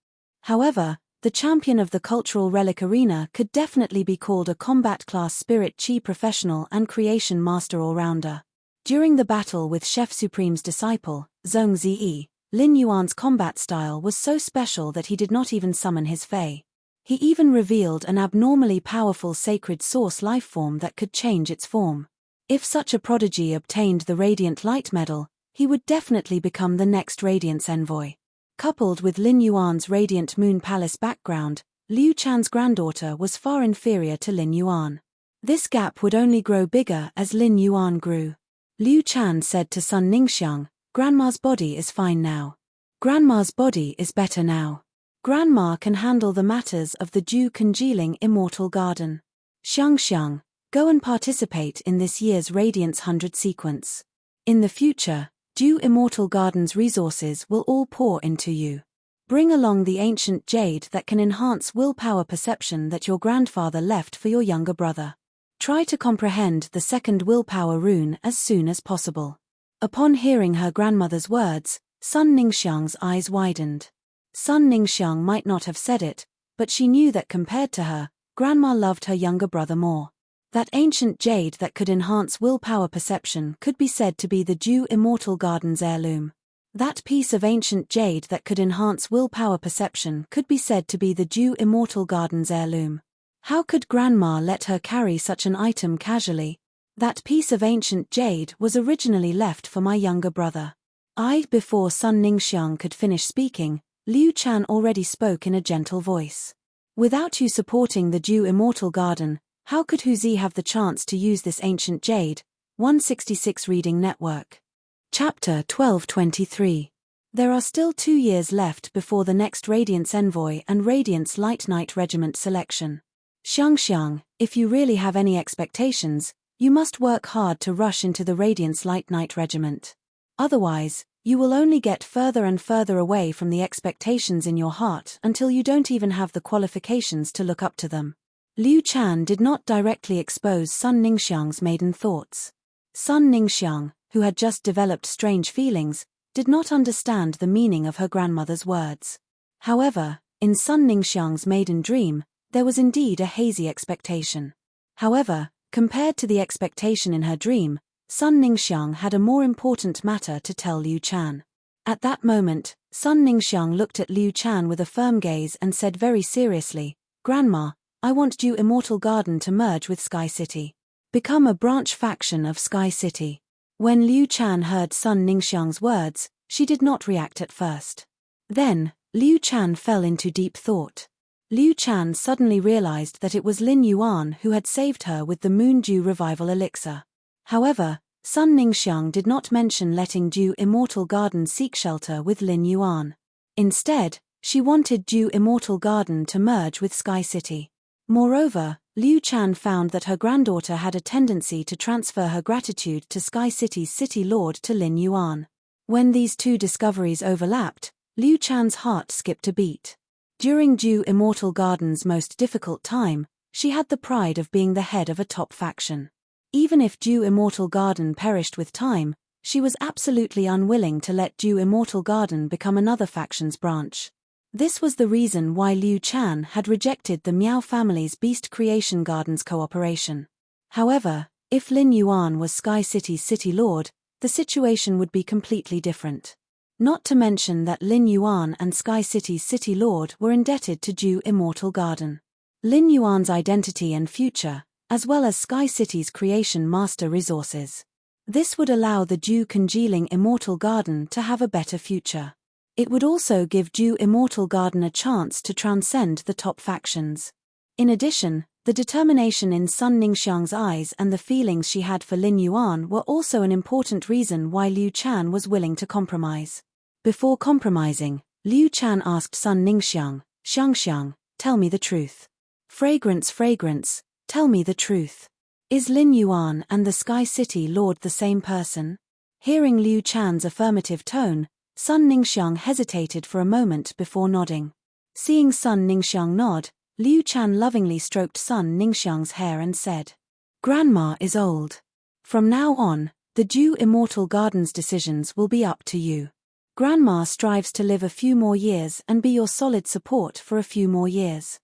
However, the champion of the cultural relic arena could definitely be called a combat class spirit chi professional and creation master all-rounder. During the battle with Chef Supreme's disciple, Zhong Ziyi, Lin Yuan's combat style was so special that he did not even summon his Fae. He even revealed an abnormally powerful sacred source lifeform that could change its form. If such a prodigy obtained the Radiant Light Medal, he would definitely become the next Radiance Envoy. Coupled with Lin Yuan's Radiant Moon Palace background, Liu Chan's granddaughter was far inferior to Lin Yuan. This gap would only grow bigger as Lin Yuan grew. Liu Chan said to Sun Ningxiang, "Grandma's body is fine now. Grandma's body is better now. Grandma can handle the matters of the Dew Congealing Immortal Garden. Xiang, go and participate in this year's Radiance 100 sequence. In the future, Dew Immortal Garden's resources will all pour into you. Bring along the ancient jade that can enhance willpower perception that your grandfather left for your younger brother. Try to comprehend the second willpower rune as soon as possible." Upon hearing her grandmother's words, Sun Ningxiang's eyes widened. Sun Ningxiang might not have said it, but she knew that compared to her, Grandma loved her younger brother more. That ancient jade that could enhance willpower perception could be said to be the Dew Immortal Garden's heirloom. That piece of ancient jade that could enhance willpower perception could be said to be the Dew Immortal Garden's heirloom. How could Grandma let her carry such an item casually? That piece of ancient jade was originally left for my younger brother. Before Sun Ningxiang could finish speaking, Liu Chan already spoke in a gentle voice. "Without you supporting the Dew Immortal Garden, how could Huzi have the chance to use this ancient jade?" 166 Reading Network. Chapter 1223. There are still 2 years left before the next Radiance Envoy and Radiance Light Knight Regiment selection. Xiang, if you really have any expectations, you must work hard to rush into the Radiance Light Knight Regiment. Otherwise, you will only get further and further away from the expectations in your heart until you don't even have the qualifications to look up to them. Liu Chan did not directly expose Sun Ningxiang's maiden thoughts. Sun Ningxiang, who had just developed strange feelings, did not understand the meaning of her grandmother's words. However, in Sun Ningxiang's maiden dream, there was indeed a hazy expectation. However, compared to the expectation in her dream, Sun Ningxiang had a more important matter to tell Liu Chan. At that moment, Sun Ningxiang looked at Liu Chan with a firm gaze and said very seriously, "Grandma, I want Dew Immortal Garden to merge with Sky City. Become a branch faction of Sky City." When Liu Chan heard Sun Ningxiang's words, she did not react at first. Then, Liu Chan fell into deep thought. Liu Chan suddenly realized that it was Lin Yuan who had saved her with the Moon Dew Revival Elixir. However, Sun Ningxiang did not mention letting Dew Immortal Garden seek shelter with Lin Yuan. Instead, she wanted Dew Immortal Garden to merge with Sky City. Moreover, Liu Chan found that her granddaughter had a tendency to transfer her gratitude to Sky City's City Lord to Lin Yuan. When these two discoveries overlapped, Liu Chan's heart skipped a beat. During Dew Immortal Garden's most difficult time, she had the pride of being the head of a top faction. Even if Dew Immortal Garden perished with time, she was absolutely unwilling to let Dew Immortal Garden become another faction's branch. This was the reason why Liu Chan had rejected the Miao family's Beast Creation Garden's cooperation. However, if Lin Yuan was Sky City's City Lord, the situation would be completely different. Not to mention that Lin Yuan and Sky City's City Lord were indebted to Dew Immortal Garden. Lin Yuan's identity and future, as well as Sky City's Creation Master resources. This would allow the Dew Congealing Immortal Garden to have a better future. It would also give Dew Immortal Garden a chance to transcend the top factions. In addition, the determination in Sun Ningxiang's eyes and the feelings she had for Lin Yuan were also an important reason why Liu Chan was willing to compromise. Before compromising, Liu Chan asked Sun Ningxiang, "Xiang, tell me the truth. Fragrance, tell me the truth. Is Lin Yuan and the Sky City Lord the same person?" Hearing Liu Chan's affirmative tone, Sun Ningxiang hesitated for a moment before nodding. Seeing Sun Ningxiang nod, Liu Chan lovingly stroked Sun Ningxiang's hair and said, "Grandma is old. From now on, the Dew Immortal Garden's decisions will be up to you. Grandma strives to live a few more years and be your solid support for a few more years.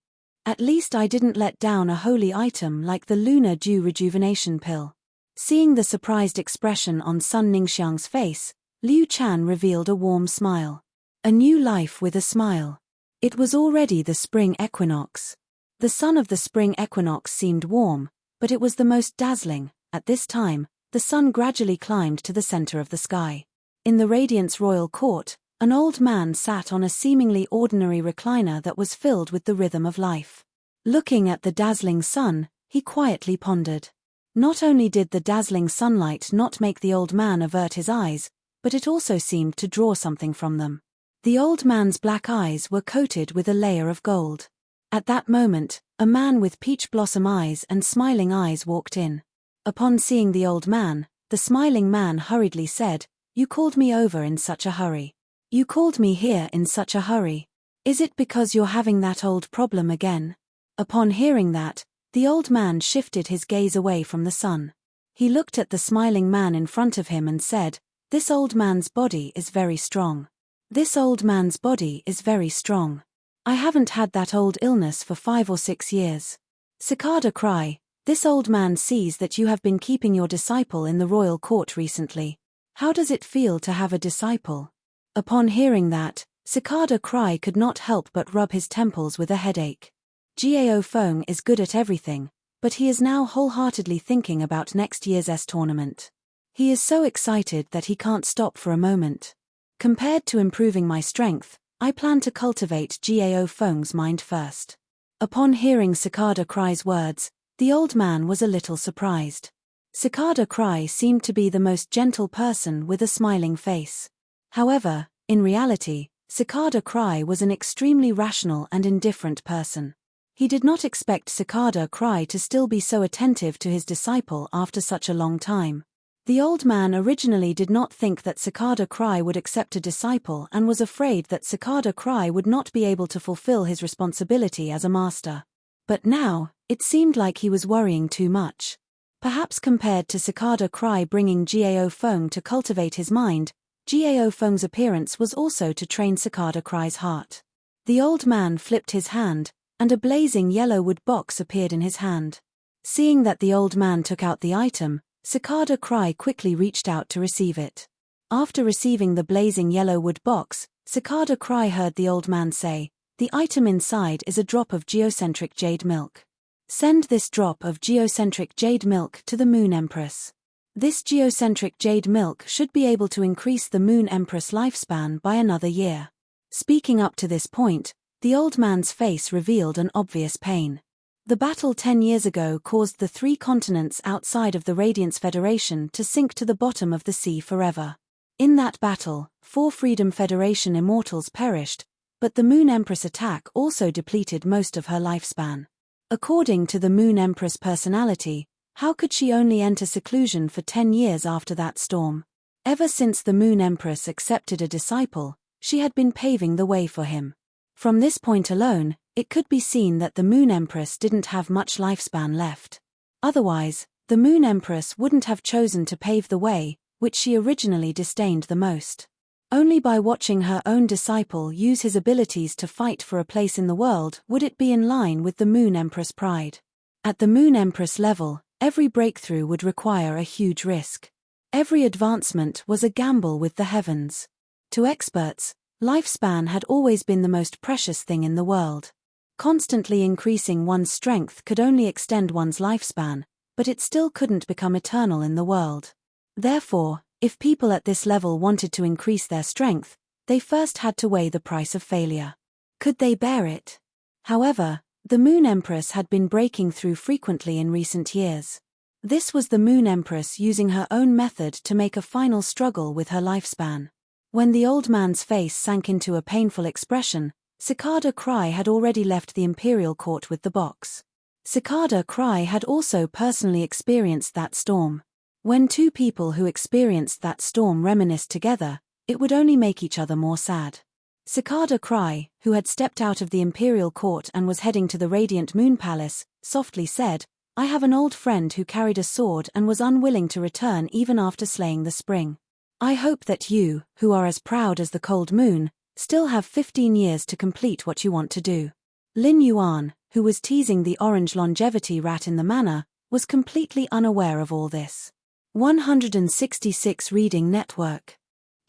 At least I didn't let down a holy item like the Lunar Dew Rejuvenation Pill." Seeing the surprised expression on Sun Ningxiang's face, Liu Chan revealed a warm smile. A new life with a smile. It was already the spring equinox. The sun of the spring equinox seemed warm, but it was the most dazzling. At this time, the sun gradually climbed to the center of the sky. In the Radiant's royal court, an old man sat on a seemingly ordinary recliner that was filled with the rhythm of life. Looking at the dazzling sun, he quietly pondered. Not only did the dazzling sunlight not make the old man avert his eyes, but it also seemed to draw something from them. The old man's black eyes were coated with a layer of gold. At that moment, a man with peach blossom eyes and smiling eyes walked in. Upon seeing the old man, the smiling man hurriedly said, "You called me over in such a hurry. You called me here in such a hurry. Is it because you're having that old problem again?" Upon hearing that, the old man shifted his gaze away from the sun. He looked at the smiling man in front of him and said, "This old man's body is very strong. This old man's body is very strong. I haven't had that old illness for 5 or 6 years. Cicada cry, this old man sees that you have been keeping your disciple in the royal court recently. How does it feel to have a disciple?" Upon hearing that, Cicada cry could not help but rub his temples with a headache. Gao Feng is good at everything, but he is now wholeheartedly thinking about next year's tournament. He is so excited that he can't stop for a moment. Compared to improving my strength, I plan to cultivate Gao Feng's mind first. Upon hearing Cicada Cry's words, the old man was a little surprised. Cicada Cry seemed to be the most gentle person with a smiling face. However, in reality, Cicada Cry was an extremely rational and indifferent person. He did not expect Cicada Cry to still be so attentive to his disciple after such a long time. The old man originally did not think that Cicada Cry would accept a disciple and was afraid that Cicada Cry would not be able to fulfill his responsibility as a master. But now, it seemed like he was worrying too much. Perhaps compared to Cicada Cry bringing Gao Feng to cultivate his mind, Gao Feng's appearance was also to train Cicada Cry's heart. The old man flipped his hand, and a blazing yellow wood box appeared in his hand. Seeing that the old man took out the item, Cicada Cry quickly reached out to receive it. After receiving the blazing yellow wood box, Cicada Cry heard the old man say, "The item inside is a drop of geocentric jade milk. Send this drop of geocentric jade milk to the Moon Empress. This geocentric jade milk should be able to increase the Moon Empress lifespan by another year." Speaking up to this point, the old man's face revealed an obvious pain. The battle 10 years ago caused the 3 continents outside of the Radiance Federation to sink to the bottom of the sea forever. In that battle, 4 Freedom Federation immortals perished, but the Moon Empress attack also depleted most of her lifespan. According to the Moon Empress personality, how could she only enter seclusion for 10 years after that storm? Ever since the Moon Empress accepted a disciple, she had been paving the way for him. From this point alone, it could be seen that the Moon Empress didn't have much lifespan left. Otherwise, the Moon Empress wouldn't have chosen to pave the way, which she originally disdained the most. Only by watching her own disciple use his abilities to fight for a place in the world would it be in line with the Moon Empress pride. At the Moon Empress level, every breakthrough would require a huge risk. Every advancement was a gamble with the heavens. To experts, lifespan had always been the most precious thing in the world. Constantly increasing one's strength could only extend one's lifespan, but it still couldn't become eternal in the world. Therefore, if people at this level wanted to increase their strength, they first had to weigh the price of failure. Could they bear it? However, the Moon Empress had been breaking through frequently in recent years. This was the Moon Empress using her own method to make a final struggle with her lifespan. When the old man's face sank into a painful expression, Cicada Cry had already left the Imperial Court with the box. Cicada Cry had also personally experienced that storm. When 2 people who experienced that storm reminisced together, it would only make each other more sad. Cicada Cry, who had stepped out of the Imperial Court and was heading to the Radiant Moon Palace, softly said, "I have an old friend who carried a sword and was unwilling to return even after slaying the spring. I hope that you, who are as proud as the cold moon, still have 15 years to complete what you want to do." Lin Yuan, who was teasing the orange longevity rat in the manor, was completely unaware of all this. 166 Reading Network.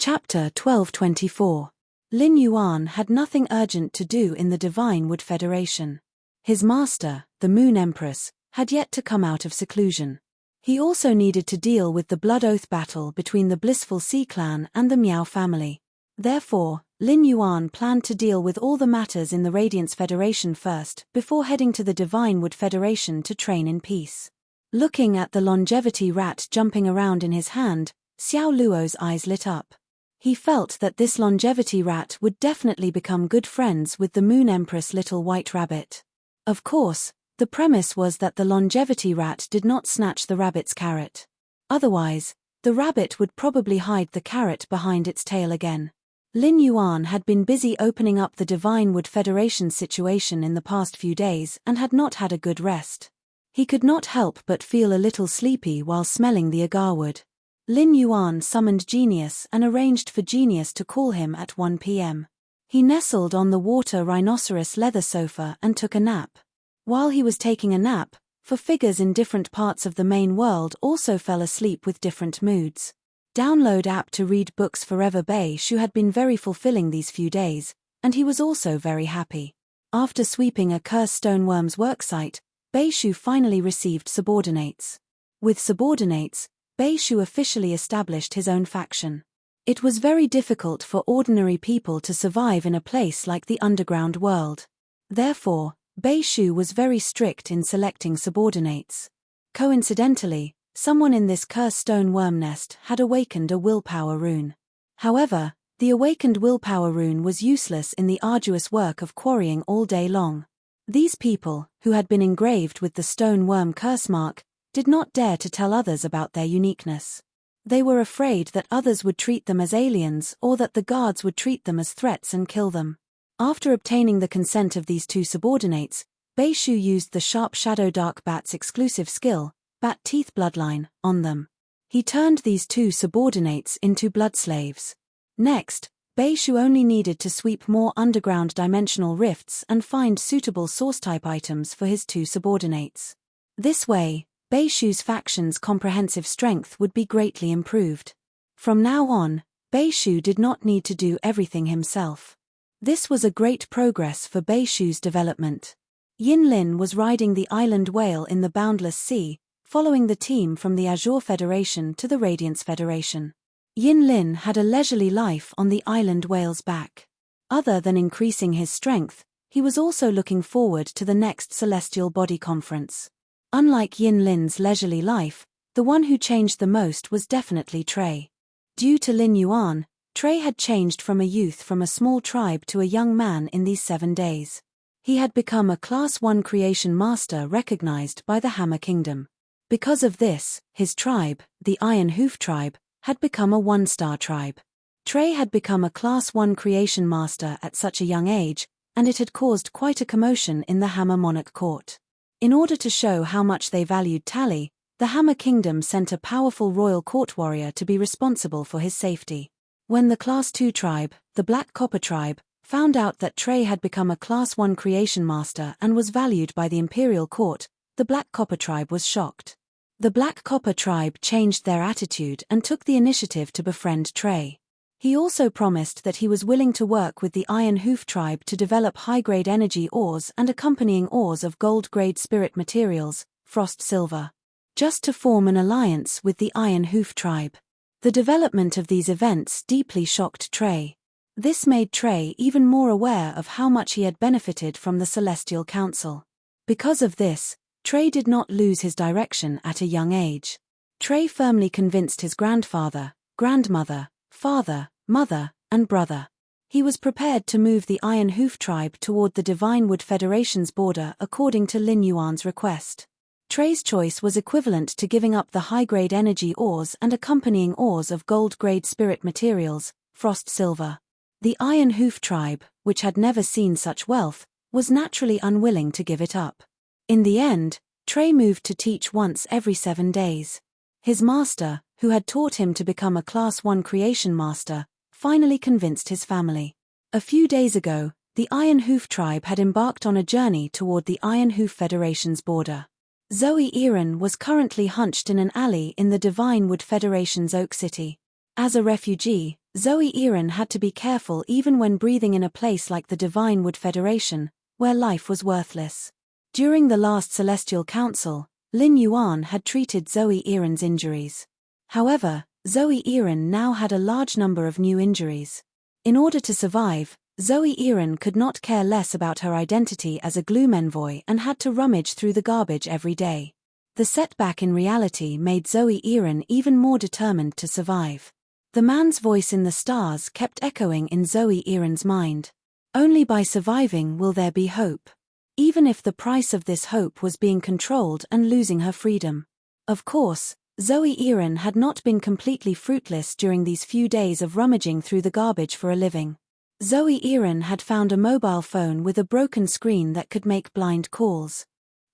Chapter 1224. Lin Yuan had nothing urgent to do in the Divine Wood Federation. His master, the Moon Empress, had yet to come out of seclusion. He also needed to deal with the Blood Oath battle between the Blissful Sea clan and the Miao family. Therefore, Lin Yuan planned to deal with all the matters in the Radiance Federation first, before heading to the Divine Wood Federation to train in peace. Looking at the longevity rat jumping around in his hand, Xiao Luo's eyes lit up. He felt that this longevity rat would definitely become good friends with the Moon Empress Little White Rabbit. Of course, the premise was that the longevity rat did not snatch the rabbit's carrot. Otherwise, the rabbit would probably hide the carrot behind its tail again. Lin Yuan had been busy opening up the Divine Wood Federation situation in the past few days and had not had a good rest. He could not help but feel a little sleepy while smelling the agarwood. Lin Yuan summoned Genius and arranged for Genius to call him at 1 p.m. He nestled on the water rhinoceros leather sofa and took a nap. While he was taking a nap, four figures in different parts of the main world also fell asleep with different moods. Download app to read books forever. Bei Shu had been very fulfilling these few days, and he was also very happy. After sweeping a cursed stoneworm's worksite, Bei Shu finally received subordinates. With subordinates, Bei Shu officially established his own faction. It was very difficult for ordinary people to survive in a place like the underground world. Therefore, Bei Shu was very strict in selecting subordinates. Coincidentally, someone in this cursed stone worm nest had awakened a willpower rune. However, the awakened willpower rune was useless in the arduous work of quarrying all day long. These people, who had been engraved with the stone worm curse mark, did not dare to tell others about their uniqueness. They were afraid that others would treat them as aliens or that the guards would treat them as threats and kill them. After obtaining the consent of these two subordinates, Bei Shu used the Sharp Shadow Dark Bat's exclusive skill, Bat Teeth Bloodline, on them. He turned these two subordinates into blood slaves. Next, Bei Shu only needed to sweep more underground dimensional rifts and find suitable source-type items for his two subordinates. This way, Bei Shu's faction's comprehensive strength would be greatly improved. From now on, Bei Shu did not need to do everything himself. This was a great progress for Bei Shu's development. Yin Lin was riding the island whale in the boundless sea, following the team from the Azure Federation to the Radiance Federation. Yin Lin had a leisurely life on the island whale's back. Other than increasing his strength, he was also looking forward to the next Celestial Body Conference. Unlike Yin Lin's leisurely life, the one who changed the most was definitely Trey. Due to Lin Yuan, Trey had changed from a youth from a small tribe to a young man in these 7 days. He had become a Class 1 creation master recognized by the Hammer Kingdom. Because of this, his tribe, the Iron Hoof tribe, had become a 1-star tribe. Trey had become a Class 1 creation master at such a young age, and it had caused quite a commotion in the Hammer Monarch court. In order to show how much they valued Tally, the Hammer Kingdom sent a powerful royal court warrior to be responsible for his safety. When the Class 2 tribe, the Black Copper tribe, found out that Trey had become a Class 1 creation master and was valued by the Imperial Court, the Black Copper tribe was shocked. The Black Copper tribe changed their attitude and took the initiative to befriend Trey. He also promised that he was willing to work with the Iron Hoof tribe to develop high-grade energy ores and accompanying ores of gold-grade spirit materials, frost silver, just to form an alliance with the Iron Hoof tribe. The development of these events deeply shocked Trey. This made Trey even more aware of how much he had benefited from the Celestial Council. Because of this, Trey did not lose his direction at a young age. Trey firmly convinced his grandfather, grandmother, father, mother, and brother. He was prepared to move the Iron Hoof tribe toward the Divine Wood Federation's border according to Lin Yuan's request. Trey's choice was equivalent to giving up the high-grade energy ores and accompanying ores of gold-grade spirit materials, frost silver. The Iron Hoof tribe, which had never seen such wealth, was naturally unwilling to give it up. In the end, Trey moved to teach once every 7 days. His master, who had taught him to become a Class 1 creation master, finally convinced his family. A few days ago, the Iron Hoof tribe had embarked on a journey toward the Iron Hoof Federation's border. Zoe Erin was currently hunched in an alley in the Divine Wood Federation's Oak City. As a refugee, Zoe Erin had to be careful even when breathing in a place like the Divine Wood Federation, where life was worthless. During the last Celestial Council, Lin Yuan had treated Zoe Erin's injuries. However, Zoe Erin now had a large number of new injuries. In order to survive, Zoe Erin could not care less about her identity as a gloom envoy and had to rummage through the garbage every day. The setback in reality made Zoe Erin even more determined to survive. The man's voice in the stars kept echoing in Zoe Erin's mind. Only by surviving will there be hope. Even if the price of this hope was being controlled and losing her freedom. Of course, Zoe Erin had not been completely fruitless during these few days of rummaging through the garbage for a living. Zoe Erin had found a mobile phone with a broken screen that could make blind calls.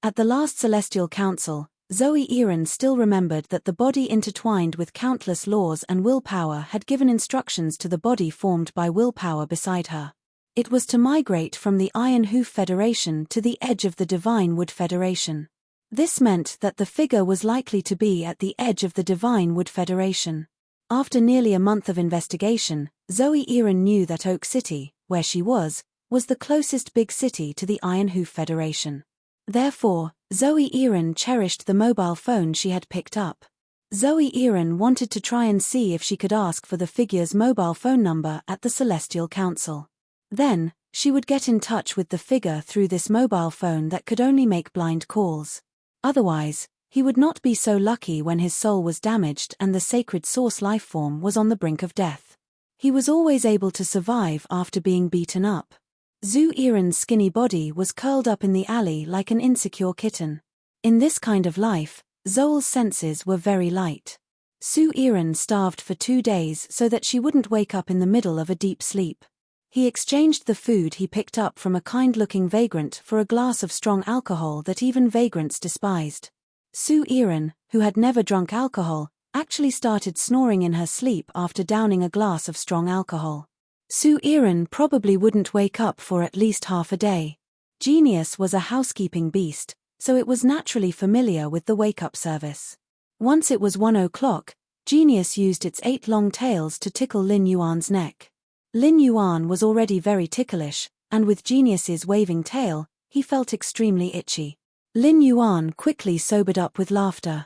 At the last Celestial Council, Zoe Erin still remembered that the body intertwined with countless laws and willpower had given instructions to the body formed by willpower beside her. It was to migrate from the Iron Hoof Federation to the edge of the Divine Wood Federation. This meant that the figure was likely to be at the edge of the Divine Wood Federation. After nearly a month of investigation, Zoe Erin knew that Oak City, where she was the closest big city to the Iron Hoof Federation. Therefore, Zoe Erin cherished the mobile phone she had picked up. Zoe Erin wanted to try and see if she could ask for the figure's mobile phone number at the Celestial Council. Then, she would get in touch with the figure through this mobile phone that could only make blind calls. Otherwise, he would not be so lucky when his soul was damaged and the sacred source lifeform was on the brink of death. He was always able to survive after being beaten up. Zoe Erin's skinny body was curled up in the alley like an insecure kitten. In this kind of life, Zoe's senses were very light. Zoe Erin starved for 2 days so that she wouldn't wake up in the middle of a deep sleep. He exchanged the food he picked up from a kind-looking vagrant for a glass of strong alcohol that even vagrants despised. Zoe Erin, who had never drunk alcohol, actually started snoring in her sleep after downing a glass of strong alcohol. Zoe Erin probably wouldn't wake up for at least half a day. Genius was a housekeeping beast, so it was naturally familiar with the wake-up service. Once it was 1 o'clock, Genius used its 8 long tails to tickle Lin Yuan's neck. Lin Yuan was already very ticklish, and with Genius's waving tail, he felt extremely itchy. Lin Yuan quickly sobered up with laughter.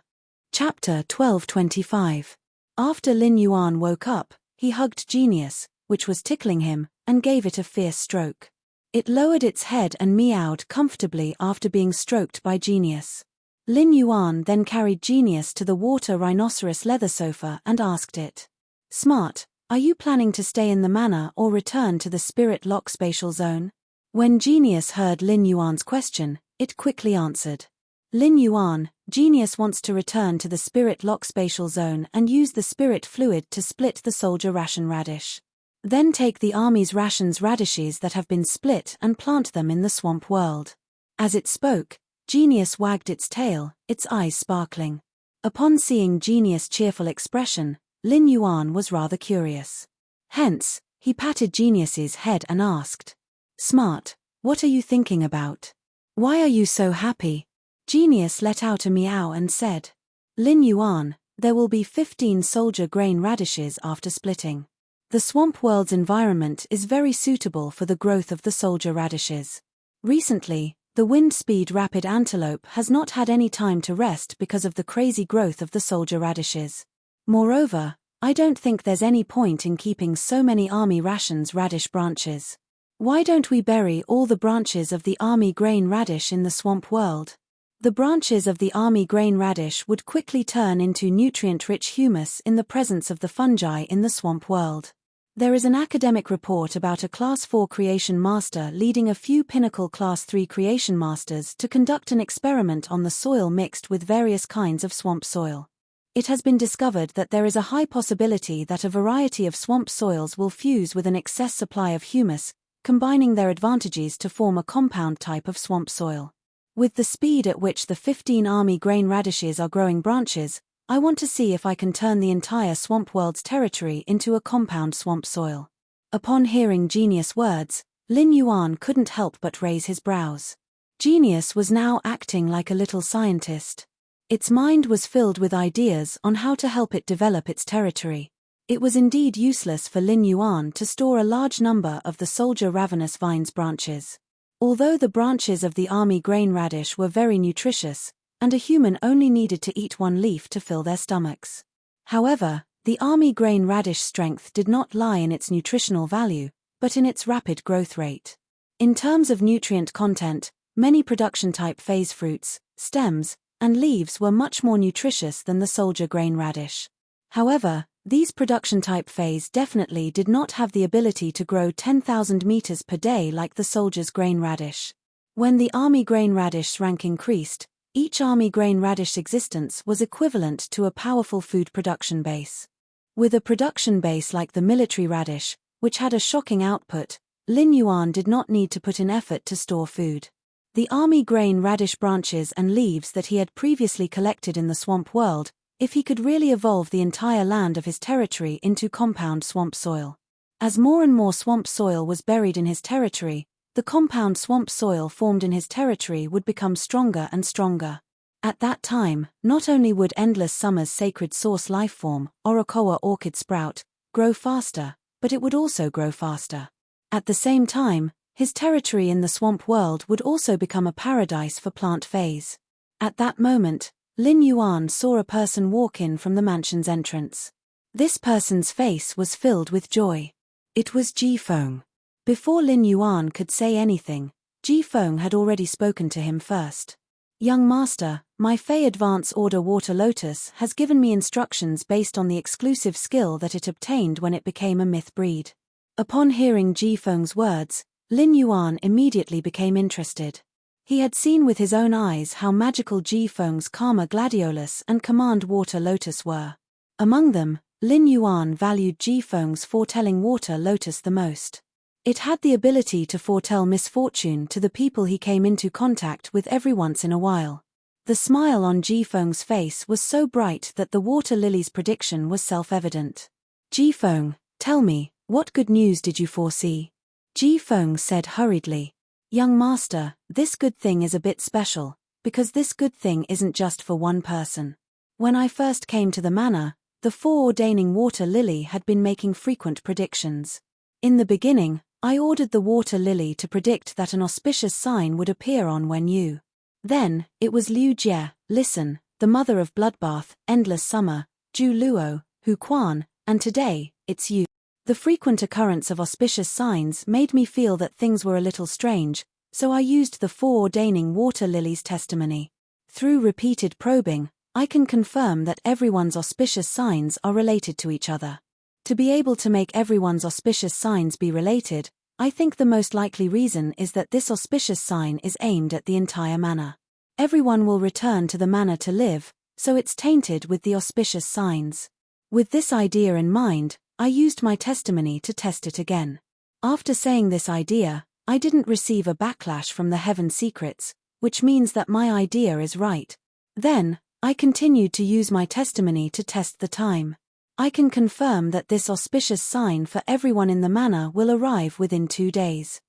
Chapter 1225. After Lin Yuan woke up, he hugged Genius, which was tickling him, and gave it a fierce stroke. It lowered its head and meowed comfortably after being stroked by Genius. Lin Yuan then carried Genius to the water rhinoceros leather sofa and asked it, "Smart, are you planning to stay in the manor or return to the spirit lock spatial zone?" When Genius heard Lin Yuan's question, it quickly answered. "Lin Yuan, Genius wants to return to the spirit lock spatial zone and use the spirit fluid to split the soldier ration radish. Then take the army's rations radishes that have been split and plant them in the swamp world." As it spoke, Genius wagged its tail, its eyes sparkling. Upon seeing Genius' cheerful expression, Lin Yuan was rather curious. Hence, he patted Genius's head and asked, "Smart, what are you thinking about? Why are you so happy?" Genius let out a meow and said, "Lin Yuan, there will be 15 soldier grain radishes after splitting. The swamp world's environment is very suitable for the growth of the soldier radishes. Recently, the wind-speed rapid antelope has not had any time to rest because of the crazy growth of the soldier radishes. Moreover, I don't think there's any point in keeping so many army rations radish branches. Why don't we bury all the branches of the army grain radish in the swamp world? The branches of the army grain radish would quickly turn into nutrient-rich humus in the presence of the fungi in the swamp world. There is an academic report about a Class 4 Creation Master leading a few Pinnacle Class 3 Creation Masters to conduct an experiment on the soil mixed with various kinds of swamp soil. It has been discovered that there is a high possibility that a variety of swamp soils will fuse with an excess supply of humus, combining their advantages to form a compound type of swamp soil. With the speed at which the 15 army grain radishes are growing branches, I want to see if I can turn the entire swamp world's territory into a compound swamp soil." Upon hearing Genius' words, Lin Yuan couldn't help but raise his brows. Genius was now acting like a little scientist. Its mind was filled with ideas on how to help it develop its territory. It was indeed useless for Lin Yuan to store a large number of the soldier ravenous vine's branches. Although the branches of the army grain radish were very nutritious, and a human only needed to eat one leaf to fill their stomachs. However, the army grain radish strength did not lie in its nutritional value, but in its rapid growth rate. In terms of nutrient content, many production-type phase fruits, stems, and leaves were much more nutritious than the soldier grain radish. However, these production-type phase definitely did not have the ability to grow 10,000 meters per day like the soldier's grain radish. When the army grain radish rank increased, each army grain radish existence was equivalent to a powerful food production base. With a production base like the military radish, which had a shocking output, Lin Yuan did not need to put in effort to store food. The army grain radish branches and leaves that he had previously collected in the swamp world, if he could really evolve the entire land of his territory into compound swamp soil. As more and more swamp soil was buried in his territory, the compound swamp soil formed in his territory would become stronger and stronger. At that time, not only would Endless Summer's sacred source lifeform, Orokoa orchid sprout, grow faster, but it would also grow faster. At the same time, his territory in the swamp world would also become a paradise for plant phase. At that moment, Lin Yuan saw a person walk in from the mansion's entrance. This person's face was filled with joy. It was Ji Feng. Before Lin Yuan could say anything, Ji Feng had already spoken to him first. Young master, my Fey Advance Order Water Lotus has given me instructions based on the exclusive skill that it obtained when it became a myth breed. Upon hearing Ji Feng's words, Lin Yuan immediately became interested. He had seen with his own eyes how magical Ji Feng's Karma Gladiolus and Command Water Lotus were. Among them, Lin Yuan valued Ji Feng's Foretelling Water Lotus the most. It had the ability to foretell misfortune to the people he came into contact with every once in a while. The smile on Ji Feng's face was so bright that the water lily's prediction was self-evident. Ji Feng, tell me, what good news did you foresee? Ji Feng said hurriedly. Young master, this good thing is a bit special, because this good thing isn't just for one person. When I first came to the manor, the foreordaining water lily had been making frequent predictions. In the beginning, I ordered the water lily to predict that an auspicious sign would appear on when you. Then, it was Liu Jie, listen, the mother of Bloodbath, Endless Summer, Ju Luo, Hu Quan, and today, it's you. The frequent occurrence of auspicious signs made me feel that things were a little strange, so I used the foreordaining water lily's testimony. Through repeated probing, I can confirm that everyone's auspicious signs are related to each other. To be able to make everyone's auspicious signs be related, I think the most likely reason is that this auspicious sign is aimed at the entire manor. Everyone will return to the manor to live, so it's tainted with the auspicious signs. With this idea in mind, I used my testimony to test it again. After saying this idea, I didn't receive a backlash from the Heaven Secrets, which means that my idea is right. Then, I continued to use my testimony to test the time. I can confirm that this auspicious sign for everyone in the manor will arrive within 2 days.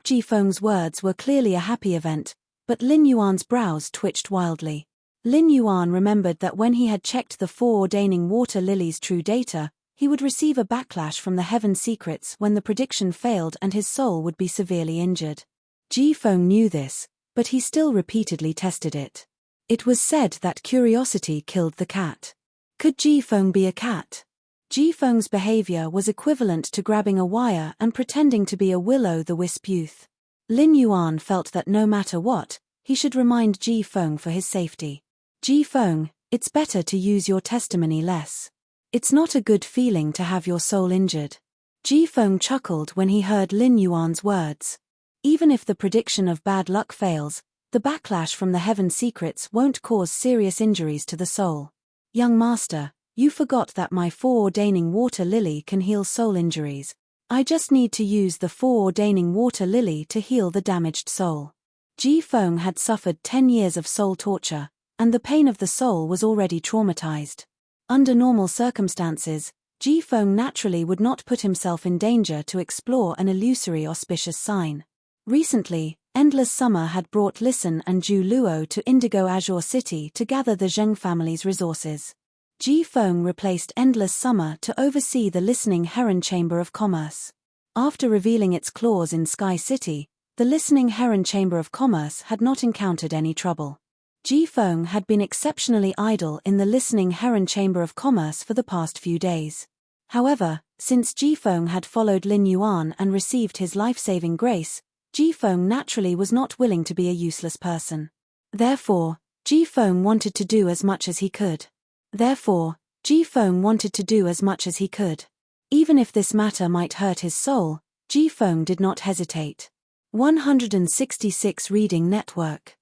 Ji Feng's words were clearly a happy event, but Lin Yuan's brows twitched wildly. Lin Yuan remembered that when he had checked the foreordaining water lily's true data, he would receive a backlash from the Heaven Secrets when the prediction failed and his soul would be severely injured. Ji Feng knew this, but he still repeatedly tested it. It was said that curiosity killed the cat. Could Ji Feng be a cat? Ji Feng's behavior was equivalent to grabbing a wire and pretending to be a will-o'-the-wisp youth. Lin Yuan felt that no matter what, he should remind Ji Feng for his safety. Ji Feng, it's better to use your testimony less. It's not a good feeling to have your soul injured. Ji Feng chuckled when he heard Lin Yuan's words. Even if the prediction of bad luck fails, the backlash from the Heaven Secrets won't cause serious injuries to the soul. Young master, you forgot that my foreordaining water lily can heal soul injuries. I just need to use the foreordaining water lily to heal the damaged soul. Ji Feng had suffered 10 years of soul torture, and the pain of the soul was already traumatized. Under normal circumstances, Ji Feng naturally would not put himself in danger to explore an illusory auspicious sign. Recently, Endless Summer had brought Listen and Ju Luo to Indigo Azure City to gather the Zheng family's resources. Ji Feng replaced Endless Summer to oversee the Listening Heron Chamber of Commerce. After revealing its claws in Sky City, the Listening Heron Chamber of Commerce had not encountered any trouble. Ji Feng had been exceptionally idle in the Listening Heron Chamber of Commerce for the past few days. However, since Ji Feng had followed Lin Yuan and received his life-saving grace, Ji Feng naturally was not willing to be a useless person. Therefore, Ji Feng wanted to do as much as he could. Even if this matter might hurt his soul, Ji Feng did not hesitate. 166 Reading Network.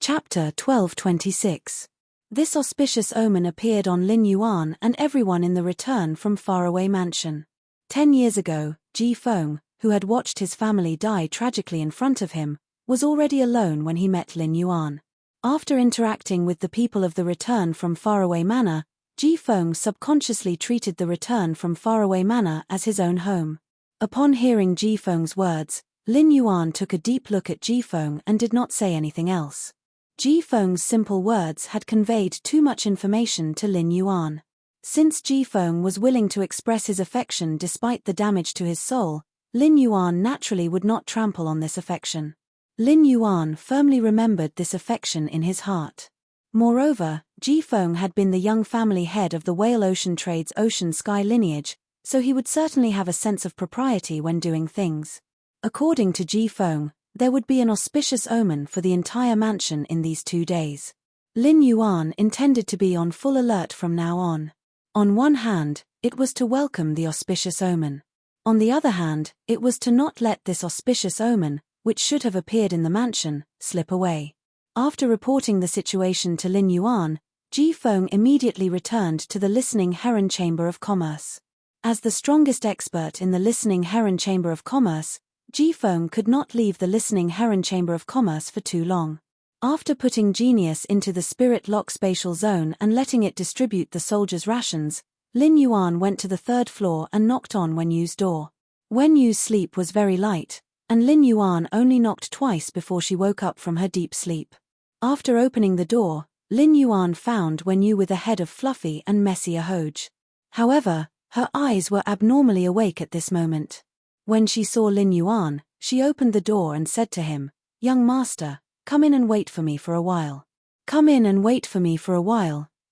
Chapter 1226. This auspicious omen appeared on Lin Yuan and everyone in the return from faraway mansion. 10 years ago, Ji Feng, who had watched his family die tragically in front of him, was already alone when he met Lin Yuan. After interacting with the people of the return from faraway manor, Ji Feng subconsciously treated the return from faraway manor as his own home. Upon hearing Ji Feng's words, Lin Yuan took a deep look at Ji Feng and did not say anything else. Ji Feng's simple words had conveyed too much information to Lin Yuan. Since Ji Feng was willing to express his affection despite the damage to his soul, Lin Yuan naturally would not trample on this affection. Lin Yuan firmly remembered this affection in his heart. Moreover, Ji Feng had been the young family head of the Whale Ocean Trade's Ocean Sky lineage, so he would certainly have a sense of propriety when doing things. According to Ji Feng, there would be an auspicious omen for the entire mansion in these 2 days. Lin Yuan intended to be on full alert from now on. On one hand, it was to welcome the auspicious omen. On the other hand, it was to not let this auspicious omen, which should have appeared in the mansion, slip away. After reporting the situation to Lin Yuan, Ji Feng immediately returned to the Listening Heron Chamber of Commerce. As the strongest expert in the Listening Heron Chamber of Commerce, Ji Feng could not leave the Listening Heron Chamber of Commerce for too long. After putting Genius into the Spirit Lock spatial zone and letting it distribute the soldiers' rations, Lin Yuan went to the 3rd floor and knocked on Wen Yu's door. Wen Yu's sleep was very light, and Lin Yuan only knocked twice before she woke up from her deep sleep. After opening the door, Lin Yuan found Wen Yu with a head of fluffy and messy hoj. However, her eyes were abnormally awake at this moment. When she saw Lin Yuan, she opened the door and said to him, "Young master, come in and wait for me for a while.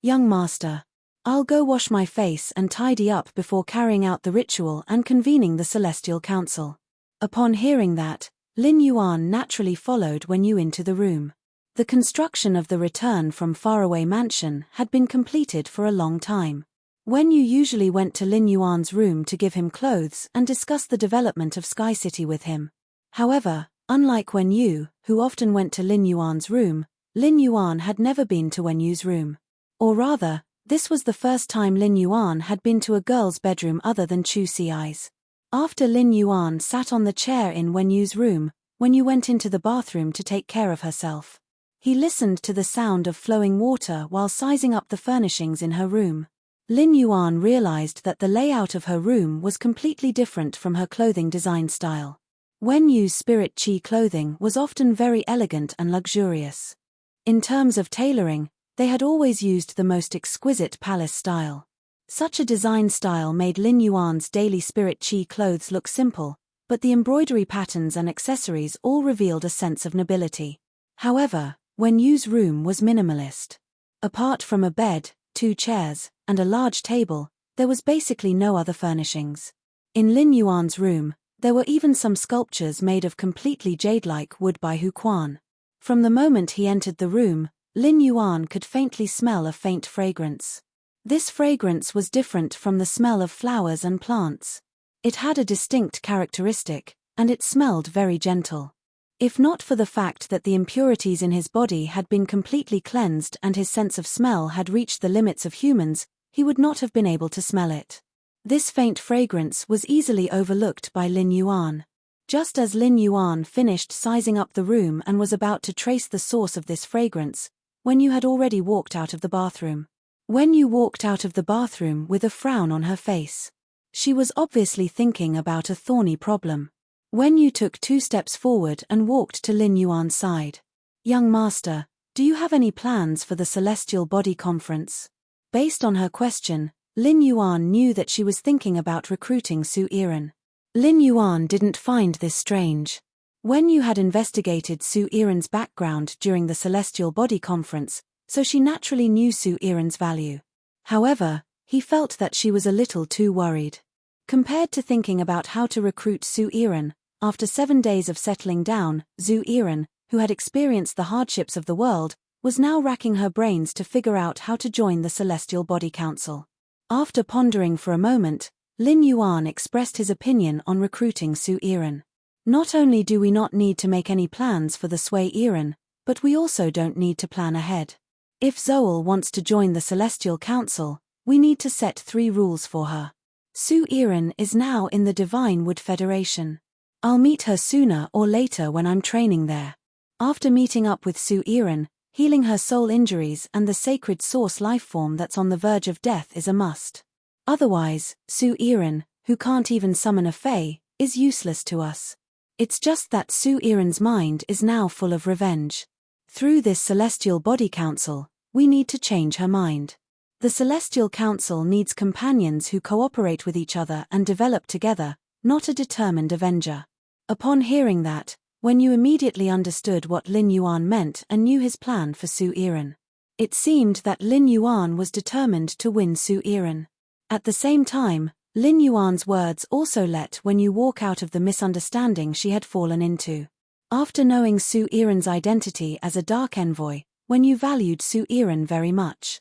Young master. I'll go wash my face and tidy up before carrying out the ritual and convening the Celestial Council." Upon hearing that, Lin Yuan naturally followed Wen Yu into the room. The construction of the return from faraway mansion had been completed for a long time. Wen Yu usually went to Lin Yuan's room to give him clothes and discuss the development of Sky City with him. However, unlike Wen Yu, who often went to Lin Yuan's room, Lin Yuan had never been to Wen Yu's room. Or rather, this was the first time Lin Yuan had been to a girl's bedroom other than Chu Xi's. After Lin Yuan sat on the chair in Wen Yu's room, Wen Yu went into the bathroom to take care of herself. He listened to the sound of flowing water while sizing up the furnishings in her room. Lin Yuan realized that the layout of her room was completely different from her clothing design style. Wen Yu's spirit chi clothing was often very elegant and luxurious. In terms of tailoring, they had always used the most exquisite palace style. Such a design style made Lin Yuan's daily spirit chi clothes look simple, but the embroidery patterns and accessories all revealed a sense of nobility. However, Wen Yu's room was minimalist. Apart from a bed, 2 chairs, and a large table, there was basically no other furnishings. In Lin Yuan's room, there were even some sculptures made of completely jade-like wood by Hu Quan. From the moment he entered the room, Lin Yuan could faintly smell a faint fragrance. This fragrance was different from the smell of flowers and plants. It had a distinct characteristic, and it smelled very gentle. If not for the fact that the impurities in his body had been completely cleansed and his sense of smell had reached the limits of humans, he would not have been able to smell it. This faint fragrance was easily overlooked by Lin Yuan. Just as Lin Yuan finished sizing up the room and was about to trace the source of this fragrance, Wen Yu had already walked out of the bathroom. Wen Yu walked out of the bathroom with a frown on her face. She was obviously thinking about a thorny problem. Wen Yu took 2 steps forward and walked to Lin Yuan's side. "Young master, do you have any plans for the Celestial Body Conference?" Based on her question, Lin Yuan knew that she was thinking about recruiting Su Yiren. Lin Yuan didn't find this strange. Wen Yu had investigated Su Yiren's background during the Celestial Body Conference, so she naturally knew Su Yiren's value. However, he felt that she was a little too worried. Compared to thinking about how to recruit Su Yiren, after 7 days of settling down, Su Yiren, who had experienced the hardships of the world, was now racking her brains to figure out how to join the Celestial Body Council. After pondering for a moment, Lin Yuan expressed his opinion on recruiting Su Yiren. Not only do we not need to make any plans for the Sui Yiren, but we also don't need to plan ahead. If Zoel wants to join the Celestial Council, we need to set 3 rules for her. Su Yiren is now in the Divine Wood Federation. I'll meet her sooner or later when I'm training there. After meeting up with Su Yiren, healing her soul injuries and the sacred source lifeform that's on the verge of death is a must. Otherwise, Su Yiren, who can't even summon a fae, is useless to us. It's just that Su Yiren's mind is now full of revenge. Through this Celestial Body Council, we need to change her mind. The Celestial Council needs companions who cooperate with each other and develop together, not a determined avenger. Upon hearing that, Wen Yu immediately understood what Lin Yuan meant and knew his plan for Su Yiren. It seemed that Lin Yuan was determined to win Su Yiren. At the same time, Lin Yuan's words also let Wen Yu walk out of the misunderstanding she had fallen into. After knowing Su Yiren's identity as a Dark Envoy, Wen Yu valued Su Yiren very much.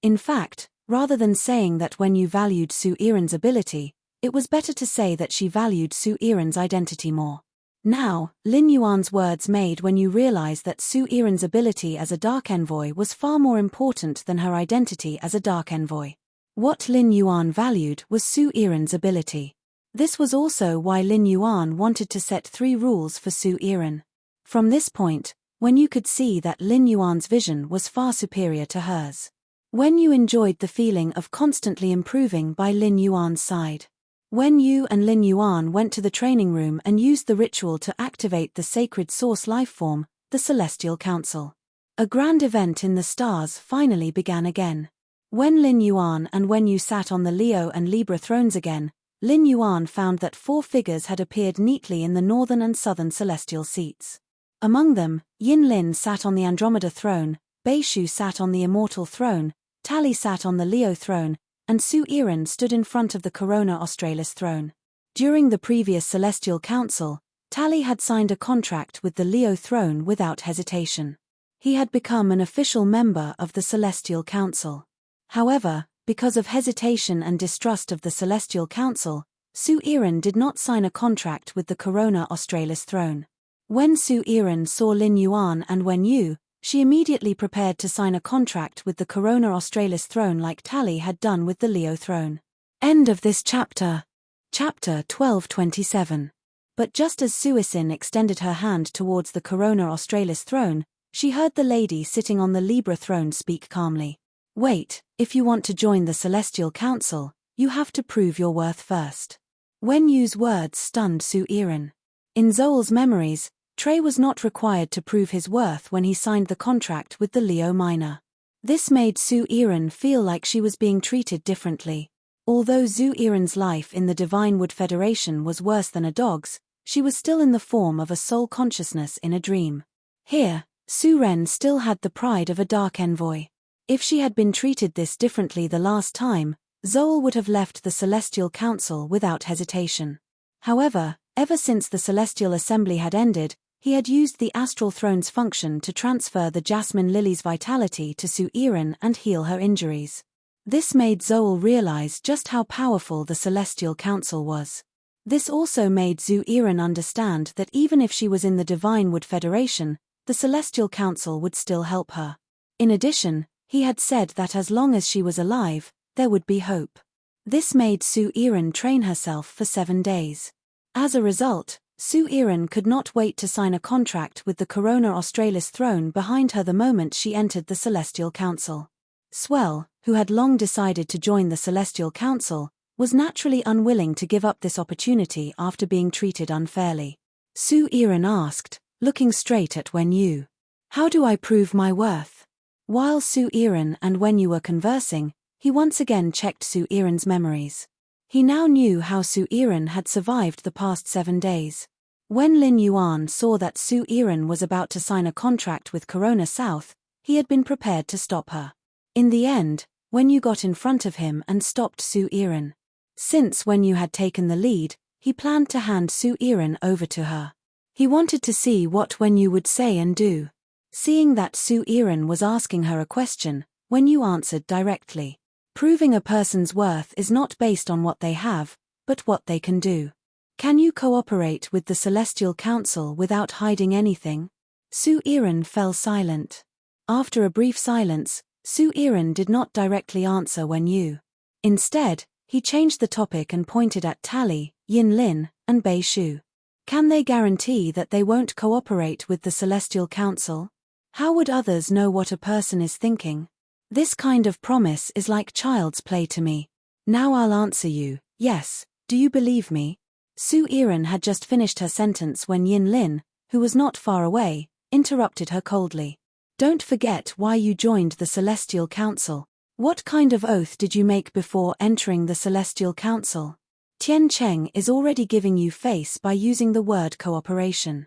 In fact, rather than saying that Wen Yu valued Su Yiren's ability, it was better to say that she valued Su Yiren's identity more. Now, Lin Yuan's words made Wen Yu realize that Su Yiren's ability as a Dark Envoy was far more important than her identity as a Dark Envoy. What Lin Yuan valued was Su Yiren's ability. This was also why Lin Yuan wanted to set 3 rules for Su Yiren. From this point, Wen Yu could see that Lin Yuan's vision was far superior to hers. Wen Yu enjoyed the feeling of constantly improving by Lin Yuan's side. Wen Yu and Lin Yuan went to the training room and used the ritual to activate the sacred source lifeform, the Celestial Council. A grand event in the stars finally began again. When Lin Yuan and Wen Yu sat on the Leo and Libra thrones again, Lin Yuan found that 4 figures had appeared neatly in the northern and southern celestial seats. Among them, Yin Lin sat on the Andromeda throne, Beishu sat on the Immortal throne, Tali sat on the Leo throne, and Su Yiren stood in front of the Corona Australis throne. During the previous Celestial Council, Tali had signed a contract with the Leo throne without hesitation. He had become an official member of the Celestial Council. However, because of hesitation and distrust of the Celestial Council, Su Yiren did not sign a contract with the Corona Australis throne. When Su Yiren saw Lin Yuan and Wen Yu, she immediately prepared to sign a contract with the Corona Australis throne like Tali had done with the Leo throne. End of this chapter. Chapter 1227. But just as Suisin extended her hand towards the Corona Australis throne, she heard the lady sitting on the Libra throne speak calmly. Wait, if you want to join the Celestial Council, you have to prove your worth first. Wen Yu's words stunned Su Yiren. In Zoel's memories, Trey was not required to prove his worth when he signed the contract with the Leo Minor. This made Su Yiren feel like she was being treated differently. Although Su Yiren's life in the Divine Wood Federation was worse than a dog's, she was still in the form of a soul consciousness in a dream. Here, Su Ren still had the pride of a Dark Envoy. If she had been treated this differently the last time, Zoel would have left the Celestial Council without hesitation. However, ever since the Celestial Assembly had ended, he had used the Astral Throne's function to transfer the Jasmine Lily's vitality to Su Yiren and heal her injuries. This made Zoel realize just how powerful the Celestial Council was. This also made Su Yiren understand that even if she was in the Divine Wood Federation, the Celestial Council would still help her. In addition, he had said that as long as she was alive, there would be hope. This made Su Yiren train herself for 7 days. As a result, Su Yiren could not wait to sign a contract with the Corona Australis throne behind her the moment she entered the Celestial Council. Swell, who had long decided to join the Celestial Council, was naturally unwilling to give up this opportunity after being treated unfairly. Su Yiren asked, looking straight at Wen Yu. How do I prove my worth? While Su Yiren and Wen Yu were conversing, He once again checked Su Iren's memories. He now knew how Su Iren had survived the past 7 days. When Lin Yuan saw that Su Iren was about to sign a contract with Corona South, he had been prepared to stop her. In the end, Wen Yu got in front of him and stopped Su Iren. Since Wen Yu had taken the lead, he planned to hand Su Iren over to her. He wanted to see what Wen Yu would say and do. Seeing that Su Iren was asking her a question, Wen Yu answered directly. Proving a person's worth is not based on what they have, but what they can do. Can you cooperate with the Celestial Council without hiding anything? Su Iren fell silent. After a brief silence, Su Iren did not directly answer Wen Yu. Instead, he changed the topic and pointed at Tally, Yin Lin, and Bei Shu. Can they guarantee that they won't cooperate with the Celestial Council? How would others know what a person is thinking? This kind of promise is like child's play to me. Now I'll answer you, yes, do you believe me? Su Iren had just finished her sentence when Yin Lin, who was not far away, interrupted her coldly. Don't forget why you joined the Celestial Council. What kind of oath did you make before entering the Celestial Council? Tian Cheng is already giving you face by using the word cooperation.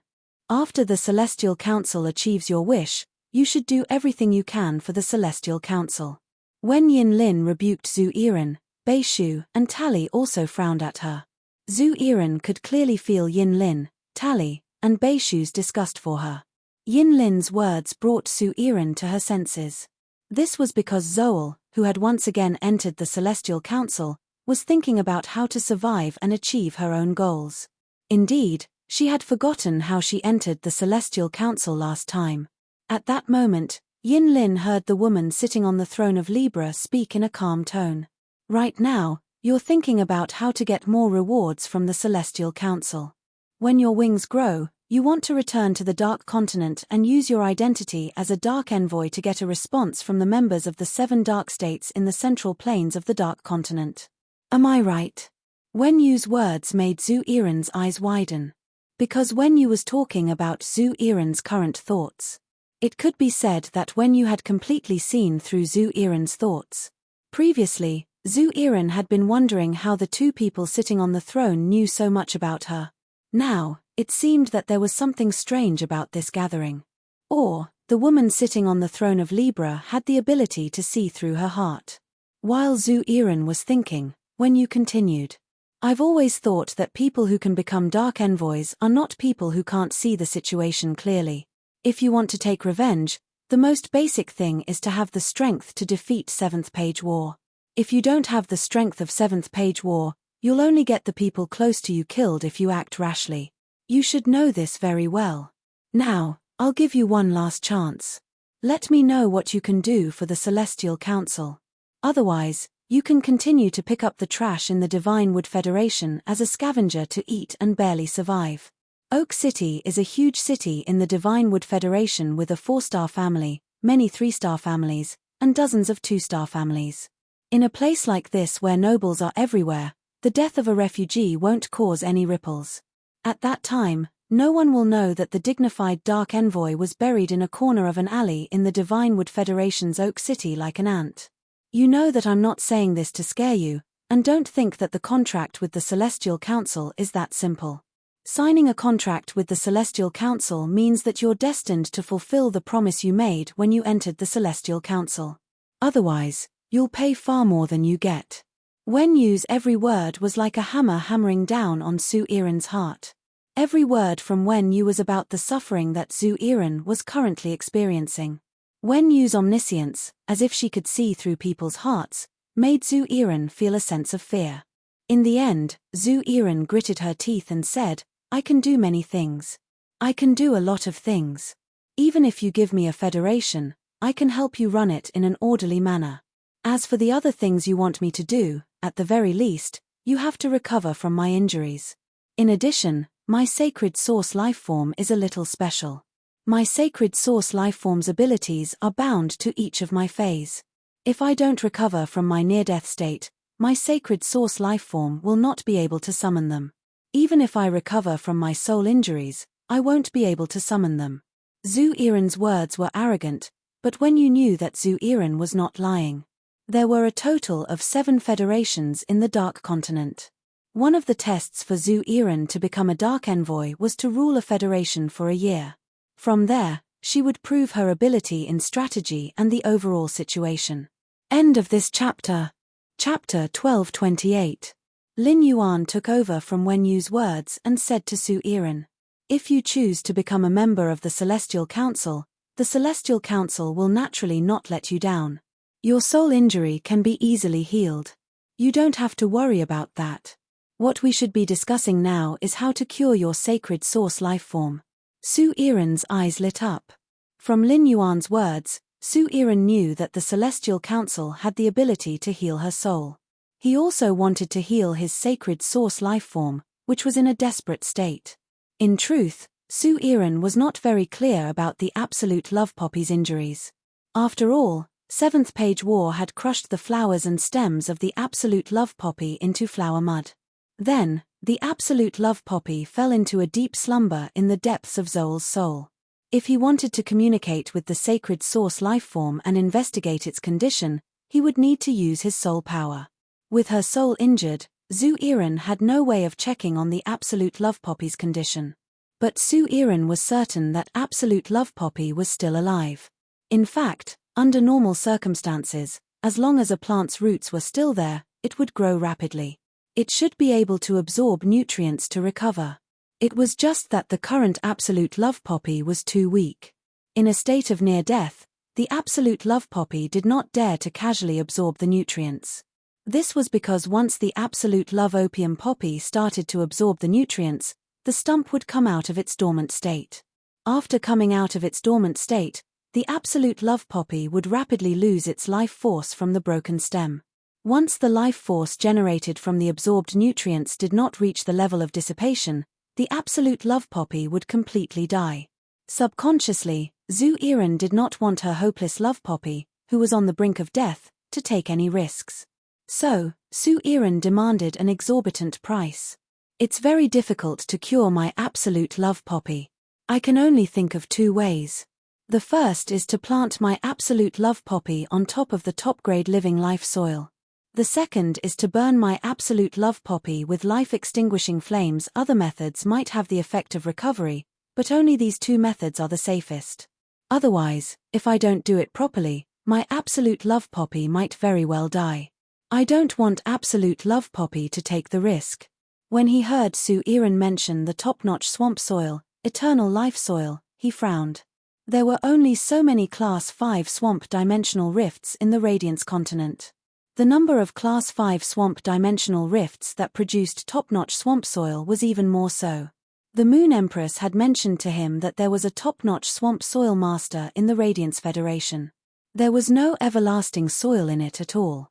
After the Celestial Council achieves your wish, you should do everything you can for the Celestial Council. When Yin Lin rebuked Su Iren, Bei Shu and Tally also frowned at her. Su Iren could clearly feel Yin Lin, Tally, and Bei Shu's disgust for her. Yin Lin's words brought Su Iren to her senses. This was because Zoel, who had once again entered the Celestial Council, was thinking about how to survive and achieve her own goals. Indeed, she had forgotten how she entered the Celestial Council last time. At that moment, Yin Lin heard the woman sitting on the throne of Libra speak in a calm tone. Right now, you're thinking about how to get more rewards from the Celestial Council. When your wings grow, you want to return to the Dark Continent and use your identity as a Dark Envoy to get a response from the members of the 7 Dark States in the central plains of the Dark Continent. Am I right? Wen Yu's words made Su Iren's eyes widen. Because Wen Yu was talking about Su Iren's current thoughts. It could be said that Wen Yu had completely seen through Su Iren's thoughts. Previously, Su Iren had been wondering how the 2 people sitting on the throne knew so much about her. Now, it seemed that there was something strange about this gathering. Or, the woman sitting on the throne of Libra had the ability to see through her heart. While Su Iren was thinking, Wen Yu continued. I've always thought that people who can become Dark Envoys are not people who can't see the situation clearly. If you want to take revenge, the most basic thing is to have the strength to defeat 7th Page War. If you don't have the strength of 7th Page War, you'll only get the people close to you killed if you act rashly. You should know this very well. Now, I'll give you one last chance. Let me know what you can do for the Celestial Council. Otherwise, you can continue to pick up the trash in the Divine Wood Federation as a scavenger to eat and barely survive. Oak City is a huge city in the Divine Wood Federation with a 4-star family, many 3-star families, and dozens of 2-star families. In a place like this where nobles are everywhere, the death of a refugee won't cause any ripples. At that time, no one will know that the dignified Dark Envoy was buried in a corner of an alley in the Divine Wood Federation's Oak City like an ant. You know that I'm not saying this to scare you, and don't think that the contract with the Celestial Council is that simple. Signing a contract with the Celestial Council means that you're destined to fulfill the promise you made when you entered the Celestial Council. Otherwise, you'll pay far more than you get. Wen Yu's every word was like a hammer hammering down on Su Iren's heart. Every word from Wen Yu was about the suffering that Su Iren was currently experiencing. Wen Yu's omniscience, as if she could see through people's hearts, made Su Iren feel a sense of fear. In the end, Su Iren gritted her teeth and said, I can do many things. I can do a lot of things. Even if you give me a federation, I can help you run it in an orderly manner. As for the other things you want me to do, at the very least, you have to recover from my injuries. In addition, my sacred source lifeform is a little special. My sacred source lifeform's abilities are bound to each of my phase. If I don't recover from my near-death state, my sacred source lifeform will not be able to summon them. Even if I recover from my soul injuries, I won't be able to summon them. Su Iren's words were arrogant, but Wen Yu knew that Su Iren was not lying. There were a total of 7 federations in the Dark Continent. One of the tests for Zu Iren to become a Dark Envoy was to rule a federation for a year. From there, she would prove her ability in strategy and the overall situation. End of this chapter. Chapter 1228. Lin Yuan took over from Wen Yu's words and said to Zu Iren, "If you choose to become a member of the Celestial Council, the Celestial Council will naturally not let you down. Your soul injury can be easily healed. You don't have to worry about that. What we should be discussing now is how to cure your sacred source life form." Zu Iren's eyes lit up. From Lin Yuan's words, Zu Iren knew that the Celestial Council had the ability to heal her soul. He also wanted to heal his sacred source life form, which was in a desperate state. In truth, Zu Iren was not very clear about the Absolute Love Poppy's injuries. After all, 7th Page War had crushed the flowers and stems of the Absolute Love Poppy into flower mud. Then, the Absolute Love Poppy fell into a deep slumber in the depths of Zoal's soul. If he wanted to communicate with the sacred source life form and investigate its condition, he would need to use his soul power. With her soul injured, Zu Iren had no way of checking on the Absolute Love Poppy's condition. But Zu Iren was certain that Absolute Love Poppy was still alive. In fact, under normal circumstances, as long as a plant's roots were still there, it would grow rapidly. It should be able to absorb nutrients to recover. It was just that the current Absolute Love Poppy was too weak. In a state of near death, the Absolute Love Poppy did not dare to casually absorb the nutrients. This was because once the Absolute Love Opium Poppy started to absorb the nutrients, the stump would come out of its dormant state. After coming out of its dormant state, the Absolute Love Poppy would rapidly lose its life force from the broken stem. Once the life force generated from the absorbed nutrients did not reach the level of dissipation, the Absolute Love Poppy would completely die. Subconsciously, Zu Iren did not want her hopeless love poppy, who was on the brink of death, to take any risks. So, Zu Iren demanded an exorbitant price. "It's very difficult to cure my Absolute Love Poppy. I can only think of 2 ways. The first is to plant my Absolute Love Poppy on top of the top-grade living life soil. The second is to burn my Absolute Love Poppy with life-extinguishing flames. Other methods might have the effect of recovery, but only these 2 methods are the safest. Otherwise, if I don't do it properly, my Absolute Love Poppy might very well die. I don't want Absolute Love Poppy to take the risk." When he heard Zu Iren mention the top-notch swamp soil, eternal life soil, he frowned. There were only so many Class 5 swamp dimensional rifts in the Radiance continent. The number of Class 5 swamp dimensional rifts that produced top-notch swamp soil was even more so. The Moon Empress had mentioned to him that there was a top-notch swamp soil master in the Radiance Federation. There was no everlasting soil in it at all.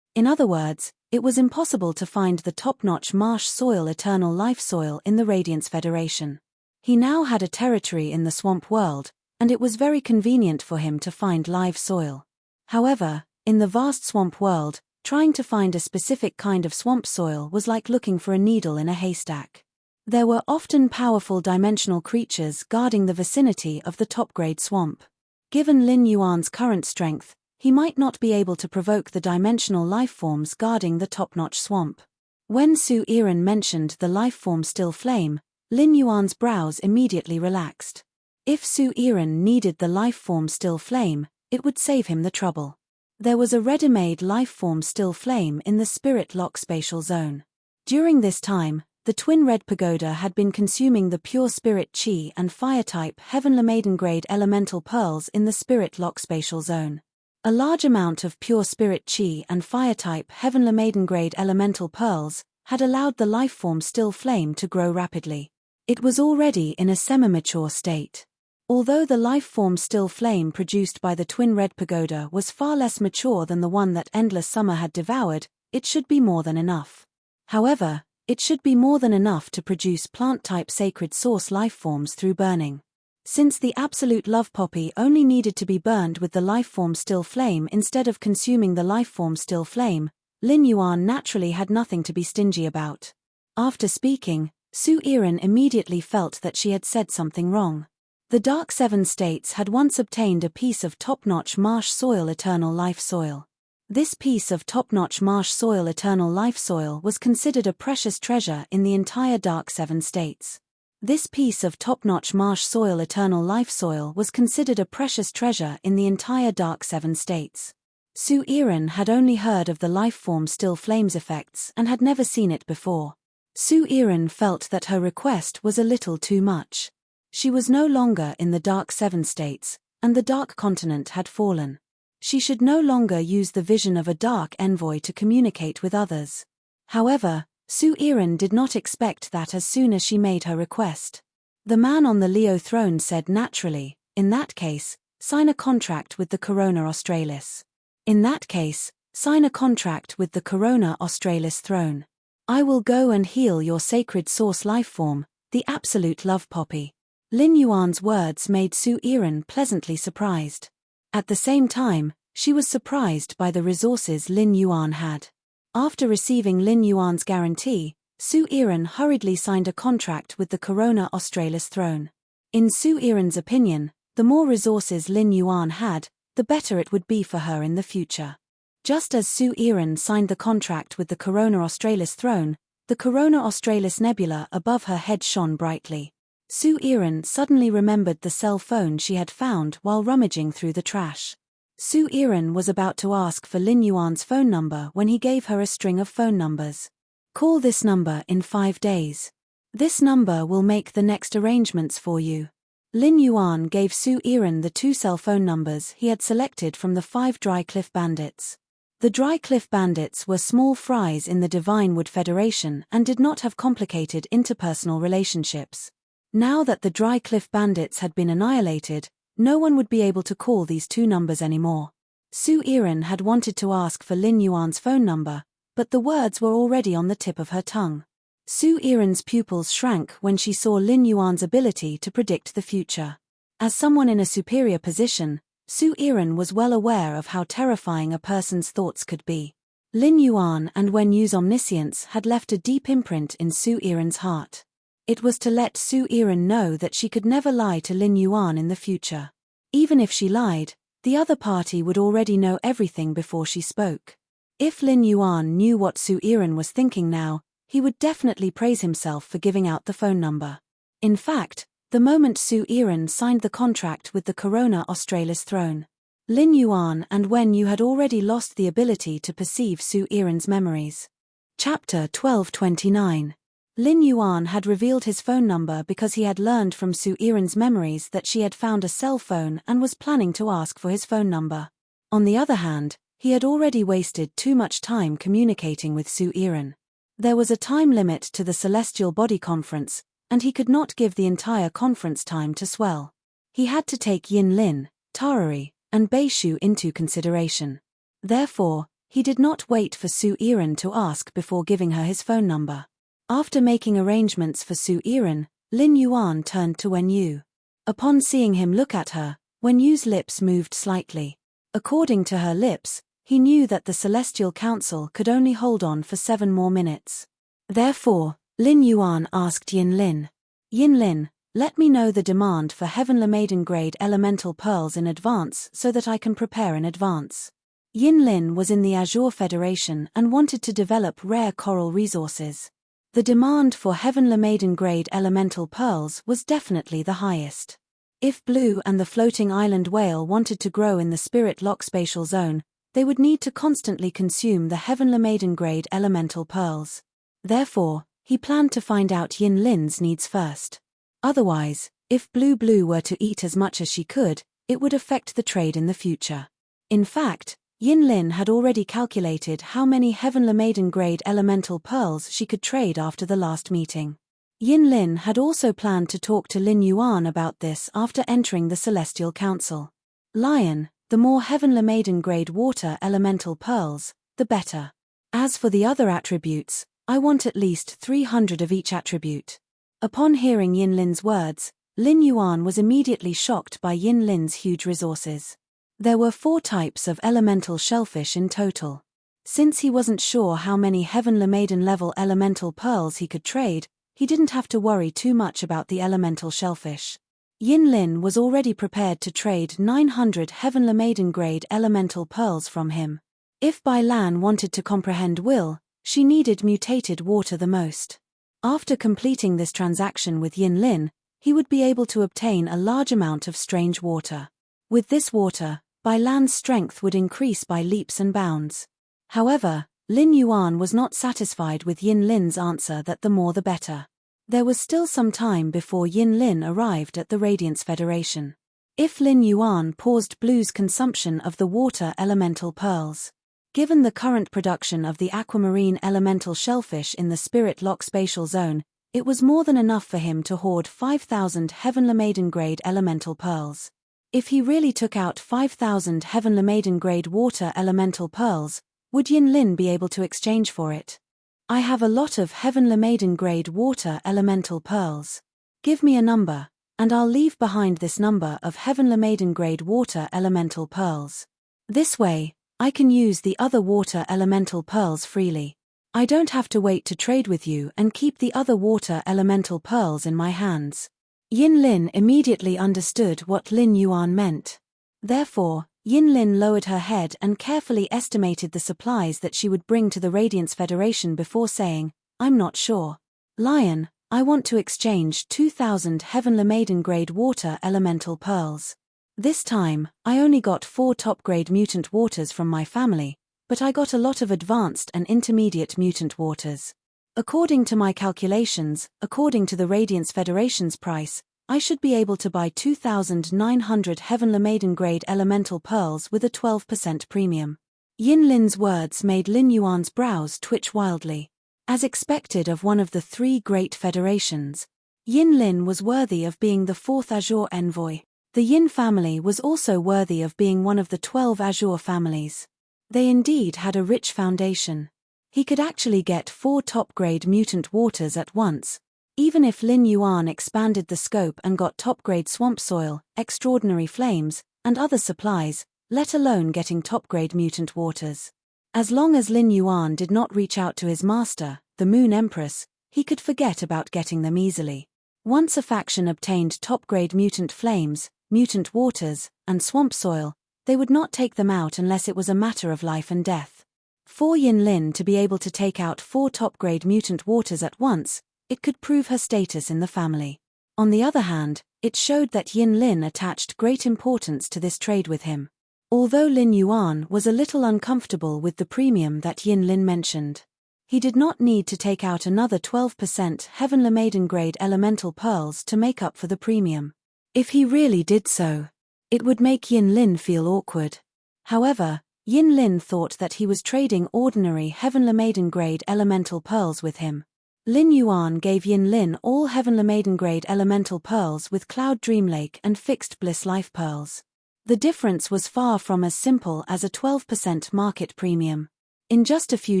In other words, it was impossible to find the top-notch marsh soil eternal life soil in the Radiance Federation. He now had a territory in the swamp world, and it was very convenient for him to find live soil. However, in the vast swamp world, trying to find a specific kind of swamp soil was like looking for a needle in a haystack. There were often powerful dimensional creatures guarding the vicinity of the top-grade swamp. Given Lin Yuan's current strength, he might not be able to provoke the dimensional life forms guarding the top-notch swamp. When Zu Iren mentioned the life form Still Flame, Lin Yuan's brows immediately relaxed. If Zu Iren needed the life form Still Flame, it would save him the trouble. There was a ready-made life form Still Flame in the Spirit Lock spatial zone. During this time, the Twin Red Pagoda had been consuming the pure Spirit Chi and Fire-type Heavenly Maiden-grade elemental pearls in the Spirit Lock spatial zone. A large amount of pure Spirit Chi and Fire-type Heavenly Maiden-grade elemental pearls had allowed the life form Still Flame to grow rapidly. It was already in a semi-mature state. Although the life form Still Flame produced by the Twin Red Pagoda was far less mature than the one that Endless Summer had devoured, it should be more than enough. However, it should be more than enough to produce plant-type sacred source life forms through burning. Since the Absolute Love Poppy only needed to be burned with the life form Still Flame instead of consuming the life form Still Flame, Lin Yuan naturally had nothing to be stingy about. After speaking, Zu Iren immediately felt that she had said something wrong. The Dark Seven States had once obtained a piece of top-notch marsh soil eternal life soil. This piece of top-notch marsh soil, eternal life soil, was considered a precious treasure in the entire Dark Seven States. This piece of top-notch marsh soil, eternal life soil, was considered a precious treasure in the entire Dark Seven States. Sue Erin had only heard of the life-form still flames effects and had never seen it before. Sue Erin felt that her request was a little too much. She was no longer in the Dark Seven States, and the Dark Continent had fallen. She should no longer use the vision of a dark envoy to communicate with others. However, Sue Erin did not expect that as soon as she made her request. The man on the Leo throne said naturally, "In that case, sign a contract with the Corona Australis. In that case, sign a contract with the Corona Australis throne. I will go and heal your sacred source lifeform, the absolute love poppy." Lin Yuan's words made Sue Erin pleasantly surprised. At the same time, she was surprised by the resources Lin Yuan had. After receiving Lin Yuan's guarantee, Sue Erin hurriedly signed a contract with the Corona Australis throne. In Sue Erin's opinion, the more resources Lin Yuan had, the better it would be for her in the future. Just as Sue Erin signed the contract with the Corona Australis throne, the Corona Australis nebula above her head shone brightly. Sue Erin suddenly remembered the cell phone she had found while rummaging through the trash. Sue Erin was about to ask for Lin Yuan's phone number when he gave her a string of phone numbers. "Call this number in 5 days. This number will make the next arrangements for you." Lin Yuan gave Sue Erin the 2 cell phone numbers he had selected from the 5 Dry Cliff Bandits. The Dry Cliff Bandits were small fries in the Divine Wood Federation and did not have complicated interpersonal relationships. Now that the Dry Cliff Bandits had been annihilated, no one would be able to call these 2 numbers anymore. Sue Erin had wanted to ask for Lin Yuan's phone number, but the words were already on the tip of her tongue. Sue Erin's pupils shrank when she saw Lin Yuan's ability to predict the future. As someone in a superior position, Sue Erin was well aware of how terrifying a person's thoughts could be. Lin Yuan and Wen Yu's omniscience had left a deep imprint in Sue Erin's heart. It was to let Sue Erin know that she could never lie to Lin Yuan in the future. Even if she lied, the other party would already know everything before she spoke. If Lin Yuan knew what Sue Erin was thinking now, he would definitely praise himself for giving out the phone number. In fact, the moment Sue Erin signed the contract with the Corona Australis throne, Lin Yuan and Wen Yu had already lost the ability to perceive Sue Erin's memories. Chapter 1229. Lin Yuan had revealed his phone number because he had learned from Sue Erin's memories that she had found a cell phone and was planning to ask for his phone number. On the other hand, he had already wasted too much time communicating with Sue Erin. There was a time limit to the Celestial Body Conference, and he could not give the entire conference time to Swell. He had to take Yin Lin, Tarari, and Beishu into consideration. Therefore, he did not wait for Sue Erin to ask before giving her his phone number. After making arrangements for Sue Erin, Lin Yuan turned to Wen Yu. Upon seeing him look at her, Wen Yu's lips moved slightly. According to her lips, he knew that the Celestial Council could only hold on for 7 more minutes. Therefore, Lin Yuan asked Yin Lin, "Yin Lin, let me know the demand for Heavenly Maiden grade elemental pearls in advance so that I can prepare in advance." Yin Lin was in the Azure Federation and wanted to develop rare coral resources. The demand for Heavenly Maiden grade elemental pearls was definitely the highest. If Blue and the floating island whale wanted to grow in the Spirit Lock spatial zone, they would need to constantly consume the Heavenly Maiden grade elemental pearls. Therefore, he planned to find out Yin Lin's needs first. Otherwise, if Blue were to eat as much as she could, it would affect the trade in the future. In fact, Yin Lin had already calculated how many Heavenly Maiden grade elemental pearls she could trade after the last meeting. Yin Lin had also planned to talk to Lin Yuan about this after entering the Celestial Council. Lion, the more Heavenly Maiden grade water elemental pearls, the better. As for the other attributes, I want at least 300 of each attribute. Upon hearing Yin Lin's words, Lin Yuan was immediately shocked by Yin Lin's huge resources. There were 4 types of elemental shellfish in total. Since he wasn't sure how many Heavenly Maiden level elemental pearls he could trade, he didn't have to worry too much about the elemental shellfish. Yin Lin was already prepared to trade 900 Heavenly Maiden grade elemental pearls from him. If Bai Lan wanted to comprehend will, she needed mutated water the most. After completing this transaction with Yin Lin, he would be able to obtain a large amount of strange water. With this water, Bai Lan's strength would increase by leaps and bounds. However, Lin Yuan was not satisfied with Yin Lin's answer that the more the better. There was still some time before Yin Lin arrived at the Radiance Federation. If Lin Yuan paused Blue's consumption of the water elemental pearls, given the current production of the aquamarine elemental shellfish in the Spirit Lock spatial zone, it was more than enough for him to hoard 5,000 Heavenly Maiden grade elemental pearls. If he really took out 5,000 Heavenly Maiden grade water elemental pearls, would Yin Lin be able to exchange for it? I have a lot of Heavenly Maiden grade water elemental pearls. Give me a number, and I'll leave behind this number of Heavenly Maiden grade water elemental pearls. This way, I can use the other water elemental pearls freely. I don't have to wait to trade with you and keep the other water elemental pearls in my hands. Yin Lin immediately understood what Lin Yuan meant. Therefore, Yin Lin lowered her head and carefully estimated the supplies that she would bring to the Radiance Federation before saying, "I'm not sure. Lion, I want to exchange 2,000 Heavenly Maiden grade water elemental pearls. This time, I only got 4 top-grade mutant waters from my family, but I got a lot of advanced and intermediate mutant waters. According to my calculations, according to the Radiance Federation's price, I should be able to buy 2,900 Heavenly Maiden grade elemental pearls with a 12% premium." Yin Lin's words made Lin Yuan's brows twitch wildly. As expected of one of the 3 great federations, Yin Lin was worthy of being the 4th Azure envoy. The Yin family was also worthy of being one of the 12 Azure families. They indeed had a rich foundation. He could actually get 4 top-grade mutant waters at once. Even if Lin Yuan expanded the scope and got top-grade swamp soil, extraordinary flames, and other supplies, let alone getting top-grade mutant waters. As long as Lin Yuan did not reach out to his master, the Moon Empress, he could forget about getting them easily. Once a faction obtained top-grade mutant flames, mutant waters, and swamp soil, they would not take them out unless it was a matter of life and death. For Yin Lin to be able to take out 4 top-grade mutant waters at once, it could prove her status in the family. On the other hand, it showed that Yin Lin attached great importance to this trade with him. Although Lin Yuan was a little uncomfortable with the premium that Yin Lin mentioned, he did not need to take out another 12% Heavenly Maiden grade elemental pearls to make up for the premium. If he really did so, it would make Yin Lin feel awkward. However, Yin Lin thought that he was trading ordinary Heavenly Maiden grade elemental pearls with him. Lin Yuan gave Yin Lin all Heavenly Maiden grade elemental pearls with Cloud Dream Lake and Fixed Bliss Life pearls. The difference was far from as simple as a 12% market premium. In just a few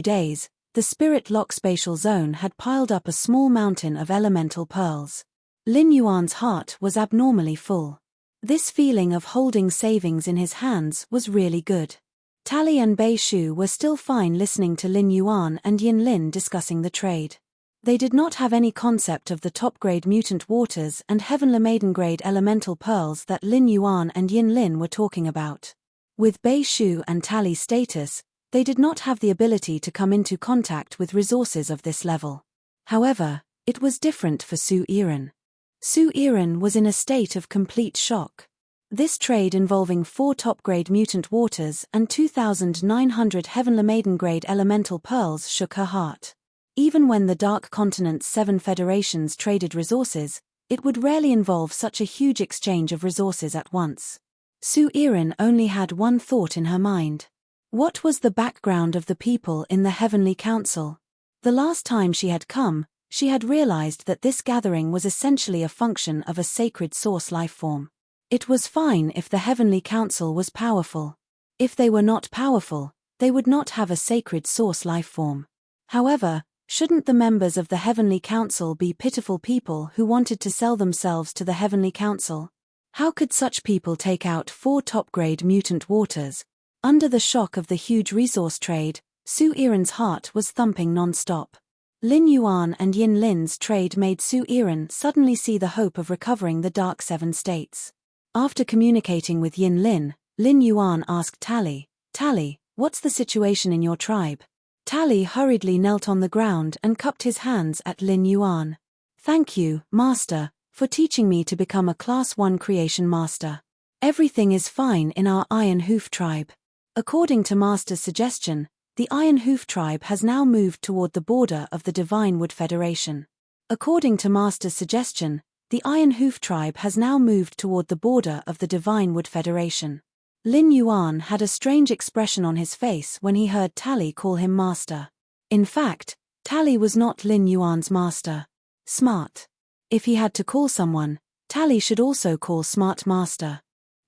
days, the Spirit Lock spatial zone had piled up a small mountain of elemental pearls. Lin Yuan's heart was abnormally full. This feeling of holding savings in his hands was really good. Tally and Bei Shu were still fine listening to Lin Yuan and Yin Lin discussing the trade. They did not have any concept of the top-grade mutant waters and Heavenly Maiden-grade elemental pearls that Lin Yuan and Yin Lin were talking about. With Bei Shu and Tally's status, they did not have the ability to come into contact with resources of this level. However, it was different for Su Iran. Su Iran was in a state of complete shock. This trade involving 4 top-grade mutant waters and 2,900 Heavenly Maiden-grade elemental pearls shook her heart. Even when the Dark Continent's 7 federations traded resources, it would rarely involve such a huge exchange of resources at once. Su Iran only had one thought in her mind. What was the background of the people in the Heavenly Council? The last time she had come, she had realized that this gathering was essentially a function of a sacred source lifeform. It was fine if the Heavenly Council was powerful. If they were not powerful, they would not have a sacred source lifeform. However, shouldn't the members of the Heavenly Council be pitiful people who wanted to sell themselves to the Heavenly Council? How could such people take out 4 top-grade mutant waters? Under the shock of the huge resource trade, Su Iran's heart was thumping non-stop. Lin Yuan and Yin Lin's trade made Su Iran suddenly see the hope of recovering the Dark 7 states. After communicating with Yin Lin, Lin Yuan asked Tally, "Tally, What's the situation in your tribe? Tally hurriedly knelt on the ground and cupped his hands at Lin Yuan. Thank you, Master, for teaching me to become a Class 1 creation master. Everything is fine in our Iron Hoof tribe. According to Master's suggestion, the Iron Hoof tribe has now moved toward the border of the Divine Wood Federation. According to Master's suggestion, the Iron Hoof tribe has now moved toward the border of the Divine Wood Federation. Lin Yuan had a strange expression on his face when he heard Tally call him master. In fact, Tally was not Lin Yuan's master. Smart. If he had to call someone, Tally should also call Smart master.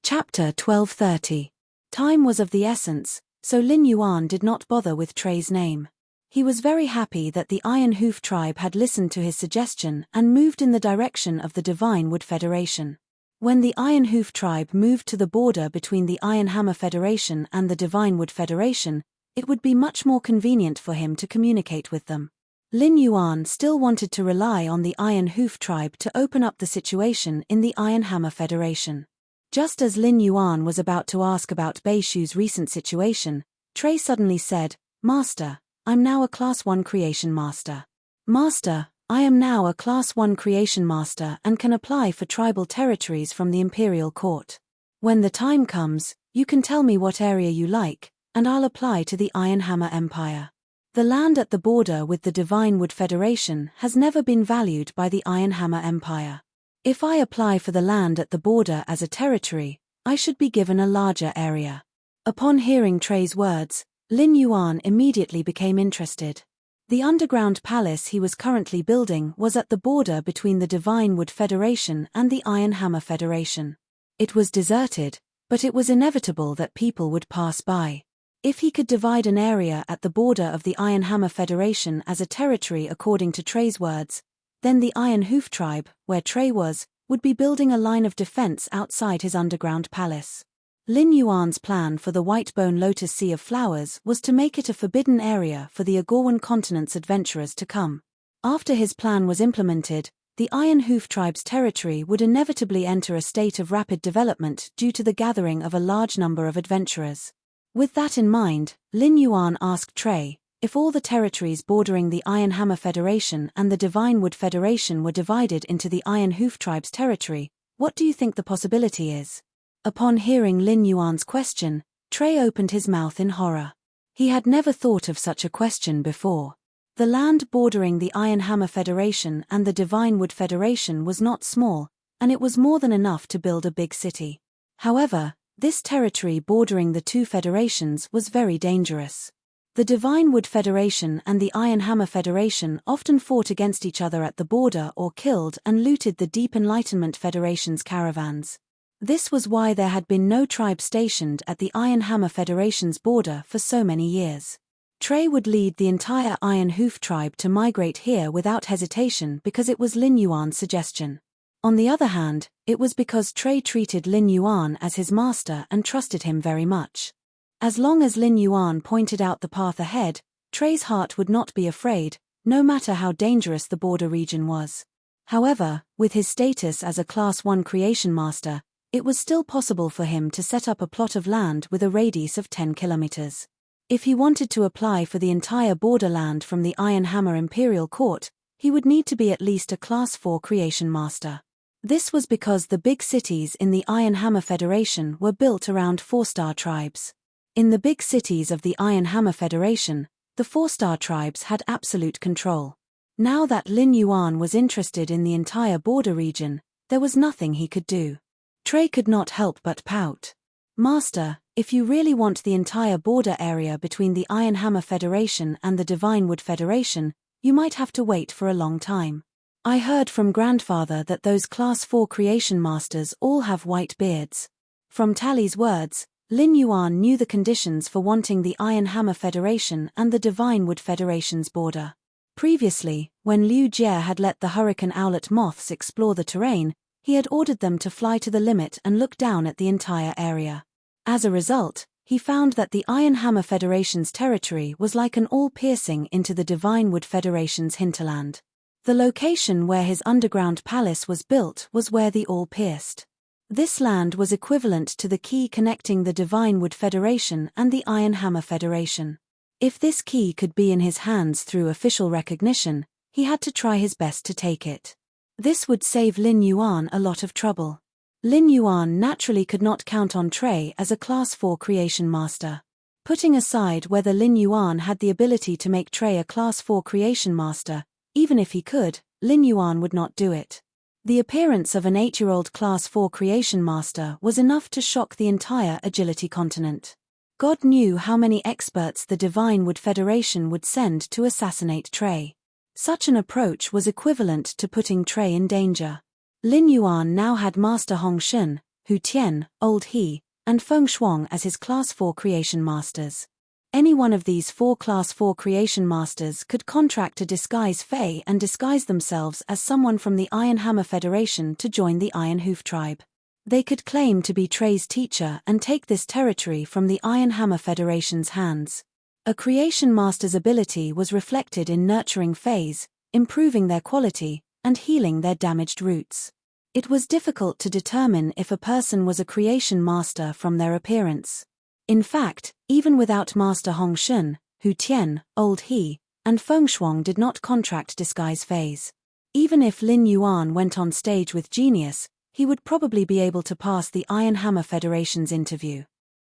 Chapter 1230. Time was of the essence, so Lin Yuan did not bother with Trey's name. He was very happy that the Iron Hoof tribe had listened to his suggestion and moved in the direction of the Divine Wood Federation. When the Iron Hoof tribe moved to the border between the Iron Hammer Federation and the Divine Wood Federation, it would be much more convenient for him to communicate with them. Lin Yuan still wanted to rely on the Iron Hoof tribe to open up the situation in the Iron Hammer Federation. Just as Lin Yuan was about to ask about Beishu's recent situation, Trey suddenly said, Master, I'm now a Class 1 creation master. Master, I am now a Class 1 creation master and can apply for tribal territories from the Imperial Court. When the time comes, you can tell me what area you like, and I'll apply to the Iron Hammer Empire. The land at the border with the Divine Wood Federation has never been valued by the Iron Hammer Empire. If I apply for the land at the border as a territory, I should be given a larger area. Upon hearing Trey's words, Lin Yuan immediately became interested. The underground palace he was currently building was at the border between the Divine Wood Federation and the Iron Hammer Federation. It was deserted, but it was inevitable that people would pass by. If he could divide an area at the border of the Iron Hammer Federation as a territory according to Trey's words, then the Iron Hoof tribe, where Trey was, would be building a line of defense outside his underground palace. Lin Yuan's plan for the Whitebone Lotus Sea of Flowers was to make it a forbidden area for the Agorwan continent's adventurers to come. After his plan was implemented, the Iron Hoof tribe's territory would inevitably enter a state of rapid development due to the gathering of a large number of adventurers. With that in mind, Lin Yuan asked Trey, if all the territories bordering the Iron Hammer Federation and the Divine Wood Federation were divided into the Iron Hoof tribe's territory, what do you think the possibility is? Upon hearing Lin Yuan's question, Trey opened his mouth in horror. He had never thought of such a question before. The land bordering the Iron Hammer Federation and the Divine Wood Federation was not small, and it was more than enough to build a big city. However, this territory bordering the two federations was very dangerous. The Divine Wood Federation and the Iron Hammer Federation often fought against each other at the border or killed and looted the Deep Enlightenment Federation's caravans. This was why there had been no tribe stationed at the Iron Hammer Federation's border for so many years. Trey would lead the entire Iron Hoof tribe to migrate here without hesitation because it was Lin Yuan's suggestion. On the other hand, it was because Trey treated Lin Yuan as his master and trusted him very much. As long as Lin Yuan pointed out the path ahead, Trey's heart would not be afraid, no matter how dangerous the border region was. However, with his status as a Class 1 creation master, it was still possible for him to set up a plot of land with a radius of 10 kilometers. If he wanted to apply for the entire borderland from the Iron Hammer Imperial Court, he would need to be at least a Class 4 creation master. This was because the big cities in the Iron Hammer Federation were built around 4-star tribes. In the big cities of the Iron Hammer Federation, the 4-star tribes had absolute control. Now that Lin Yuan was interested in the entire border region, there was nothing he could do. Trey could not help but pout. Master, if you really want the entire border area between the Iron Hammer Federation and the Divine Wood Federation, you might have to wait for a long time. I heard from grandfather that those Class 4 creation masters all have white beards. From Tally's words, Lin Yuan knew the conditions for wanting the Iron Hammer Federation and the Divine Wood Federation's border. Previously, when Liu Jie had let the hurricane owlet moths explore the terrain, he had ordered them to fly to the limit and look down at the entire area. As a result, he found that the Iron Hammer Federation's territory was like an all-piercing into the Divine Wood Federation's hinterland. The location where his underground palace was built was where the all pierced. This land was equivalent to the key connecting the Divine Wood Federation and the Iron Hammer Federation. If this key could be in his hands through official recognition, he had to try his best to take it. This would save Lin Yuan a lot of trouble. Lin Yuan naturally could not count on Trey as a Class 4 creation master. Putting aside whether Lin Yuan had the ability to make Trey a Class 4 creation master, even if he could, Lin Yuan would not do it. The appearance of an 8-year-old Class 4 creation master was enough to shock the entire Agility continent. God knew how many experts the Divine Wood Federation would send to assassinate Trey. Such an approach was equivalent to putting Trey in danger. Lin Yuan now had Master Hong Shun, Hu Tian, Old He, and Feng Shuang as his Class 4 creation masters. Any one of these 4 Class 4 creation masters could contract a disguise Fey and disguise themselves as someone from the Iron Hammer Federation to join the Iron Hoof tribe. They could claim to be Trey's teacher and take this territory from the Iron Hammer Federation's hands. A creation master's ability was reflected in nurturing Feys, improving their quality, and healing their damaged roots. It was difficult to determine if a person was a creation master from their appearance. In fact, even without Master Hong Shun, Hu Tian, Old He, and Feng Shuang did not contract disguise Feys. Even if Lin Yuan went on stage with Genius, he would probably be able to pass the Iron Hammer Federation's interview.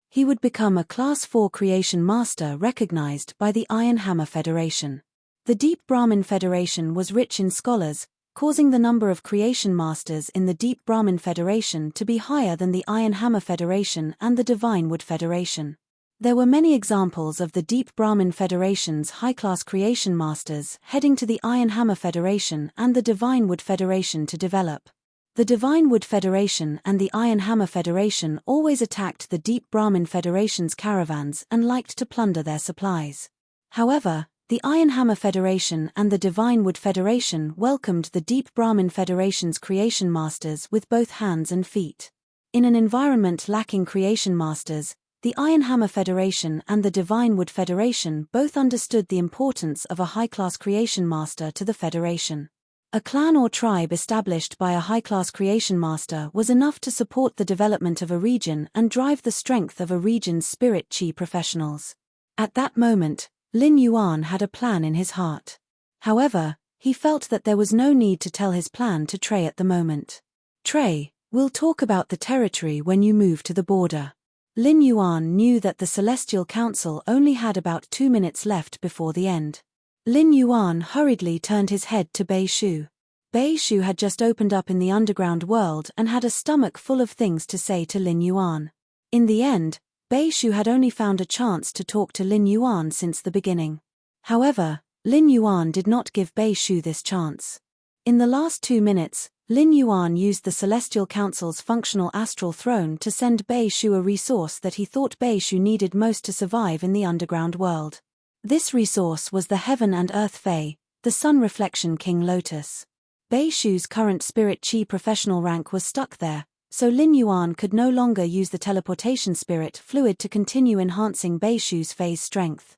He would become a Class 4 creation master recognized by the Iron Hammer Federation. The Deep Brahmin Federation was rich in scholars, causing the number of creation masters in the Deep Brahmin Federation to be higher than the Iron Hammer Federation and the Divine Wood Federation. There were many examples of the Deep Brahmin Federation's high-class creation masters heading to the Iron Hammer Federation and the Divine Wood Federation to develop. The Divine Wood Federation and the Iron Hammer Federation always attacked the Deep Brahmin Federation's caravans and liked to plunder their supplies. However, the Iron Hammer Federation and the Divine Wood Federation welcomed the Deep Brahmin Federation's creation masters with both hands and feet. In an environment lacking creation masters, the Iron Hammer Federation and the Divine Wood Federation both understood the importance of a high-class creation master to the Federation. A clan or tribe established by a high-class creation master was enough to support the development of a region and drive the strength of a region's spirit chi professionals. At that moment, Lin Yuan had a plan in his heart. However, he felt that there was no need to tell his plan to Trey at the moment. Trey, we'll talk about the territory when you move to the border. Lin Yuan knew that the Celestial Council only had about 2 minutes left before the end. Lin Yuan hurriedly turned his head to Bei Shu. Bei Shu had just opened up in the underground world and had a stomach full of things to say to Lin Yuan. In the end, Bei Shu had only found a chance to talk to Lin Yuan since the beginning. However, Lin Yuan did not give Bei Shu this chance. In the last 2 minutes, Lin Yuan used the Celestial Council's functional astral throne to send Bei Shu a resource that he thought Bei Shu needed most to survive in the underground world. This resource was the Heaven and Earth Fae, the Sun Reflection King Lotus. Bei Shu's current spirit chi professional rank was stuck there, so Lin Yuan could no longer use the teleportation spirit fluid to continue enhancing Bei Shu's phase strength.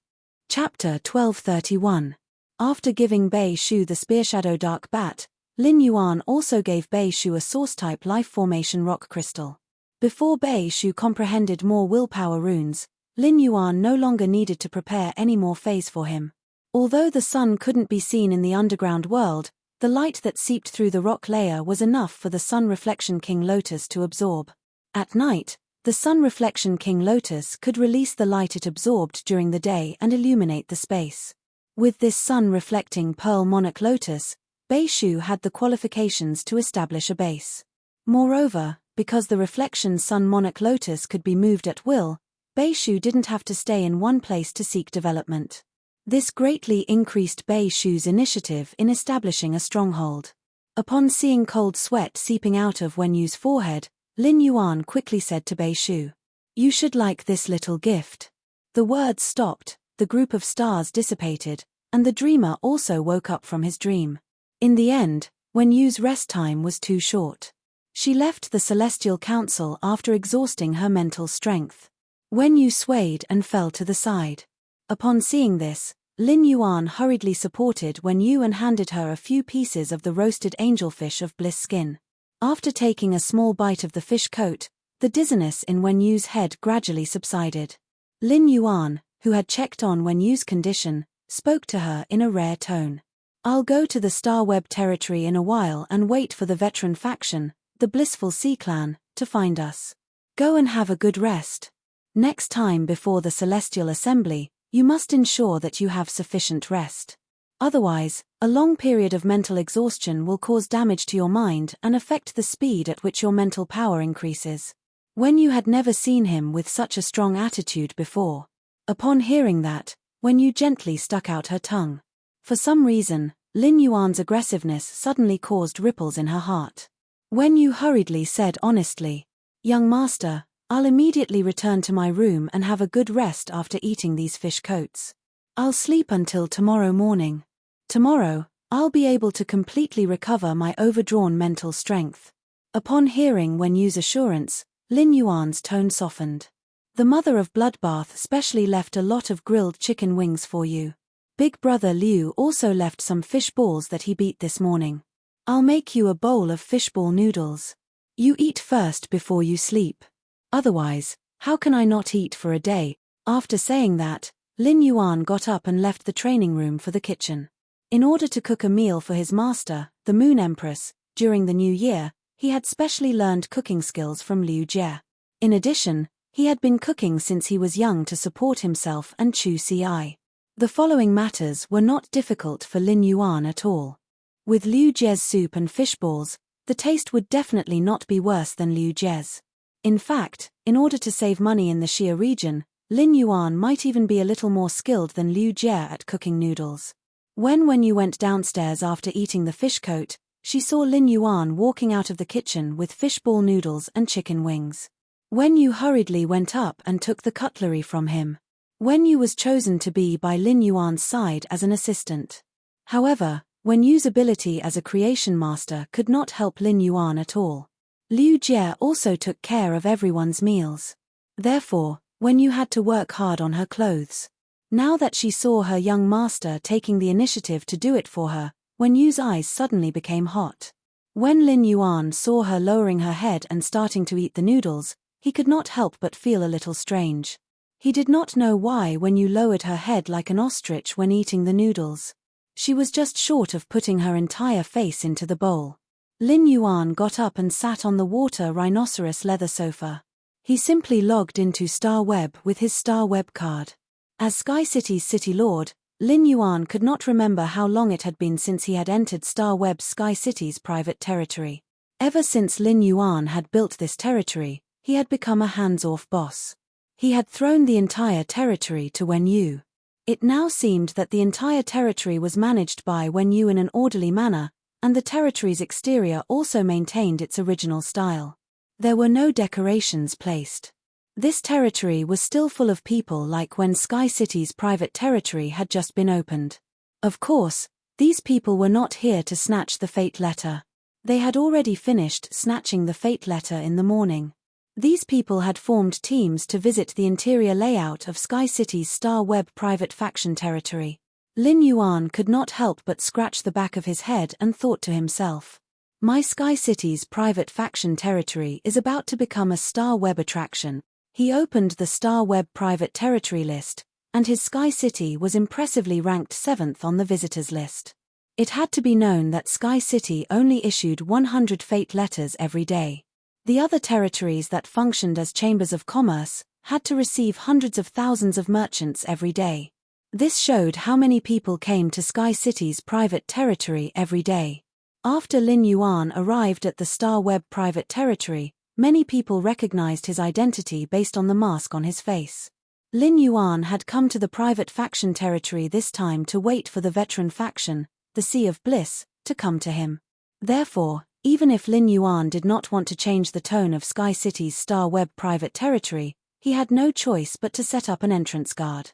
Chapter 1231. After giving Bei Shu the Spear Shadow Dark Bat, Lin Yuan also gave Bei Shu a Source-type life formation rock crystal. Before Bei Shu comprehended more willpower runes, Lin Yuan no longer needed to prepare any more phase for him. Although the sun couldn't be seen in the underground world, the light that seeped through the rock layer was enough for the Sun Reflection King Lotus to absorb. At night, the Sun Reflection King Lotus could release the light it absorbed during the day and illuminate the space. With this sun-reflecting Pearl Monarch Lotus, Bei Shu had the qualifications to establish a base. Moreover, because the Reflection Sun Monarch Lotus could be moved at will, Bei Shu didn't have to stay in one place to seek development. This greatly increased Bei Shu's initiative in establishing a stronghold. Upon seeing cold sweat seeping out of Wen Yu's forehead, Lin Yuan quickly said to Bei Shu, "You should like this little gift." The words stopped, the group of stars dissipated, and the dreamer also woke up from his dream. In the end, Wen Yu's rest time was too short. She left the Celestial Council after exhausting her mental strength. Wen Yu swayed and fell to the side. Upon seeing this, Lin Yuan hurriedly supported Wen Yu and handed her a few pieces of the roasted angelfish of bliss skin. After taking a small bite of the fish coat, the dizziness in Wen Yu's head gradually subsided. Lin Yuan, who had checked on Wen Yu's condition, spoke to her in a rare tone. I'll go to the Star Web territory in a while and wait for the veteran faction, the Blissful Sea Clan, to find us. Go and have a good rest. Next time before the Celestial Assembly, you must ensure that you have sufficient rest. Otherwise, a long period of mental exhaustion will cause damage to your mind and affect the speed at which your mental power increases. Wen Yu had never seen him with such a strong attitude before. Upon hearing that, Wen Yu gently stuck out her tongue. For some reason, Lin Yuan's aggressiveness suddenly caused ripples in her heart. Wen Yu hurriedly said honestly, "Young master, I'll immediately return to my room and have a good rest after eating these fish coats. I'll sleep until tomorrow morning. Tomorrow, I'll be able to completely recover my overdrawn mental strength." Upon hearing Wen Yu's assurance, Lin Yuan's tone softened. "The mother of Bloodbath specially left a lot of grilled chicken wings for you. Big brother Liu also left some fish balls that he beat this morning. I'll make you a bowl of fishball noodles. You eat first before you sleep. Otherwise, how can I not eat for a day?" After saying that, Lin Yuan got up and left the training room for the kitchen. In order to cook a meal for his master, the Moon Empress, during the new year, he had specially learned cooking skills from Liu Jie. In addition, he had been cooking since he was young to support himself and Chu Ci. The following matters were not difficult for Lin Yuan at all. With Liu Jie's soup and fish balls, the taste would definitely not be worse than Liu Jie's. In fact, in order to save money in the Xia region, Lin Yuan might even be a little more skilled than Liu Jie at cooking noodles. When Wen Yu went downstairs after eating the fish coat, she saw Lin Yuan walking out of the kitchen with fishball noodles and chicken wings. Wen Yu hurriedly went up and took the cutlery from him. Wen Yu was chosen to be by Lin Yuan's side as an assistant. However, Wen Yu's ability as a creation master could not help Lin Yuan at all. Liu Jie also took care of everyone's meals. Therefore, Wen Yu had to work hard on her clothes. Now that she saw her young master taking the initiative to do it for her, Wen Yu's eyes suddenly became hot. When Lin Yuan saw her lowering her head and starting to eat the noodles, he could not help but feel a little strange. He did not know why Wen Yu lowered her head like an ostrich when eating the noodles. She was just short of putting her entire face into the bowl. Lin Yuan got up and sat on the water rhinoceros leather sofa. He simply logged into Star Web with his Star Web card. As Sky City's city lord, Lin Yuan could not remember how long it had been since he had entered Star Web's Sky City's private territory. Ever since Lin Yuan had built this territory, he had become a hands-off boss. He had thrown the entire territory to Wen Yu. It now seemed that the entire territory was managed by Wen Yu in an orderly manner, and the territory's exterior also maintained its original style. There were no decorations placed. This territory was still full of people like when Sky City's private territory had just been opened. Of course, these people were not here to snatch the fate letter. They had already finished snatching the fate letter in the morning. These people had formed teams to visit the interior layout of Sky City's Star Web private faction territory. Lin Yuan could not help but scratch the back of his head and thought to himself, "My Sky City's private faction territory is about to become a Star Web attraction." He opened the Star Web private territory list, and his Sky City was impressively ranked 7th on the visitors list. It had to be known that Sky City only issued 100 fate letters every day. The other territories that functioned as chambers of commerce had to receive hundreds of thousands of merchants every day. This showed how many people came to Sky City's private territory every day. After Lin Yuan arrived at the Star Web private territory, many people recognized his identity based on the mask on his face. Lin Yuan had come to the private faction territory this time to wait for the veteran faction, the Sea of Bliss, to come to him. Therefore, even if Lin Yuan did not want to change the tone of Sky City's Star Web private territory, he had no choice but to set up an entrance guard.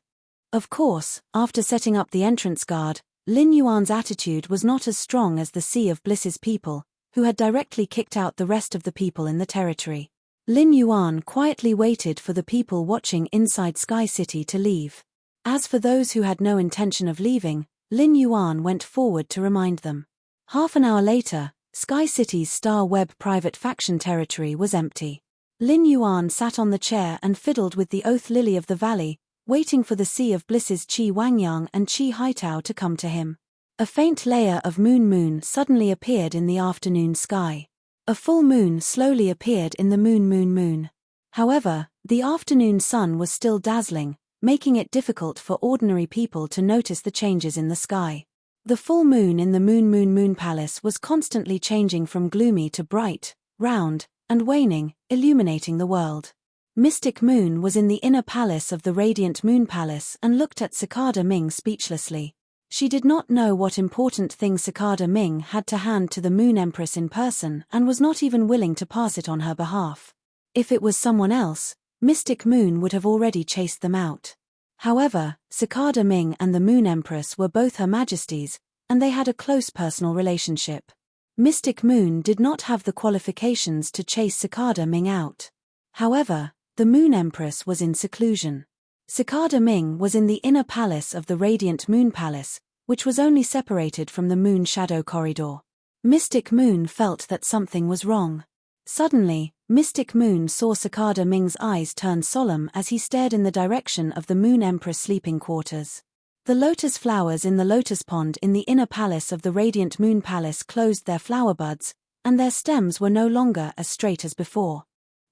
Of course, after setting up the entrance guard, Lin Yuan's attitude was not as strong as the Sea of Bliss's people, who had directly kicked out the rest of the people in the territory. Lin Yuan quietly waited for the people watching inside Sky City to leave. As for those who had no intention of leaving, Lin Yuan went forward to remind them. Half an hour later, Sky City's Star Web private faction territory was empty. Lin Yuan sat on the chair and fiddled with the oath lily of the valley, waiting for the Sea of Bliss's Qi Wangyang and Qi Haitao to come to him. A faint layer of moon suddenly appeared in the afternoon sky. A full moon slowly appeared in the moon. However, the afternoon sun was still dazzling, making it difficult for ordinary people to notice the changes in the sky. The full moon in the moon palace was constantly changing from gloomy to bright, round, and waning, illuminating the world. Mystic Moon was in the inner palace of the Radiant Moon Palace and looked at Cicada Ming speechlessly. She did not know what important thing Cicada Ming had to hand to the Moon Empress in person and was not even willing to pass it on her behalf. If it was someone else, Mystic Moon would have already chased them out. However, Cicada Ming and the Moon Empress were both Her Majesties, and they had a close personal relationship. Mystic Moon did not have the qualifications to chase Cicada Ming out. However, the Moon Empress was in seclusion. Cicada Ming was in the inner palace of the Radiant Moon Palace, which was only separated from the Moon Shadow Corridor. Mystic Moon felt that something was wrong. Suddenly, Mystic Moon saw Cicada Ming's eyes turn solemn as he stared in the direction of the Moon Empress sleeping quarters. The lotus flowers in the lotus pond in the inner palace of the Radiant Moon Palace closed their flower buds, and their stems were no longer as straight as before.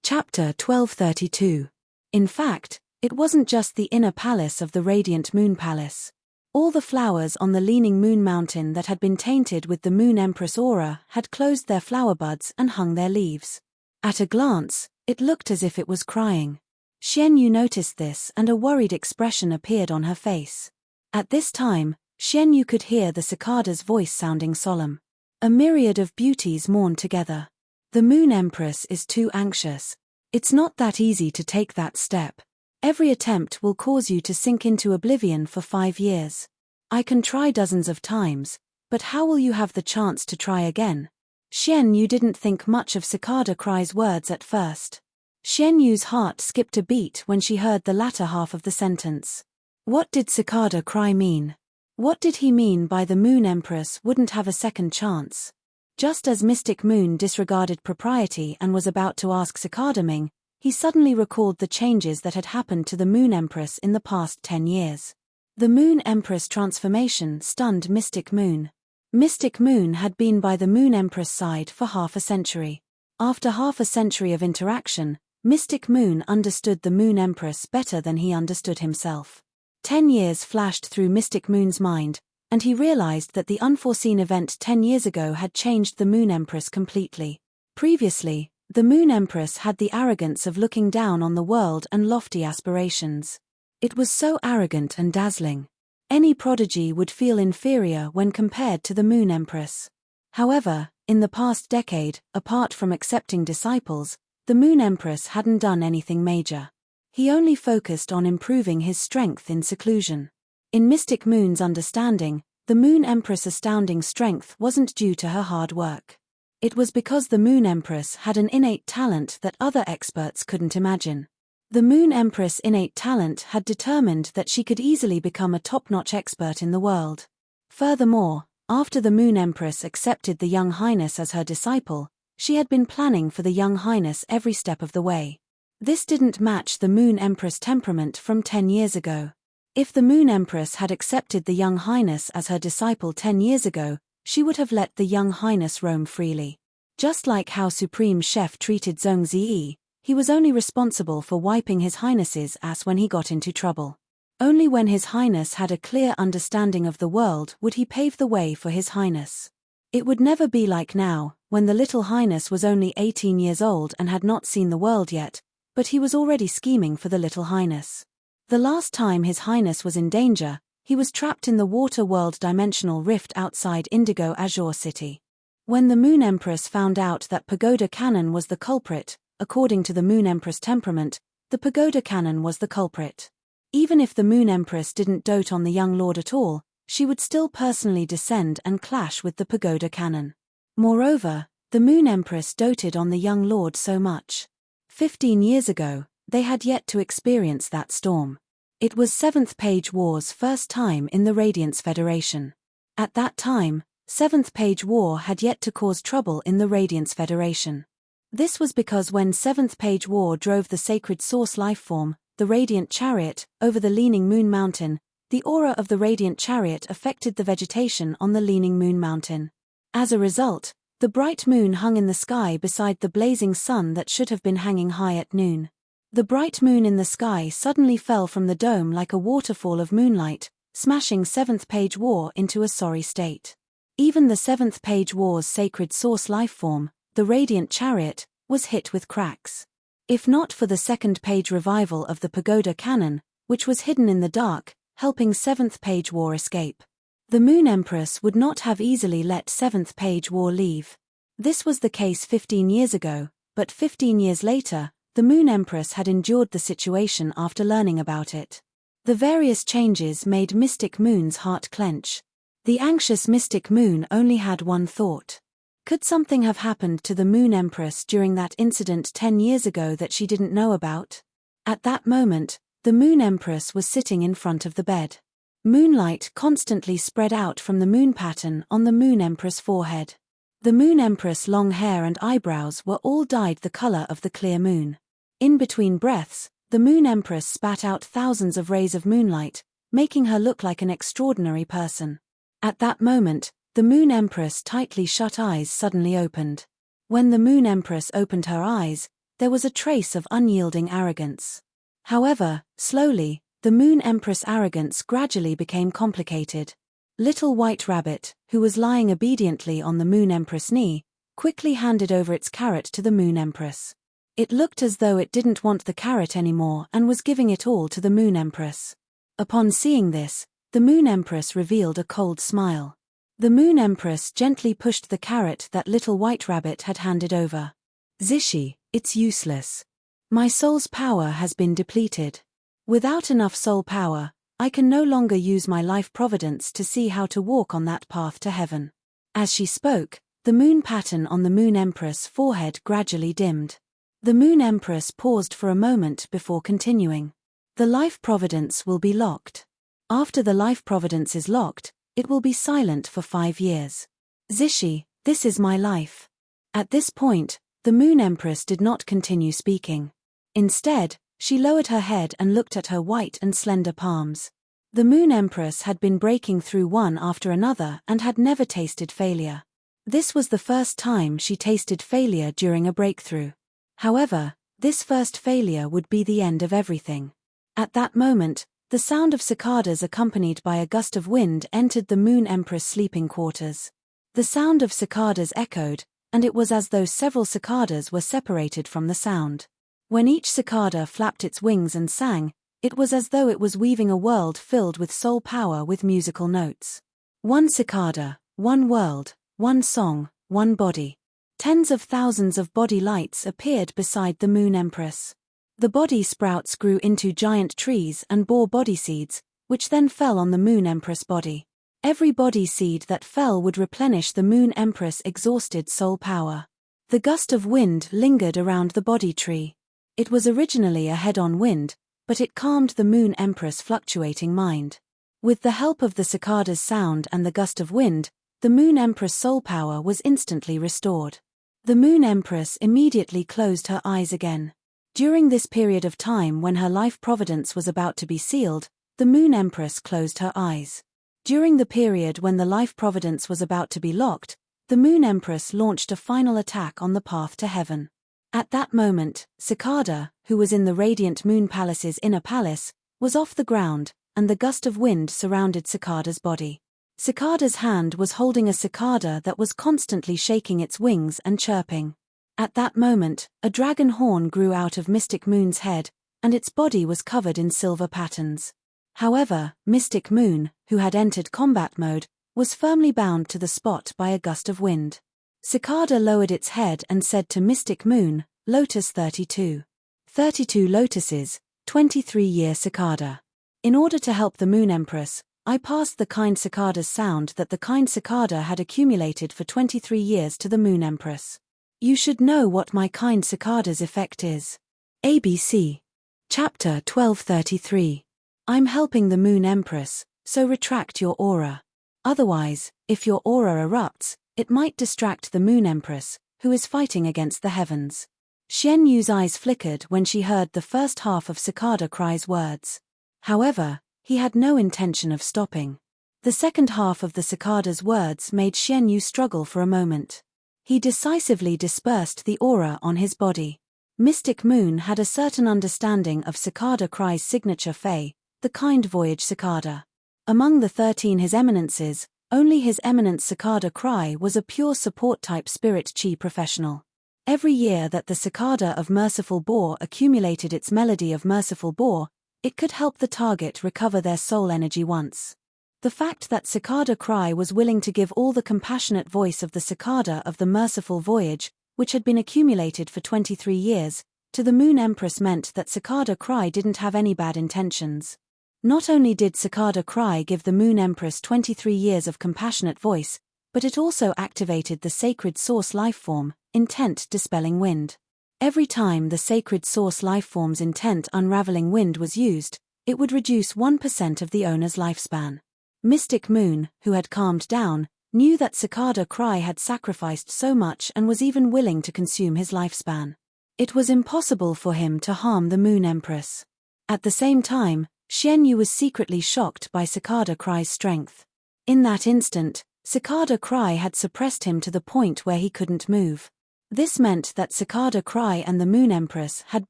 Chapter 1232. In fact, it wasn't just the inner palace of the Radiant Moon Palace. All the flowers on the leaning moon mountain that had been tainted with the Moon Empress aura had closed their flower buds and hung their leaves. At a glance, it looked as if it was crying. Xian Yu noticed this and a worried expression appeared on her face. At this time, Xian Yu could hear the cicada's voice sounding solemn. A myriad of beauties mourn together. The Moon Empress is too anxious. It's not that easy to take that step. Every attempt will cause you to sink into oblivion for 5 years. I can try dozens of times, but how will you have the chance to try again? Xian Yu didn't think much of Cicada Cry's words at first. Xian Yu's heart skipped a beat when she heard the latter half of the sentence. What did Cicada Cry mean? What did he mean by the Moon Empress wouldn't have a second chance? Just as Mystic Moon disregarded propriety and was about to ask Cicada Ming, he suddenly recalled the changes that had happened to the Moon Empress in the past 10 years. The Moon Empress transformation stunned Mystic Moon. Mystic Moon had been by the Moon Empress side for half a century. After half a century of interaction, Mystic Moon understood the Moon Empress better than he understood himself. 10 years flashed through Mystic Moon's mind, and he realized that the unforeseen event 10 years ago had changed the Moon Empress completely. Previously, the Moon Empress had the arrogance of looking down on the world and lofty aspirations. It was so arrogant and dazzling. Any prodigy would feel inferior when compared to the Moon Empress. However, in the past decade, apart from accepting disciples, the Moon Empress hadn't done anything major. He only focused on improving his strength in seclusion. In Mystic Moon's understanding, the Moon Empress' astounding strength wasn't due to her hard work. It was because the Moon Empress had an innate talent that other experts couldn't imagine. The Moon Empress' innate talent had determined that she could easily become a top-notch expert in the world. Furthermore, after the Moon Empress accepted the Young Highness as her disciple, she had been planning for the Young Highness every step of the way. This didn't match the Moon Empress' temperament from 10 years ago. If the Moon Empress had accepted the Young Highness as her disciple 10 years ago, she would have let the Young Highness roam freely. Just like how Supreme Chef treated Zhong Ziyi, he was only responsible for wiping His Highness's ass when he got into trouble. Only when His Highness had a clear understanding of the world would he pave the way for His Highness. It would never be like now, when the Little Highness was only 18 years old and had not seen the world yet, but he was already scheming for the Little Highness. The last time His Highness was in danger, he was trapped in the water world dimensional rift outside Indigo Azure City. When the Moon Empress found out that Pagoda Cannon was the culprit, according to the Moon Empress temperament, the Pagoda Cannon was the culprit. Even if the Moon Empress didn't dote on the young lord at all, she would still personally descend and clash with the Pagoda Cannon. Moreover, the Moon Empress doted on the young lord so much. 15 years ago, they had yet to experience that storm. It was Seventh Page War's first time in the Radiance Federation. At that time, Seventh Page War had yet to cause trouble in the Radiance Federation. This was because when Seventh Page War drove the sacred source lifeform, the Radiant Chariot, over the Leaning Moon Mountain, the aura of the Radiant Chariot affected the vegetation on the Leaning Moon Mountain. As a result, the bright moon hung in the sky beside the blazing sun that should have been hanging high at noon. The bright moon in the sky suddenly fell from the dome like a waterfall of moonlight, smashing Seventh Page War into a sorry state. Even the Seventh Page War's sacred source lifeform, the Radiant Chariot, was hit with cracks. If not for the Second Page revival of the Pagoda Cannon, which was hidden in the dark, helping Seventh Page War escape, the Moon Empress would not have easily let Seventh Page War leave. This was the case 15 years ago, but 15 years later, the Moon Empress had endured the situation after learning about it. The various changes made Mystic Moon's heart clench. The anxious Mystic Moon only had one thought. Could something have happened to the Moon Empress during that incident 10 years ago that she didn't know about? At that moment, the Moon Empress was sitting in front of the bed. Moonlight constantly spread out from the moon pattern on the Moon Empress' forehead. The Moon Empress' long hair and eyebrows were all dyed the color of the clear moon. In between breaths, the Moon Empress spat out thousands of rays of moonlight, making her look like an extraordinary person. At that moment, the Moon Empress' tightly shut eyes suddenly opened. When the Moon Empress opened her eyes, there was a trace of unyielding arrogance. However, slowly, the Moon Empress' arrogance gradually became complicated. Little White Rabbit, who was lying obediently on the Moon Empress' knee, quickly handed over its carrot to the Moon Empress. It looked as though it didn't want the carrot anymore and was giving it all to the Moon Empress. Upon seeing this, the Moon Empress revealed a cold smile. The Moon Empress gently pushed the carrot that Little White Rabbit had handed over. "Zishi, it's useless. My soul's power has been depleted. Without enough soul power, I can no longer use my life providence to see how to walk on that path to heaven." As she spoke, the moon pattern on the Moon Empress' forehead gradually dimmed. The Moon Empress paused for a moment before continuing. "The life providence will be locked. After the life providence is locked, it will be silent for 5 years. Zishi, this is my life." At this point, the Moon Empress did not continue speaking. Instead, she lowered her head and looked at her white and slender palms. The Moon Empress had been breaking through one after another and had never tasted failure. This was the first time she tasted failure during a breakthrough. However, this first failure would be the end of everything. At that moment, the sound of cicadas accompanied by a gust of wind entered the Moon Empress' sleeping quarters. The sound of cicadas echoed, and it was as though several cicadas were separated from the sound. When each cicada flapped its wings and sang, it was as though it was weaving a world filled with soul power with musical notes. One cicada, one world, one song, one body. Tens of thousands of body lights appeared beside the Moon Empress. The body sprouts grew into giant trees and bore body seeds, which then fell on the Moon Empress body. Every body seed that fell would replenish the Moon Empress' exhausted soul power. The gust of wind lingered around the body tree. It was originally a head-on wind, but it calmed the Moon Empress' fluctuating mind. With the help of the cicada's sound and the gust of wind, the Moon Empress' soul power was instantly restored. The Moon Empress immediately closed her eyes again. During this period of time when her life providence was about to be sealed, the Moon Empress closed her eyes. During the period when the life providence was about to be locked, the Moon Empress launched a final attack on the path to heaven. At that moment, Cicada, who was in the Radiant Moon Palace's inner palace, was off the ground, and the gust of wind surrounded Cicada's body. Cicada's hand was holding a cicada that was constantly shaking its wings and chirping. At that moment, a dragon horn grew out of Mystic Moon's head, and its body was covered in silver patterns. However, Mystic Moon, who had entered combat mode, was firmly bound to the spot by a gust of wind. Cicada lowered its head and said to Mystic Moon, "Lotus 32. 32 lotuses, 23-year cicada. In order to help the Moon Empress, I passed the kind cicada's sound that the kind cicada had accumulated for 23 years to the Moon Empress. You should know what my kind cicada's effect is." ABC. Chapter 1233. I'm helping the Moon Empress, so retract your aura. Otherwise, if your aura erupts, it might distract the Moon Empress, who is fighting against the heavens. Xian Yu's eyes flickered when she heard the first half of Cicada Cry's words. However, he had no intention of stopping. The second half of the cicada's words made Xian Yu struggle for a moment. He decisively dispersed the aura on his body. Mystic Moon had a certain understanding of Cicada Cry's signature fey, the kind voyage cicada. Among the 13 His Eminences, only His Eminence Cicada Cry was a pure support-type spirit chi professional. Every year that the cicada of Merciful Boar accumulated its melody of Merciful Boar, it could help the target recover their soul energy once. The fact that Cicada Cry was willing to give all the compassionate voice of the cicada of the Merciful Voyage, which had been accumulated for 23 years, to the Moon Empress meant that Cicada Cry didn't have any bad intentions. Not only did Cicada Cry give the Moon Empress 23 years of compassionate voice, but it also activated the sacred source lifeform, intent dispelling wind. Every time the sacred source lifeform's intent unraveling wind was used, it would reduce 1% of the owner's lifespan. Mystic Moon, who had calmed down, knew that Cicada Cry had sacrificed so much and was even willing to consume his lifespan. It was impossible for him to harm the Moon Empress. At the same time, Xian Yu was secretly shocked by Cicada Cry's strength. In that instant, Cicada Cry had suppressed him to the point where he couldn't move. This meant that Cicada Cry and the Moon Empress had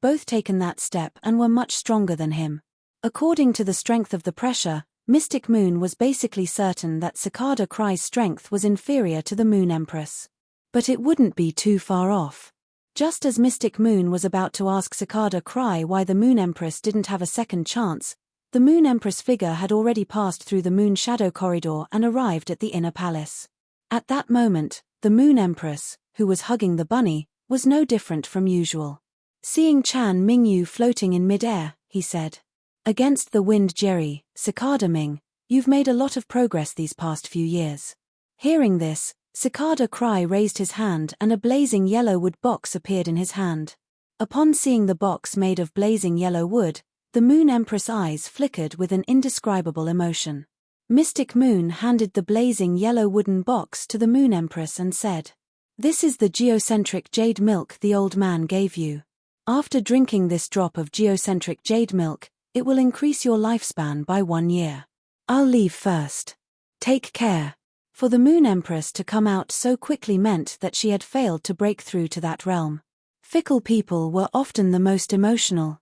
both taken that step and were much stronger than him. According to the strength of the pressure, Mystic Moon was basically certain that Cicada Cry's strength was inferior to the Moon Empress. But it wouldn't be too far off. Just as Mystic Moon was about to ask Cicada Cry why the Moon Empress didn't have a second chance, the Moon Empress figure had already passed through the Moon Shadow Corridor and arrived at the inner palace. At that moment, the Moon Empress, who was hugging the bunny, was no different from usual. Seeing Chan Mingyu floating in mid-air, he said, "Against the wind, Jerry, Cicada Ming, you've made a lot of progress these past few years." Hearing this, Cicada Cry raised his hand and a blazing yellow wood box appeared in his hand. Upon seeing the box made of blazing yellow wood, the Moon Empress' eyes flickered with an indescribable emotion. Mystic Moon handed the blazing yellow wooden box to the Moon Empress and said, "This is the geocentric jade milk the old man gave you. After drinking this drop of geocentric jade milk, it will increase your lifespan by 1 year. I'll leave first. Take care." For the Moon Empress to come out so quickly meant that she had failed to break through to that realm. Fickle people were often the most emotional.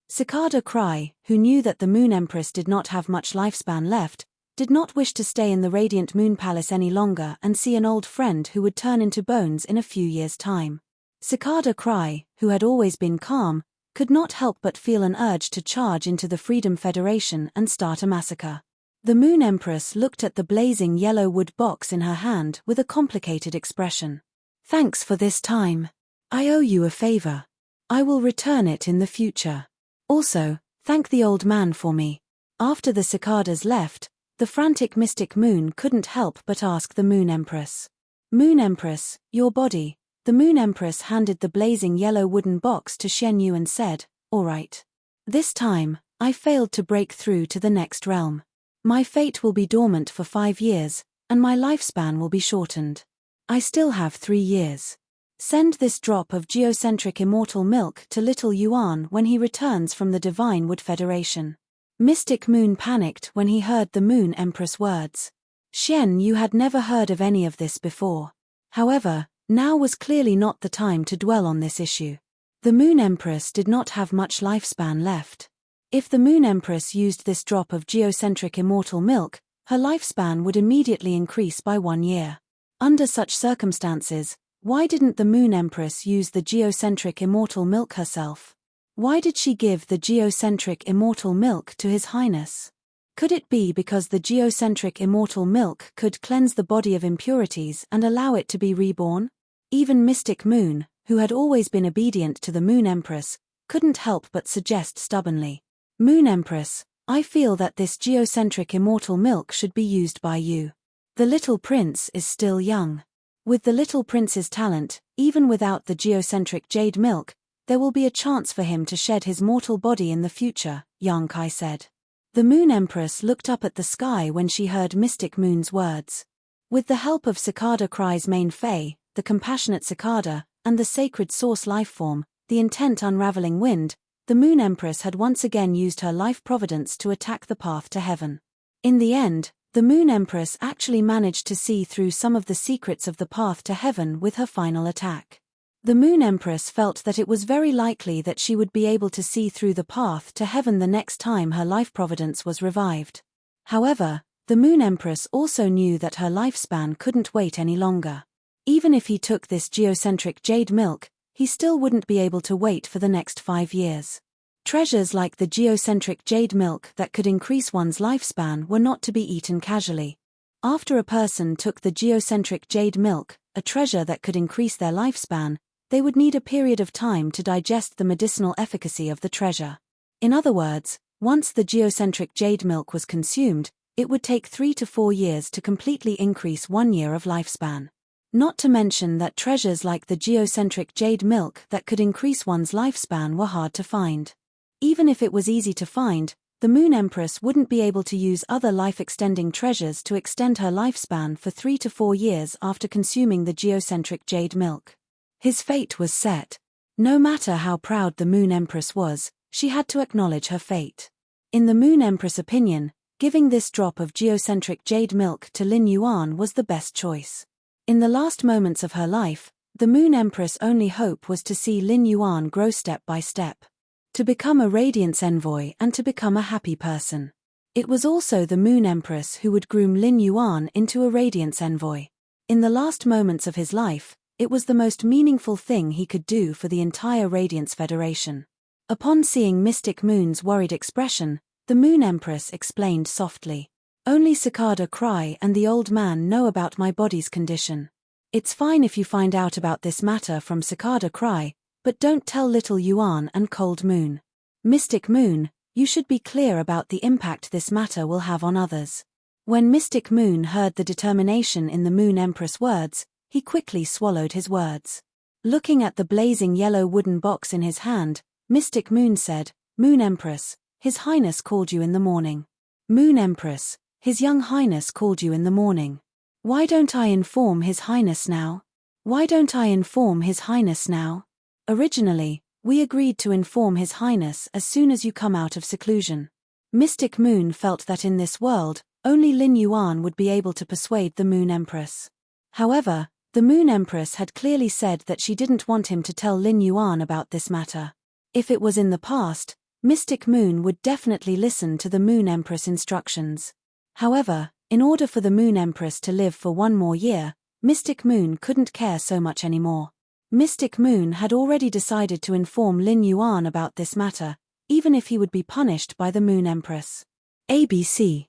Cicada Cry, who knew that the Moon Empress did not have much lifespan left, did not wish to stay in the Radiant Moon Palace any longer and see an old friend who would turn into bones in a few years' time. Cicada Cry, who had always been calm, could not help but feel an urge to charge into the Freedom Federation and start a massacre. The Moon Empress looked at the blazing yellow wood box in her hand with a complicated expression. "Thanks for this time. I owe you a favor. I will return it in the future. Also, thank the old man for me." After the cicadas left, the frantic Mystic Moon couldn't help but ask the Moon Empress, "Moon Empress, your body." The Moon Empress handed the blazing yellow wooden box to Xian Yu and said, "All right. This time, I failed to break through to the next realm. My fate will be dormant for 5 years, and my lifespan will be shortened. I still have 3 years. Send this drop of geocentric immortal milk to Little Yuan when he returns from the Divine Wood Federation." Mystic Moon panicked when he heard the Moon Empress words. Xian Yu had never heard of any of this before. However, now was clearly not the time to dwell on this issue. The Moon Empress did not have much lifespan left. If the Moon Empress used this drop of geocentric immortal milk, her lifespan would immediately increase by 1 year. Under such circumstances, why didn't the Moon Empress use the geocentric immortal milk herself? Why did she give the geocentric immortal milk to His Highness? Could it be because the geocentric immortal milk could cleanse the body of impurities and allow it to be reborn? Even Mystic Moon, who had always been obedient to the Moon Empress, couldn't help but suggest stubbornly, "Moon Empress, I feel that this geocentric immortal milk should be used by you. The little prince is still young. With the little prince's talent, even without the geocentric jade milk, there will be a chance for him to shed his mortal body in the future," Yang Kai said. The Moon Empress looked up at the sky when she heard Mystic Moon's words. With the help of Cicada Cry's main fae, the compassionate cicada, and the sacred source lifeform, the intent unraveling wind, the Moon Empress had once again used her life providence to attack the path to heaven. In the end, the Moon Empress actually managed to see through some of the secrets of the path to heaven with her final attack. The Moon Empress felt that it was very likely that she would be able to see through the path to heaven the next time her life providence was revived. However, the Moon Empress also knew that her lifespan couldn't wait any longer. Even if he took this geocentric jade milk, he still wouldn't be able to wait for the next 5 years. Treasures like the geocentric jade milk that could increase one's lifespan were not to be eaten casually. After a person took the geocentric jade milk, a treasure that could increase their lifespan, they would need a period of time to digest the medicinal efficacy of the treasure. In other words, once the geocentric jade milk was consumed, it would take 3 to 4 years to completely increase 1 year of lifespan. Not to mention that treasures like the geocentric jade milk that could increase one's lifespan were hard to find. Even if it was easy to find, the Moon Empress wouldn't be able to use other life-extending treasures to extend her lifespan for 3 to 4 years after consuming the geocentric jade milk. His fate was set. No matter how proud the Moon Empress was, she had to acknowledge her fate. In the Moon Empress' opinion, giving this drop of geocentric jade milk to Lin Yuan was the best choice. In the last moments of her life, the Moon Empress' only hope was to see Lin Yuan grow step by step. To become a Radiance Envoy and to become a happy person. It was also the Moon Empress who would groom Lin Yuan into a Radiance Envoy. In the last moments of his life, it was the most meaningful thing he could do for the entire Radiance Federation. Upon seeing Mystic Moon's worried expression, the Moon Empress explained softly. Only Cicada Cry and the old man know about my body's condition. It's fine if you find out about this matter from Cicada Cry, but don't tell Little Yuan and Cold Moon. Mystic Moon, you should be clear about the impact this matter will have on others. When Mystic Moon heard the determination in the Moon Empress' words, he quickly swallowed his words. Looking at the blazing yellow wooden box in his hand, Mystic Moon said, Moon Empress, His Highness called you in the morning. Moon Empress, His Young Highness called you in the morning. Why don't I inform His Highness now? Why don't I inform His Highness now? Originally, we agreed to inform His Highness as soon as you come out of seclusion. Mystic Moon felt that in this world, only Lin Yuan would be able to persuade the Moon Empress. However, the Moon Empress had clearly said that she didn't want him to tell Lin Yuan about this matter. If it was in the past, Mystic Moon would definitely listen to the Moon Empress' instructions. However, in order for the Moon Empress to live for 1 more year, Mystic Moon couldn't care so much anymore. Mystic Moon had already decided to inform Lin Yuan about this matter, even if he would be punished by the Moon Empress. ABC.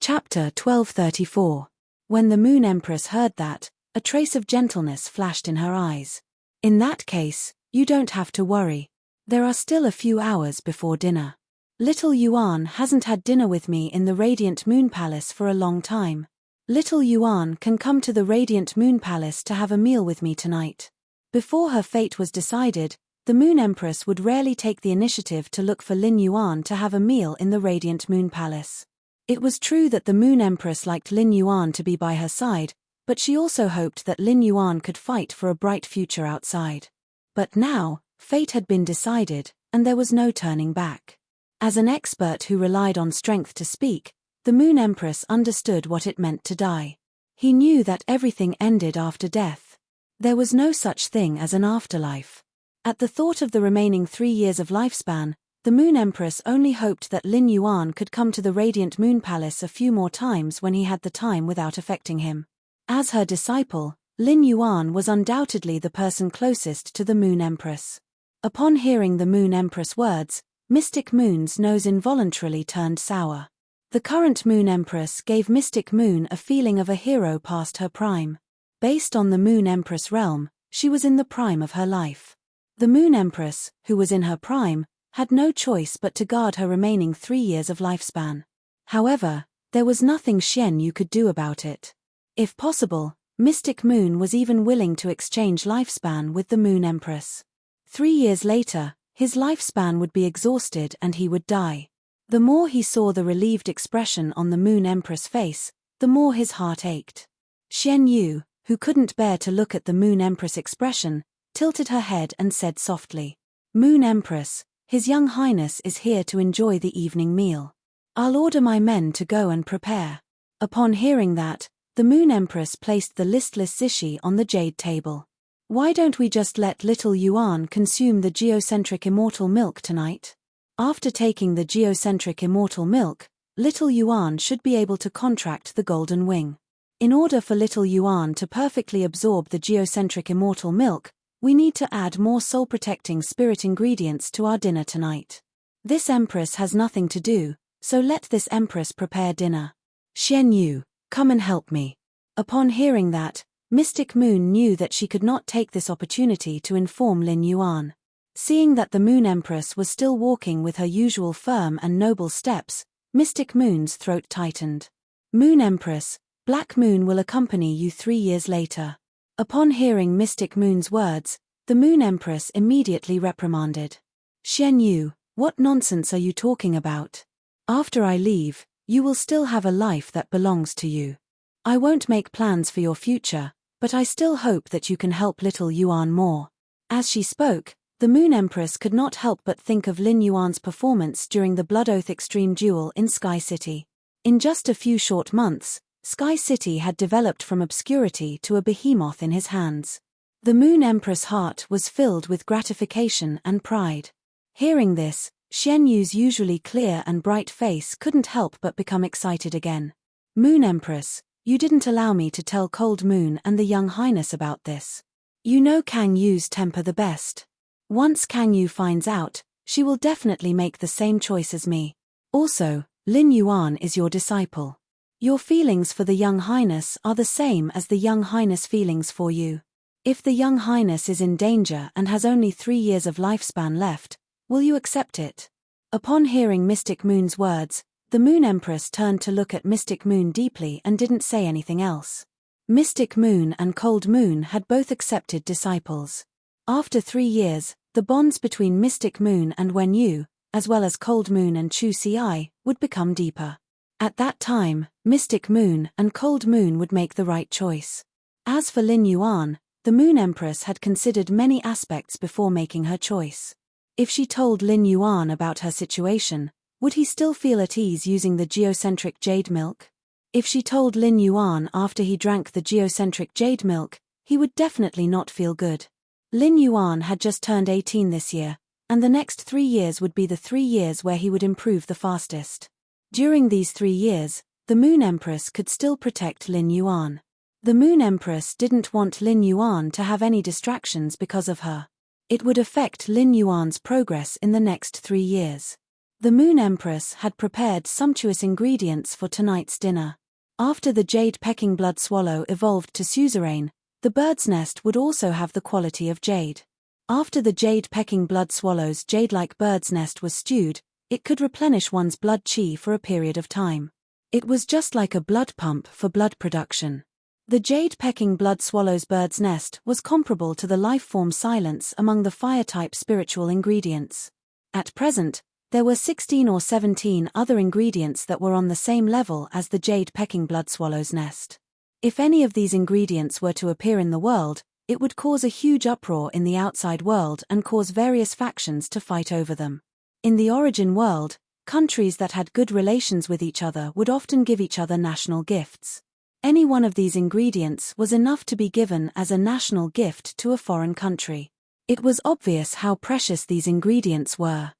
Chapter 1234. When the Moon Empress heard that, a trace of gentleness flashed in her eyes. In that case, you don't have to worry. There are still a few hours before dinner. Little Yuan hasn't had dinner with me in the Radiant Moon Palace for a long time. Little Yuan can come to the Radiant Moon Palace to have a meal with me tonight. Before her fate was decided, the Moon Empress would rarely take the initiative to look for Lin Yuan to have a meal in the Radiant Moon Palace. It was true that the Moon Empress liked Lin Yuan to be by her side, but she also hoped that Lin Yuan could fight for a bright future outside. But now, fate had been decided, and there was no turning back. As an expert who relied on strength to speak, the Moon Empress understood what it meant to die. He knew that everything ended after death. There was no such thing as an afterlife. At the thought of the remaining 3 years of lifespan, the Moon Empress only hoped that Lin Yuan could come to the Radiant Moon Palace a few more times when he had the time without affecting him. As her disciple, Lin Yuan was undoubtedly the person closest to the Moon Empress. Upon hearing the Moon Empress' words, Mystic Moon's nose involuntarily turned sour. The current Moon Empress gave Mystic Moon a feeling of a hero past her prime. Based on the Moon Empress realm, she was in the prime of her life. The Moon Empress, who was in her prime, had no choice but to guard her remaining 3 years of lifespan. However, there was nothing Xian Yu could do about it. If possible, Mystic Moon was even willing to exchange lifespan with the Moon Empress. 3 years later, his lifespan would be exhausted and he would die. The more he saw the relieved expression on the Moon Empress' face, the more his heart ached. Xian Yu, who couldn't bear to look at the Moon Empress' expression, tilted her head and said softly, "Moon Empress, His Young Highness is here to enjoy the evening meal. I'll order my men to go and prepare." Upon hearing that, the Moon Empress placed the listless Zishi on the jade table. "Why don't we just let little Yuan consume the geocentric immortal milk tonight? After taking the geocentric immortal milk, little Yuan should be able to contract the golden wing. In order for little Yuan to perfectly absorb the geocentric immortal milk, we need to add more soul-protecting spirit ingredients to our dinner tonight. This empress has nothing to do, so let this empress prepare dinner. Xian Yu, come and help me." Upon hearing that, Mystic Moon knew that she could not take this opportunity to inform Lin Yuan. Seeing that the Moon Empress was still walking with her usual firm and noble steps, Mystic Moon's throat tightened. "Moon Empress, Black Moon will accompany you 3 years later." Upon hearing Mystic Moon's words, the Moon Empress immediately reprimanded. "Xian Yu, what nonsense are you talking about? After I leave, you will still have a life that belongs to you. I won't make plans for your future, but I still hope that you can help little Yuan more." As she spoke, the Moon Empress could not help but think of Lin Yuan's performance during the Blood Oath Extreme duel in Sky City. In just a few short months, Sky City had developed from obscurity to a behemoth in his hands. The Moon Empress' heart was filled with gratification and pride. Hearing this, Xian Yu's usually clear and bright face couldn't help but become excited again. "Moon Empress, you didn't allow me to tell Cold Moon and the Young Highness about this. You know Kang Yu's temper the best. Once Kang Yu finds out, she will definitely make the same choice as me. Also, Lin Yuan is your disciple. Your feelings for the Young Highness are the same as the Young Highness' feelings for you. If the Young Highness is in danger and has only 3 years of lifespan left, will you accept it?" Upon hearing Mystic Moon's words, the Moon Empress turned to look at Mystic Moon deeply and didn't say anything else. Mystic Moon and Cold Moon had both accepted disciples. After 3 years, the bonds between Mystic Moon and Wen Yu, as well as Cold Moon and Chu Ci, would become deeper. At that time, Mystic Moon and Cold Moon would make the right choice. As for Lin Yuan, the Moon Empress had considered many aspects before making her choice. If she told Lin Yuan about her situation, would he still feel at ease using the geocentric jade milk? If she told Lin Yuan after he drank the geocentric jade milk, he would definitely not feel good. Lin Yuan had just turned 18 this year, and the next 3 years would be the 3 years where he would improve the fastest. During these 3 years, the Moon Empress could still protect Lin Yuan. The Moon Empress didn't want Lin Yuan to have any distractions because of her. It would affect Lin Yuan's progress in the next 3 years. The Moon Empress had prepared sumptuous ingredients for tonight's dinner. After the jade-pecking blood swallow evolved to suzerain, the bird's nest would also have the quality of jade. After the jade-pecking blood swallow's jade-like bird's nest was stewed, it could replenish one's blood qi for a period of time. It was just like a blood pump for blood production. The jade-pecking blood swallow's bird's nest was comparable to the life-form silence among the fire-type spiritual ingredients. At present, there were 16 or 17 other ingredients that were on the same level as the jade-pecking blood swallow's nest. If any of these ingredients were to appear in the world, it would cause a huge uproar in the outside world and cause various factions to fight over them. In the origin world, countries that had good relations with each other would often give each other national gifts. Any one of these ingredients was enough to be given as a national gift to a foreign country. It was obvious how precious these ingredients were.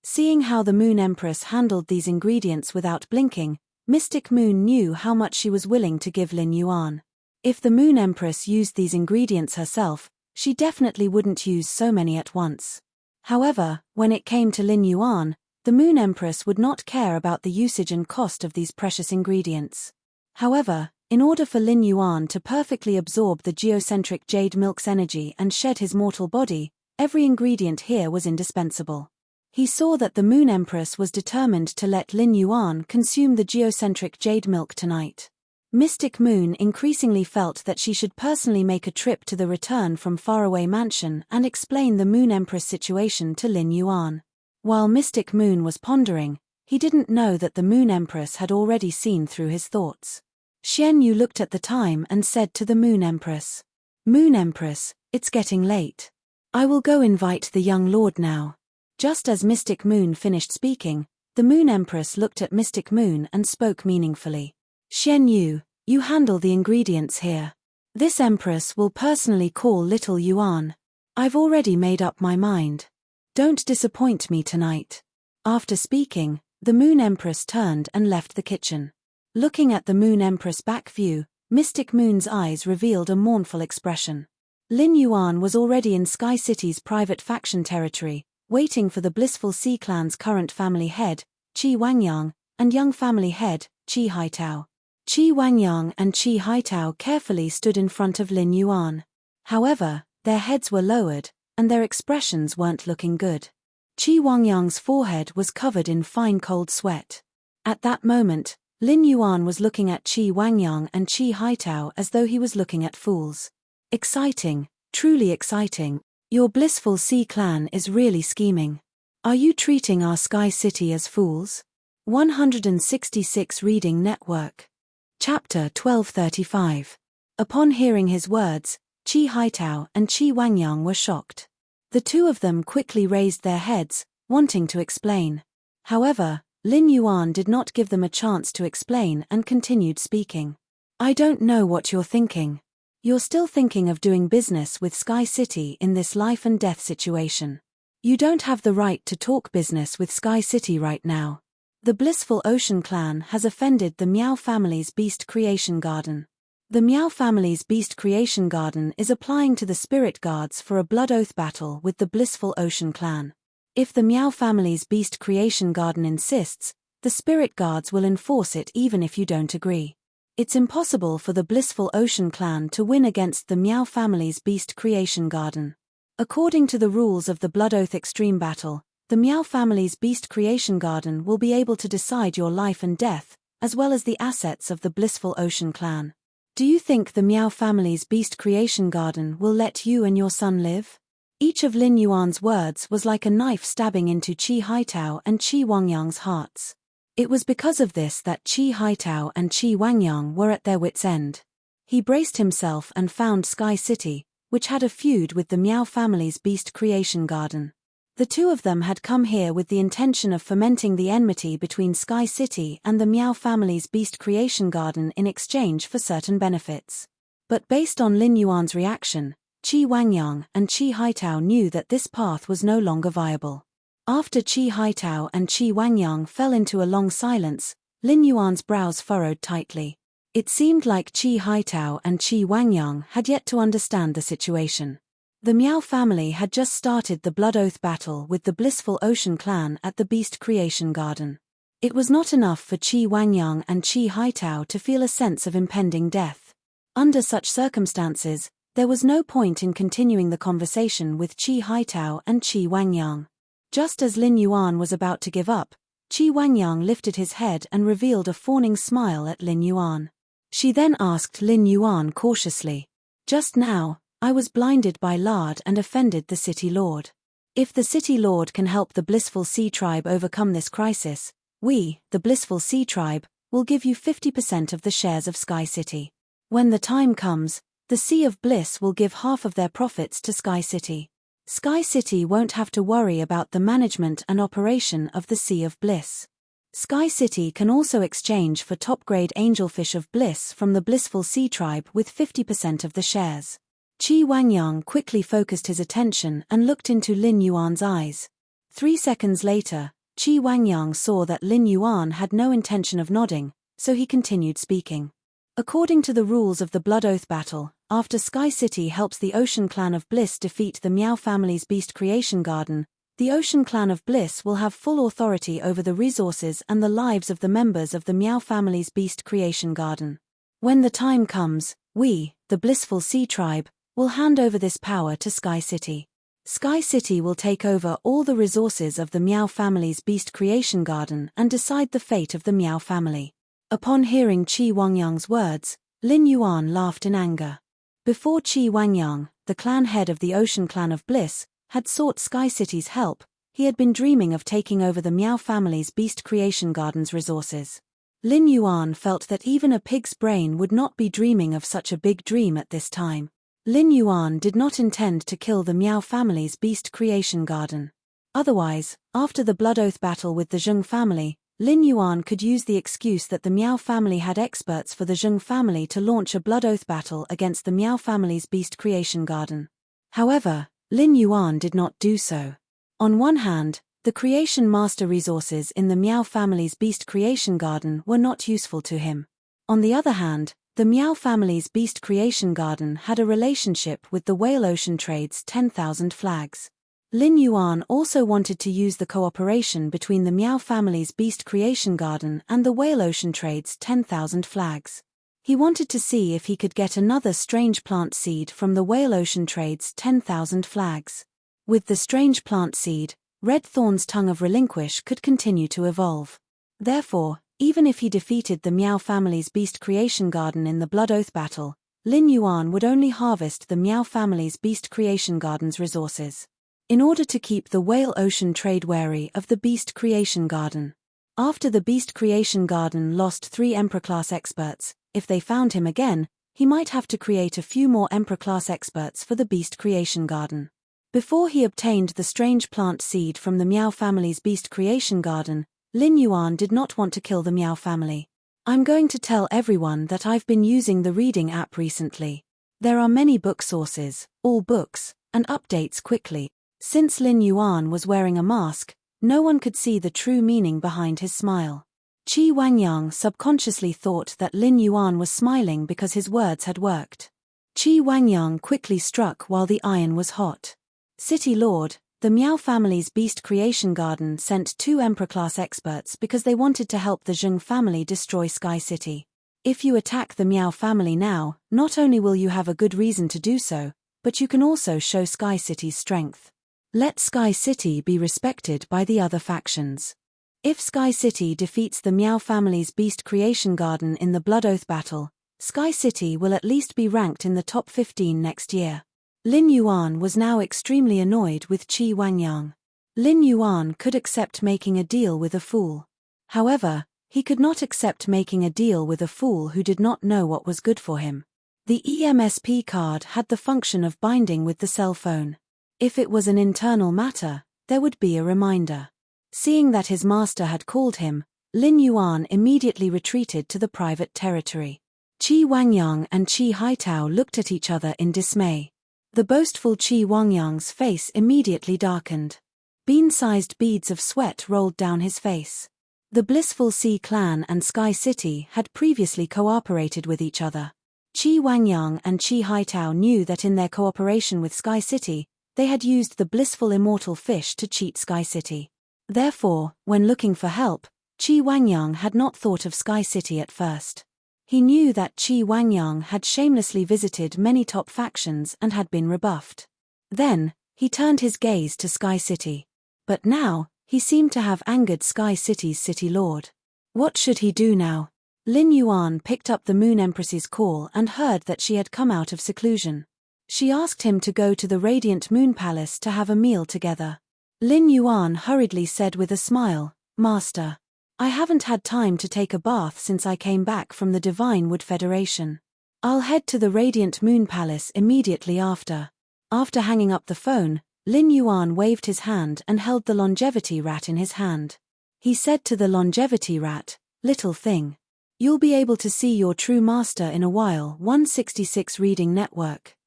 Seeing how the Moon Empress handled these ingredients without blinking, Mystic Moon knew how much she was willing to give Lin Yuan. If the Moon Empress used these ingredients herself, she definitely wouldn't use so many at once. However, when it came to Lin Yuan, the Moon Empress would not care about the usage and cost of these precious ingredients. However, in order for Lin Yuan to perfectly absorb the geocentric jade milk's energy and shed his mortal body, every ingredient here was indispensable. He saw that the Moon Empress was determined to let Lin Yuan consume the geocentric jade milk tonight. Mystic Moon increasingly felt that she should personally make a trip to the return from faraway mansion and explain the Moon Empress situation to Lin Yuan. While Mystic Moon was pondering, He didn't know that the Moon Empress had already seen through his thoughts. Xian Yu looked at the time and said to the Moon Empress, "Moon Empress, it's getting late. I will go invite the young lord now." Just as Mystic Moon finished speaking, the Moon Empress looked at Mystic Moon and spoke meaningfully. "Xian Yu, you handle the ingredients here. This Empress will personally call little Yuan. I've already made up my mind. Don't disappoint me tonight." After speaking, the Moon Empress turned and left the kitchen. Looking at the Moon Empress back view, Mystic Moon's eyes revealed a mournful expression. Lin Yuan was already in Sky City's private faction territory, waiting for the Blissful Sea Clan's current family head, Qi Wangyang, and young family head, Qi Haitao. Qi Wangyang and Qi Haitao carefully stood in front of Lin Yuan. However, their heads were lowered, and their expressions weren't looking good. Qi Wangyang's forehead was covered in fine cold sweat. At that moment, Lin Yuan was looking at Qi Wangyang and Qi Haitao as though he was looking at fools. "Exciting, truly exciting. Your Blissful Sea Clan is really scheming. Are you treating our Sky City as fools?" 166 Reading Network. Chapter 1235. Upon hearing his words, Qi Haitao and Qi Wangyang were shocked. The two of them quickly raised their heads, wanting to explain. However, Lin Yuan did not give them a chance to explain and continued speaking. "I don't know what you're thinking. You're still thinking of doing business with Sky City in this life and death situation. You don't have the right to talk business with Sky City right now. The Blissful Ocean Clan has offended the Miao family's Beast Creation Garden. The Miao family's Beast Creation Garden is applying to the Spirit Guards for a blood oath battle with the Blissful Ocean Clan. If the Miao family's Beast Creation Garden insists, the Spirit Guards will enforce it even if you don't agree. It's impossible for the Blissful Ocean Clan to win against the Miao family's Beast Creation Garden. According to the rules of the Blood Oath Extreme Battle, the Miao family's Beast Creation Garden will be able to decide your life and death, as well as the assets of the Blissful Ocean Clan. Do you think the Miao family's Beast Creation Garden will let you and your son live?" Each of Lin Yuan's words was like a knife stabbing into Qi Haitao and Qi Wangyang's hearts. It was because of this that Qi Haitao and Qi Wangyang were at their wits' end. He braced himself and found Sky City, which had a feud with the Miao family's Beast Creation Garden. The two of them had come here with the intention of fomenting the enmity between Sky City and the Miao family's Beast Creation Garden in exchange for certain benefits. But based on Lin Yuan's reaction, Qi Wangyang and Qi Haitao knew that this path was no longer viable. After Qi Haitao and Qi Wangyang fell into a long silence, Lin Yuan's brows furrowed tightly. It seemed like Qi Haitao and Qi Wangyang had yet to understand the situation. The Miao family had just started the Blood Oath battle with the Blissful Ocean Clan at the Beast Creation Garden. It was not enough for Qi Wangyang and Qi Haitao to feel a sense of impending death. Under such circumstances, there was no point in continuing the conversation with Qi Haitao and Qi Wangyang. Just as Lin Yuan was about to give up, Qi Wangyang lifted his head and revealed a fawning smile at Lin Yuan. She then asked Lin Yuan cautiously, "Just now, I was blinded by lard and offended the City Lord. If the City Lord can help the Blissful Sea Tribe overcome this crisis, we, the Blissful Sea Tribe, will give you 50% of the shares of Sky City. When the time comes, the Sea of Bliss will give half of their profits to Sky City. Sky City won't have to worry about the management and operation of the Sea of Bliss. Sky City can also exchange for top-grade angelfish of bliss from the Blissful Sea Tribe with 50% of the shares." Qi Wangyang quickly focused his attention and looked into Lin Yuan's eyes. 3 seconds later, Qi Wangyang saw that Lin Yuan had no intention of nodding, so he continued speaking. According to the rules of the Blood Oath battle, after Sky City helps the Ocean Clan of Bliss defeat the Miao family's Beast Creation Garden, the Ocean Clan of Bliss will have full authority over the resources and the lives of the members of the Miao family's Beast Creation Garden. When the time comes, we, the Blissful Sea Tribe, will hand over this power to Sky City. Sky City will take over all the resources of the Miao family's Beast Creation Garden and decide the fate of the Miao family. Upon hearing Qi Wangyang's words, Lin Yuan laughed in anger. Before Qi Wangyang, the clan head of the Ocean Clan of Bliss, had sought Sky City's help, He had been dreaming of taking over the Miao family's Beast Creation Garden's resources. Lin Yuan felt that even a pig's brain would not be dreaming of such a big dream at this time. Lin Yuan did not intend to kill the Miao family's Beast Creation Garden. Otherwise, after the blood oath battle with the Zheng family, Lin Yuan could use the excuse that the Miao family had experts for the Zheng family to launch a blood oath battle against the Miao family's Beast Creation Garden. However, Lin Yuan did not do so. On one hand, the creation master resources in the Miao family's Beast Creation Garden were not useful to him. On the other hand, the Miao family's Beast Creation Garden had a relationship with the Whale Ocean Trade's 10,000 flags. Lin Yuan also wanted to use the cooperation between the Miao family's Beast Creation Garden and the Whale Ocean Trade's 10,000 flags. He wanted to see if he could get another strange plant seed from the Whale Ocean Trade's 10,000 flags. With the strange plant seed, Red Thorn's Tongue of Relinquish could continue to evolve. Therefore, even if he defeated the Miao family's Beast Creation Garden in the Blood Oath battle, Lin Yuan would only harvest the Miao family's Beast Creation Garden's resources. In order to keep the Whale Ocean Trade wary of the Beast Creation Garden. After the Beast Creation Garden lost 3 Emperor-class experts, if they found him again, he might have to create a few more Emperor-class experts for the Beast Creation Garden. Before he obtained the strange plant seed from the Miao family's Beast Creation Garden, Lin Yuan did not want to kill the Miao family. I'm going to tell everyone that I've been using the reading app recently. There are many book sources, all books, and updates quickly. Since Lin Yuan was wearing a mask, no one could see the true meaning behind his smile. Qi Wangyang subconsciously thought that Lin Yuan was smiling because his words had worked. Qi Wangyang quickly struck while the iron was hot. City Lord, the Miao family's Beast Creation Garden sent 2 Emperor-class experts because they wanted to help the Zheng family destroy Sky City. If you attack the Miao family now, not only will you have a good reason to do so, but you can also show Sky City's strength. Let Sky City be respected by the other factions. If Sky City defeats the Miao family's Beast Creation Garden in the Blood Oath battle, Sky City will at least be ranked in the top 15 next year. Lin Yuan was now extremely annoyed with Qi Wangyang. Lin Yuan could accept making a deal with a fool. However, he could not accept making a deal with a fool who did not know what was good for him. The EMSP card had the function of binding with the cell phone. If it was an internal matter, there would be a reminder. Seeing that his master had called him, Lin Yuan immediately retreated to the private territory. Qi Wangyang and Qi Haitao looked at each other in dismay. The boastful Qi Wangyang's face immediately darkened. Bean-sized beads of sweat rolled down his face. The blissful Sea Clan and Sky City had previously cooperated with each other. Qi Wangyang and Qi Haitao knew that in their cooperation with Sky City, they had used the blissful immortal fish to cheat Sky City. Therefore, when looking for help, Qi Wangyang had not thought of Sky City at first. He knew that Qi Wangyang had shamelessly visited many top factions and had been rebuffed. Then, he turned his gaze to Sky City. But now, he seemed to have angered Sky City's city lord. What should he do now? Lin Yuan picked up the Moon Empress's call and heard that she had come out of seclusion. She asked him to go to the Radiant Moon Palace to have a meal together. Lin Yuan hurriedly said with a smile, "Master, I haven't had time to take a bath since I came back from the Divine Wood Federation. I'll head to the Radiant Moon Palace immediately after." After hanging up the phone, Lin Yuan waved his hand and held the longevity rat in his hand. He said to the longevity rat, "Little thing. You'll be able to see your true master in a while." 166 Reading Network.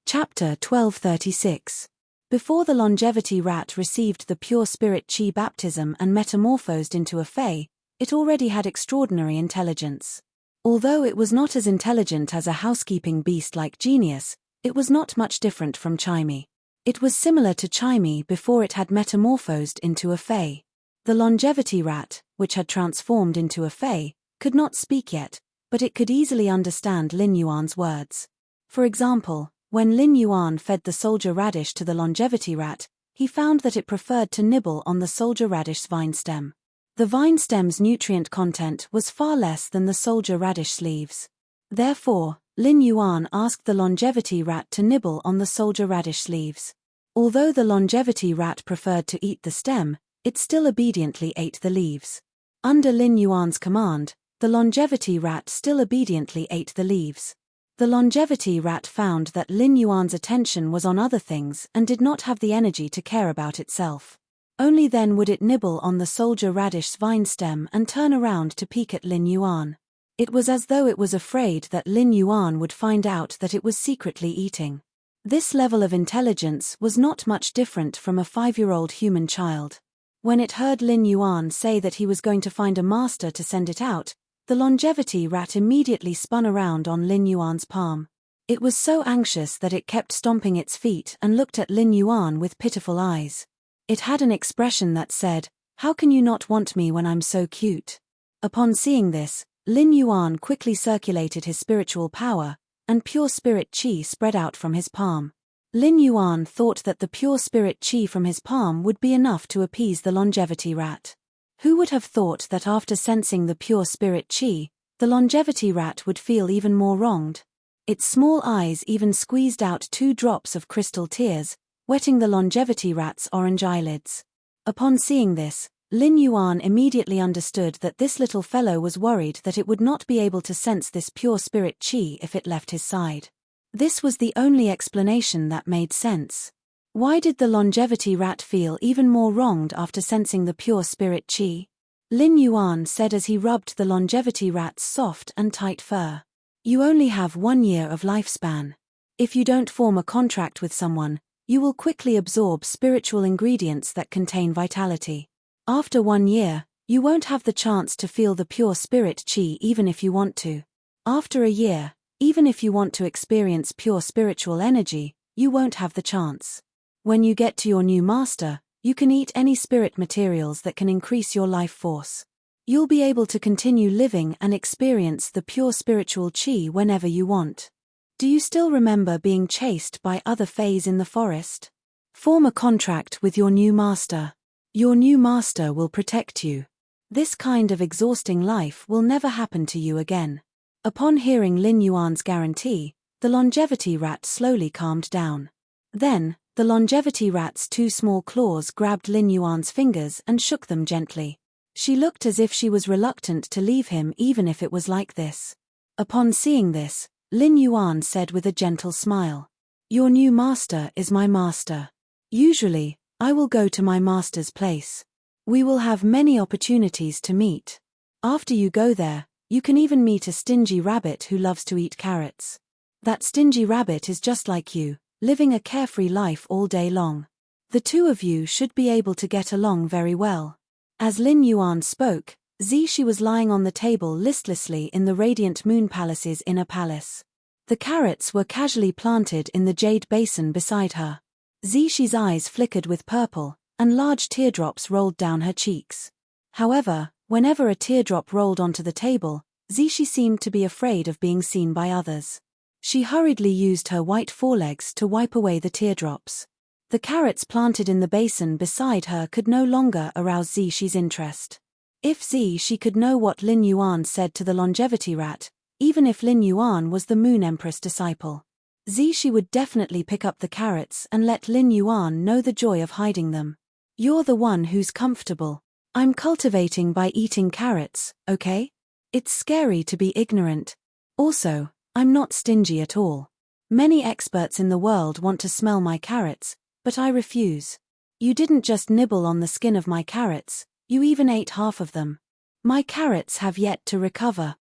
Chapter 1236. Before the longevity rat received the pure spirit chi baptism and metamorphosed into a fae, it already had extraordinary intelligence. Although it was not as intelligent as a housekeeping beast like Genius, it was not much different from Chimey. It was similar to Chimey before it had metamorphosed into a fae. The longevity rat, which had transformed into a fae, could not speak yet, but it could easily understand Lin Yuan's words. For example, when Lin Yuan fed the soldier radish to the longevity rat, he found that it preferred to nibble on the soldier radish's vine stem. The vine stem's nutrient content was far less than the soldier radish leaves. Therefore, Lin Yuan asked the longevity rat to nibble on the soldier radish leaves. Although the longevity rat preferred to eat the stem, it still obediently ate the leaves. Under Lin Yuan's command, the longevity rat still obediently ate the leaves. The longevity rat found that Lin Yuan's attention was on other things and did not have the energy to care about itself. Only then would it nibble on the soldier radish's vine stem and turn around to peek at Lin Yuan. It was as though it was afraid that Lin Yuan would find out that it was secretly eating. This level of intelligence was not much different from a 5-year-old human child. When it heard Lin Yuan say that he was going to find a master to send it out, the longevity rat immediately spun around on Lin Yuan's palm. It was so anxious that it kept stomping its feet and looked at Lin Yuan with pitiful eyes. It had an expression that said, "How can you not want me when I'm so cute?" Upon seeing this, Lin Yuan quickly circulated his spiritual power, and pure spirit qi spread out from his palm. Lin Yuan thought that the pure spirit qi from his palm would be enough to appease the longevity rat. Who would have thought that after sensing the pure spirit qi, the longevity rat would feel even more wronged? Its small eyes even squeezed out 2 drops of crystal tears, wetting the longevity rat's orange eyelids. Upon seeing this, Lin Yuan immediately understood that this little fellow was worried that it would not be able to sense this pure spirit qi if it left his side. This was the only explanation that made sense. Why did the longevity rat feel even more wronged after sensing the pure spirit qi? Lin Yuan said as he rubbed the longevity rat's soft and tight fur. You only have 1 year of lifespan. If you don't form a contract with someone, you will quickly absorb spiritual ingredients that contain vitality. After 1 year, you won't have the chance to feel the pure spirit qi even if you want to. After a year, even if you want to experience pure spiritual energy, you won't have the chance. When you get to your new master, you can eat any spirit materials that can increase your life force. You'll be able to continue living and experience the pure spiritual qi whenever you want. Do you still remember being chased by other fays in the forest? Form a contract with your new master. Your new master will protect you. This kind of exhausting life will never happen to you again. Upon hearing Lin Yuan's guarantee, the longevity rat slowly calmed down. Then, the longevity rat's 2 small claws grabbed Lin Yuan's fingers and shook them gently. She looked as if she was reluctant to leave him even if it was like this. Upon seeing this, Lin Yuan said with a gentle smile, "Your new master is my master. Usually, I will go to my master's place. We will have many opportunities to meet. After you go there, you can even meet a stingy rabbit who loves to eat carrots. That stingy rabbit is just like you, living a carefree life all day long. The 2 of you should be able to get along very well." As Lin Yuan spoke, Zishi was lying on the table listlessly in the Radiant Moon Palace's inner palace. The carrots were casually planted in the jade basin beside her. Zishi's eyes flickered with purple, and large teardrops rolled down her cheeks. However, whenever a teardrop rolled onto the table, Zishi seemed to be afraid of being seen by others. She hurriedly used her white forelegs to wipe away the teardrops. The carrots planted in the basin beside her could no longer arouse Zishi's interest. If Zishi could know what Lin Yuan said to the longevity rat, even if Lin Yuan was the Moon Empress disciple, Zishi would definitely pick up the carrots and let Lin Yuan know the joy of hiding them. You're the one who's comfortable. I'm cultivating by eating carrots, okay? It's scary to be ignorant. Also, I'm not stingy at all. Many experts in the world want to smell my carrots, but I refuse. You didn't just nibble on the skin of my carrots, you even ate half of them. My carrots have yet to recover.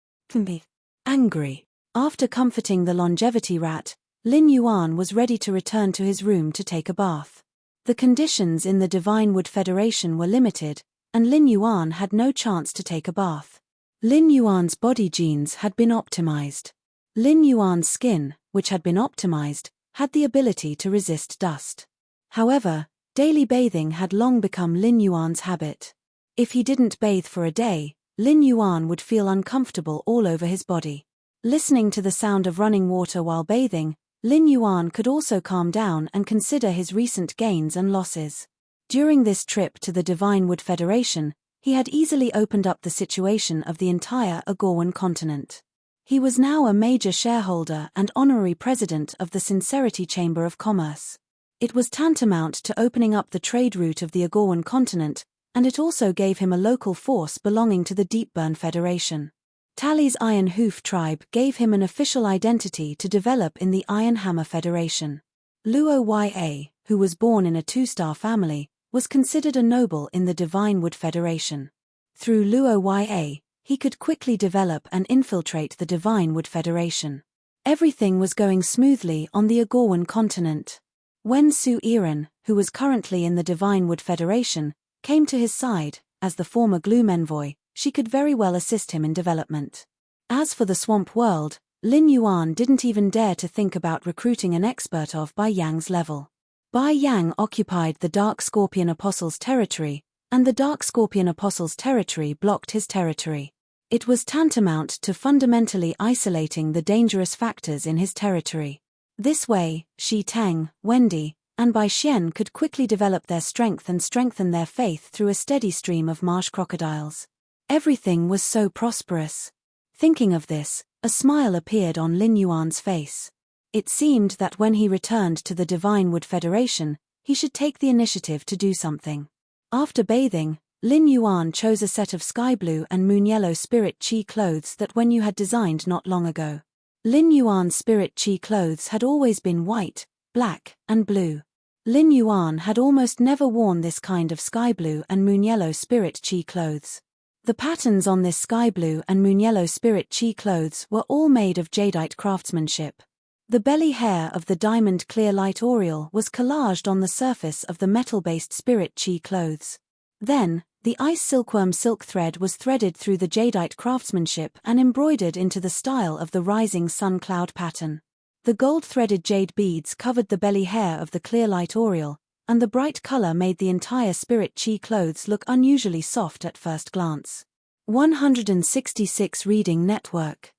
Angry. After comforting the longevity rat, Lin Yuan was ready to return to his room to take a bath. The conditions in the Divine Wood Federation were limited, and Lin Yuan had no chance to take a bath. Lin Yuan's body genes had been optimized. Lin Yuan's skin, which had been optimized, had the ability to resist dust. However, daily bathing had long become Lin Yuan's habit. If he didn't bathe for a day, Lin Yuan would feel uncomfortable all over his body. Listening to the sound of running water while bathing, Lin Yuan could also calm down and consider his recent gains and losses. During this trip to the Divine Wood Federation, he had easily opened up the situation of the entire Agorwan continent. He was now a major shareholder and honorary president of the Sincerity Chamber of Commerce. It was tantamount to opening up the trade route of the Agorwan continent, and it also gave him a local force belonging to the Deepburn Federation. Tali's Iron Hoof tribe gave him an official identity to develop in the Iron Hammer Federation. Luo Ya, who was born in a two-star family, was considered a noble in the Divine Wood Federation. Through Luo Ya, he could quickly develop and infiltrate the Divine Wood Federation. Everything was going smoothly on the Agorwan continent. When Su Iran, who was currently in the Divine Wood Federation, came to his side, as the former Gloom Envoy, she could very well assist him in development. As for the Swamp World, Lin Yuan didn't even dare to think about recruiting an expert of Bai Yang's level. Bai Yang occupied the Dark Scorpion Apostle's territory, and the Dark Scorpion Apostle's territory blocked his territory. It was tantamount to fundamentally isolating the dangerous factors in his territory. This way, Shi Teng, Wendy, and Bai Xian could quickly develop their strength and strengthen their faith through a steady stream of marsh crocodiles. Everything was so prosperous. Thinking of this, a smile appeared on Lin Yuan's face. It seemed that when he returned to the Divine Wood Federation, he should take the initiative to do something. After bathing, Lin Yuan chose a set of sky blue and moon yellow spirit chi clothes that Wen Yu had designed not long ago. Lin Yuan's spirit chi clothes had always been white, black, and blue. Lin Yuan had almost never worn this kind of sky blue and moon yellow spirit chi clothes. The patterns on this sky blue and moon yellow spirit chi clothes were all made of jadeite craftsmanship. The belly hair of the diamond clear light aureole was collaged on the surface of the metal-based spirit chi clothes. Then, the ice silkworm silk thread was threaded through the jadeite craftsmanship and embroidered into the style of the rising sun cloud pattern. The gold-threaded jade beads covered the belly hair of the clear light aureole, and the bright color made the entire spirit chi clothes look unusually soft at first glance. 166 Reading Network.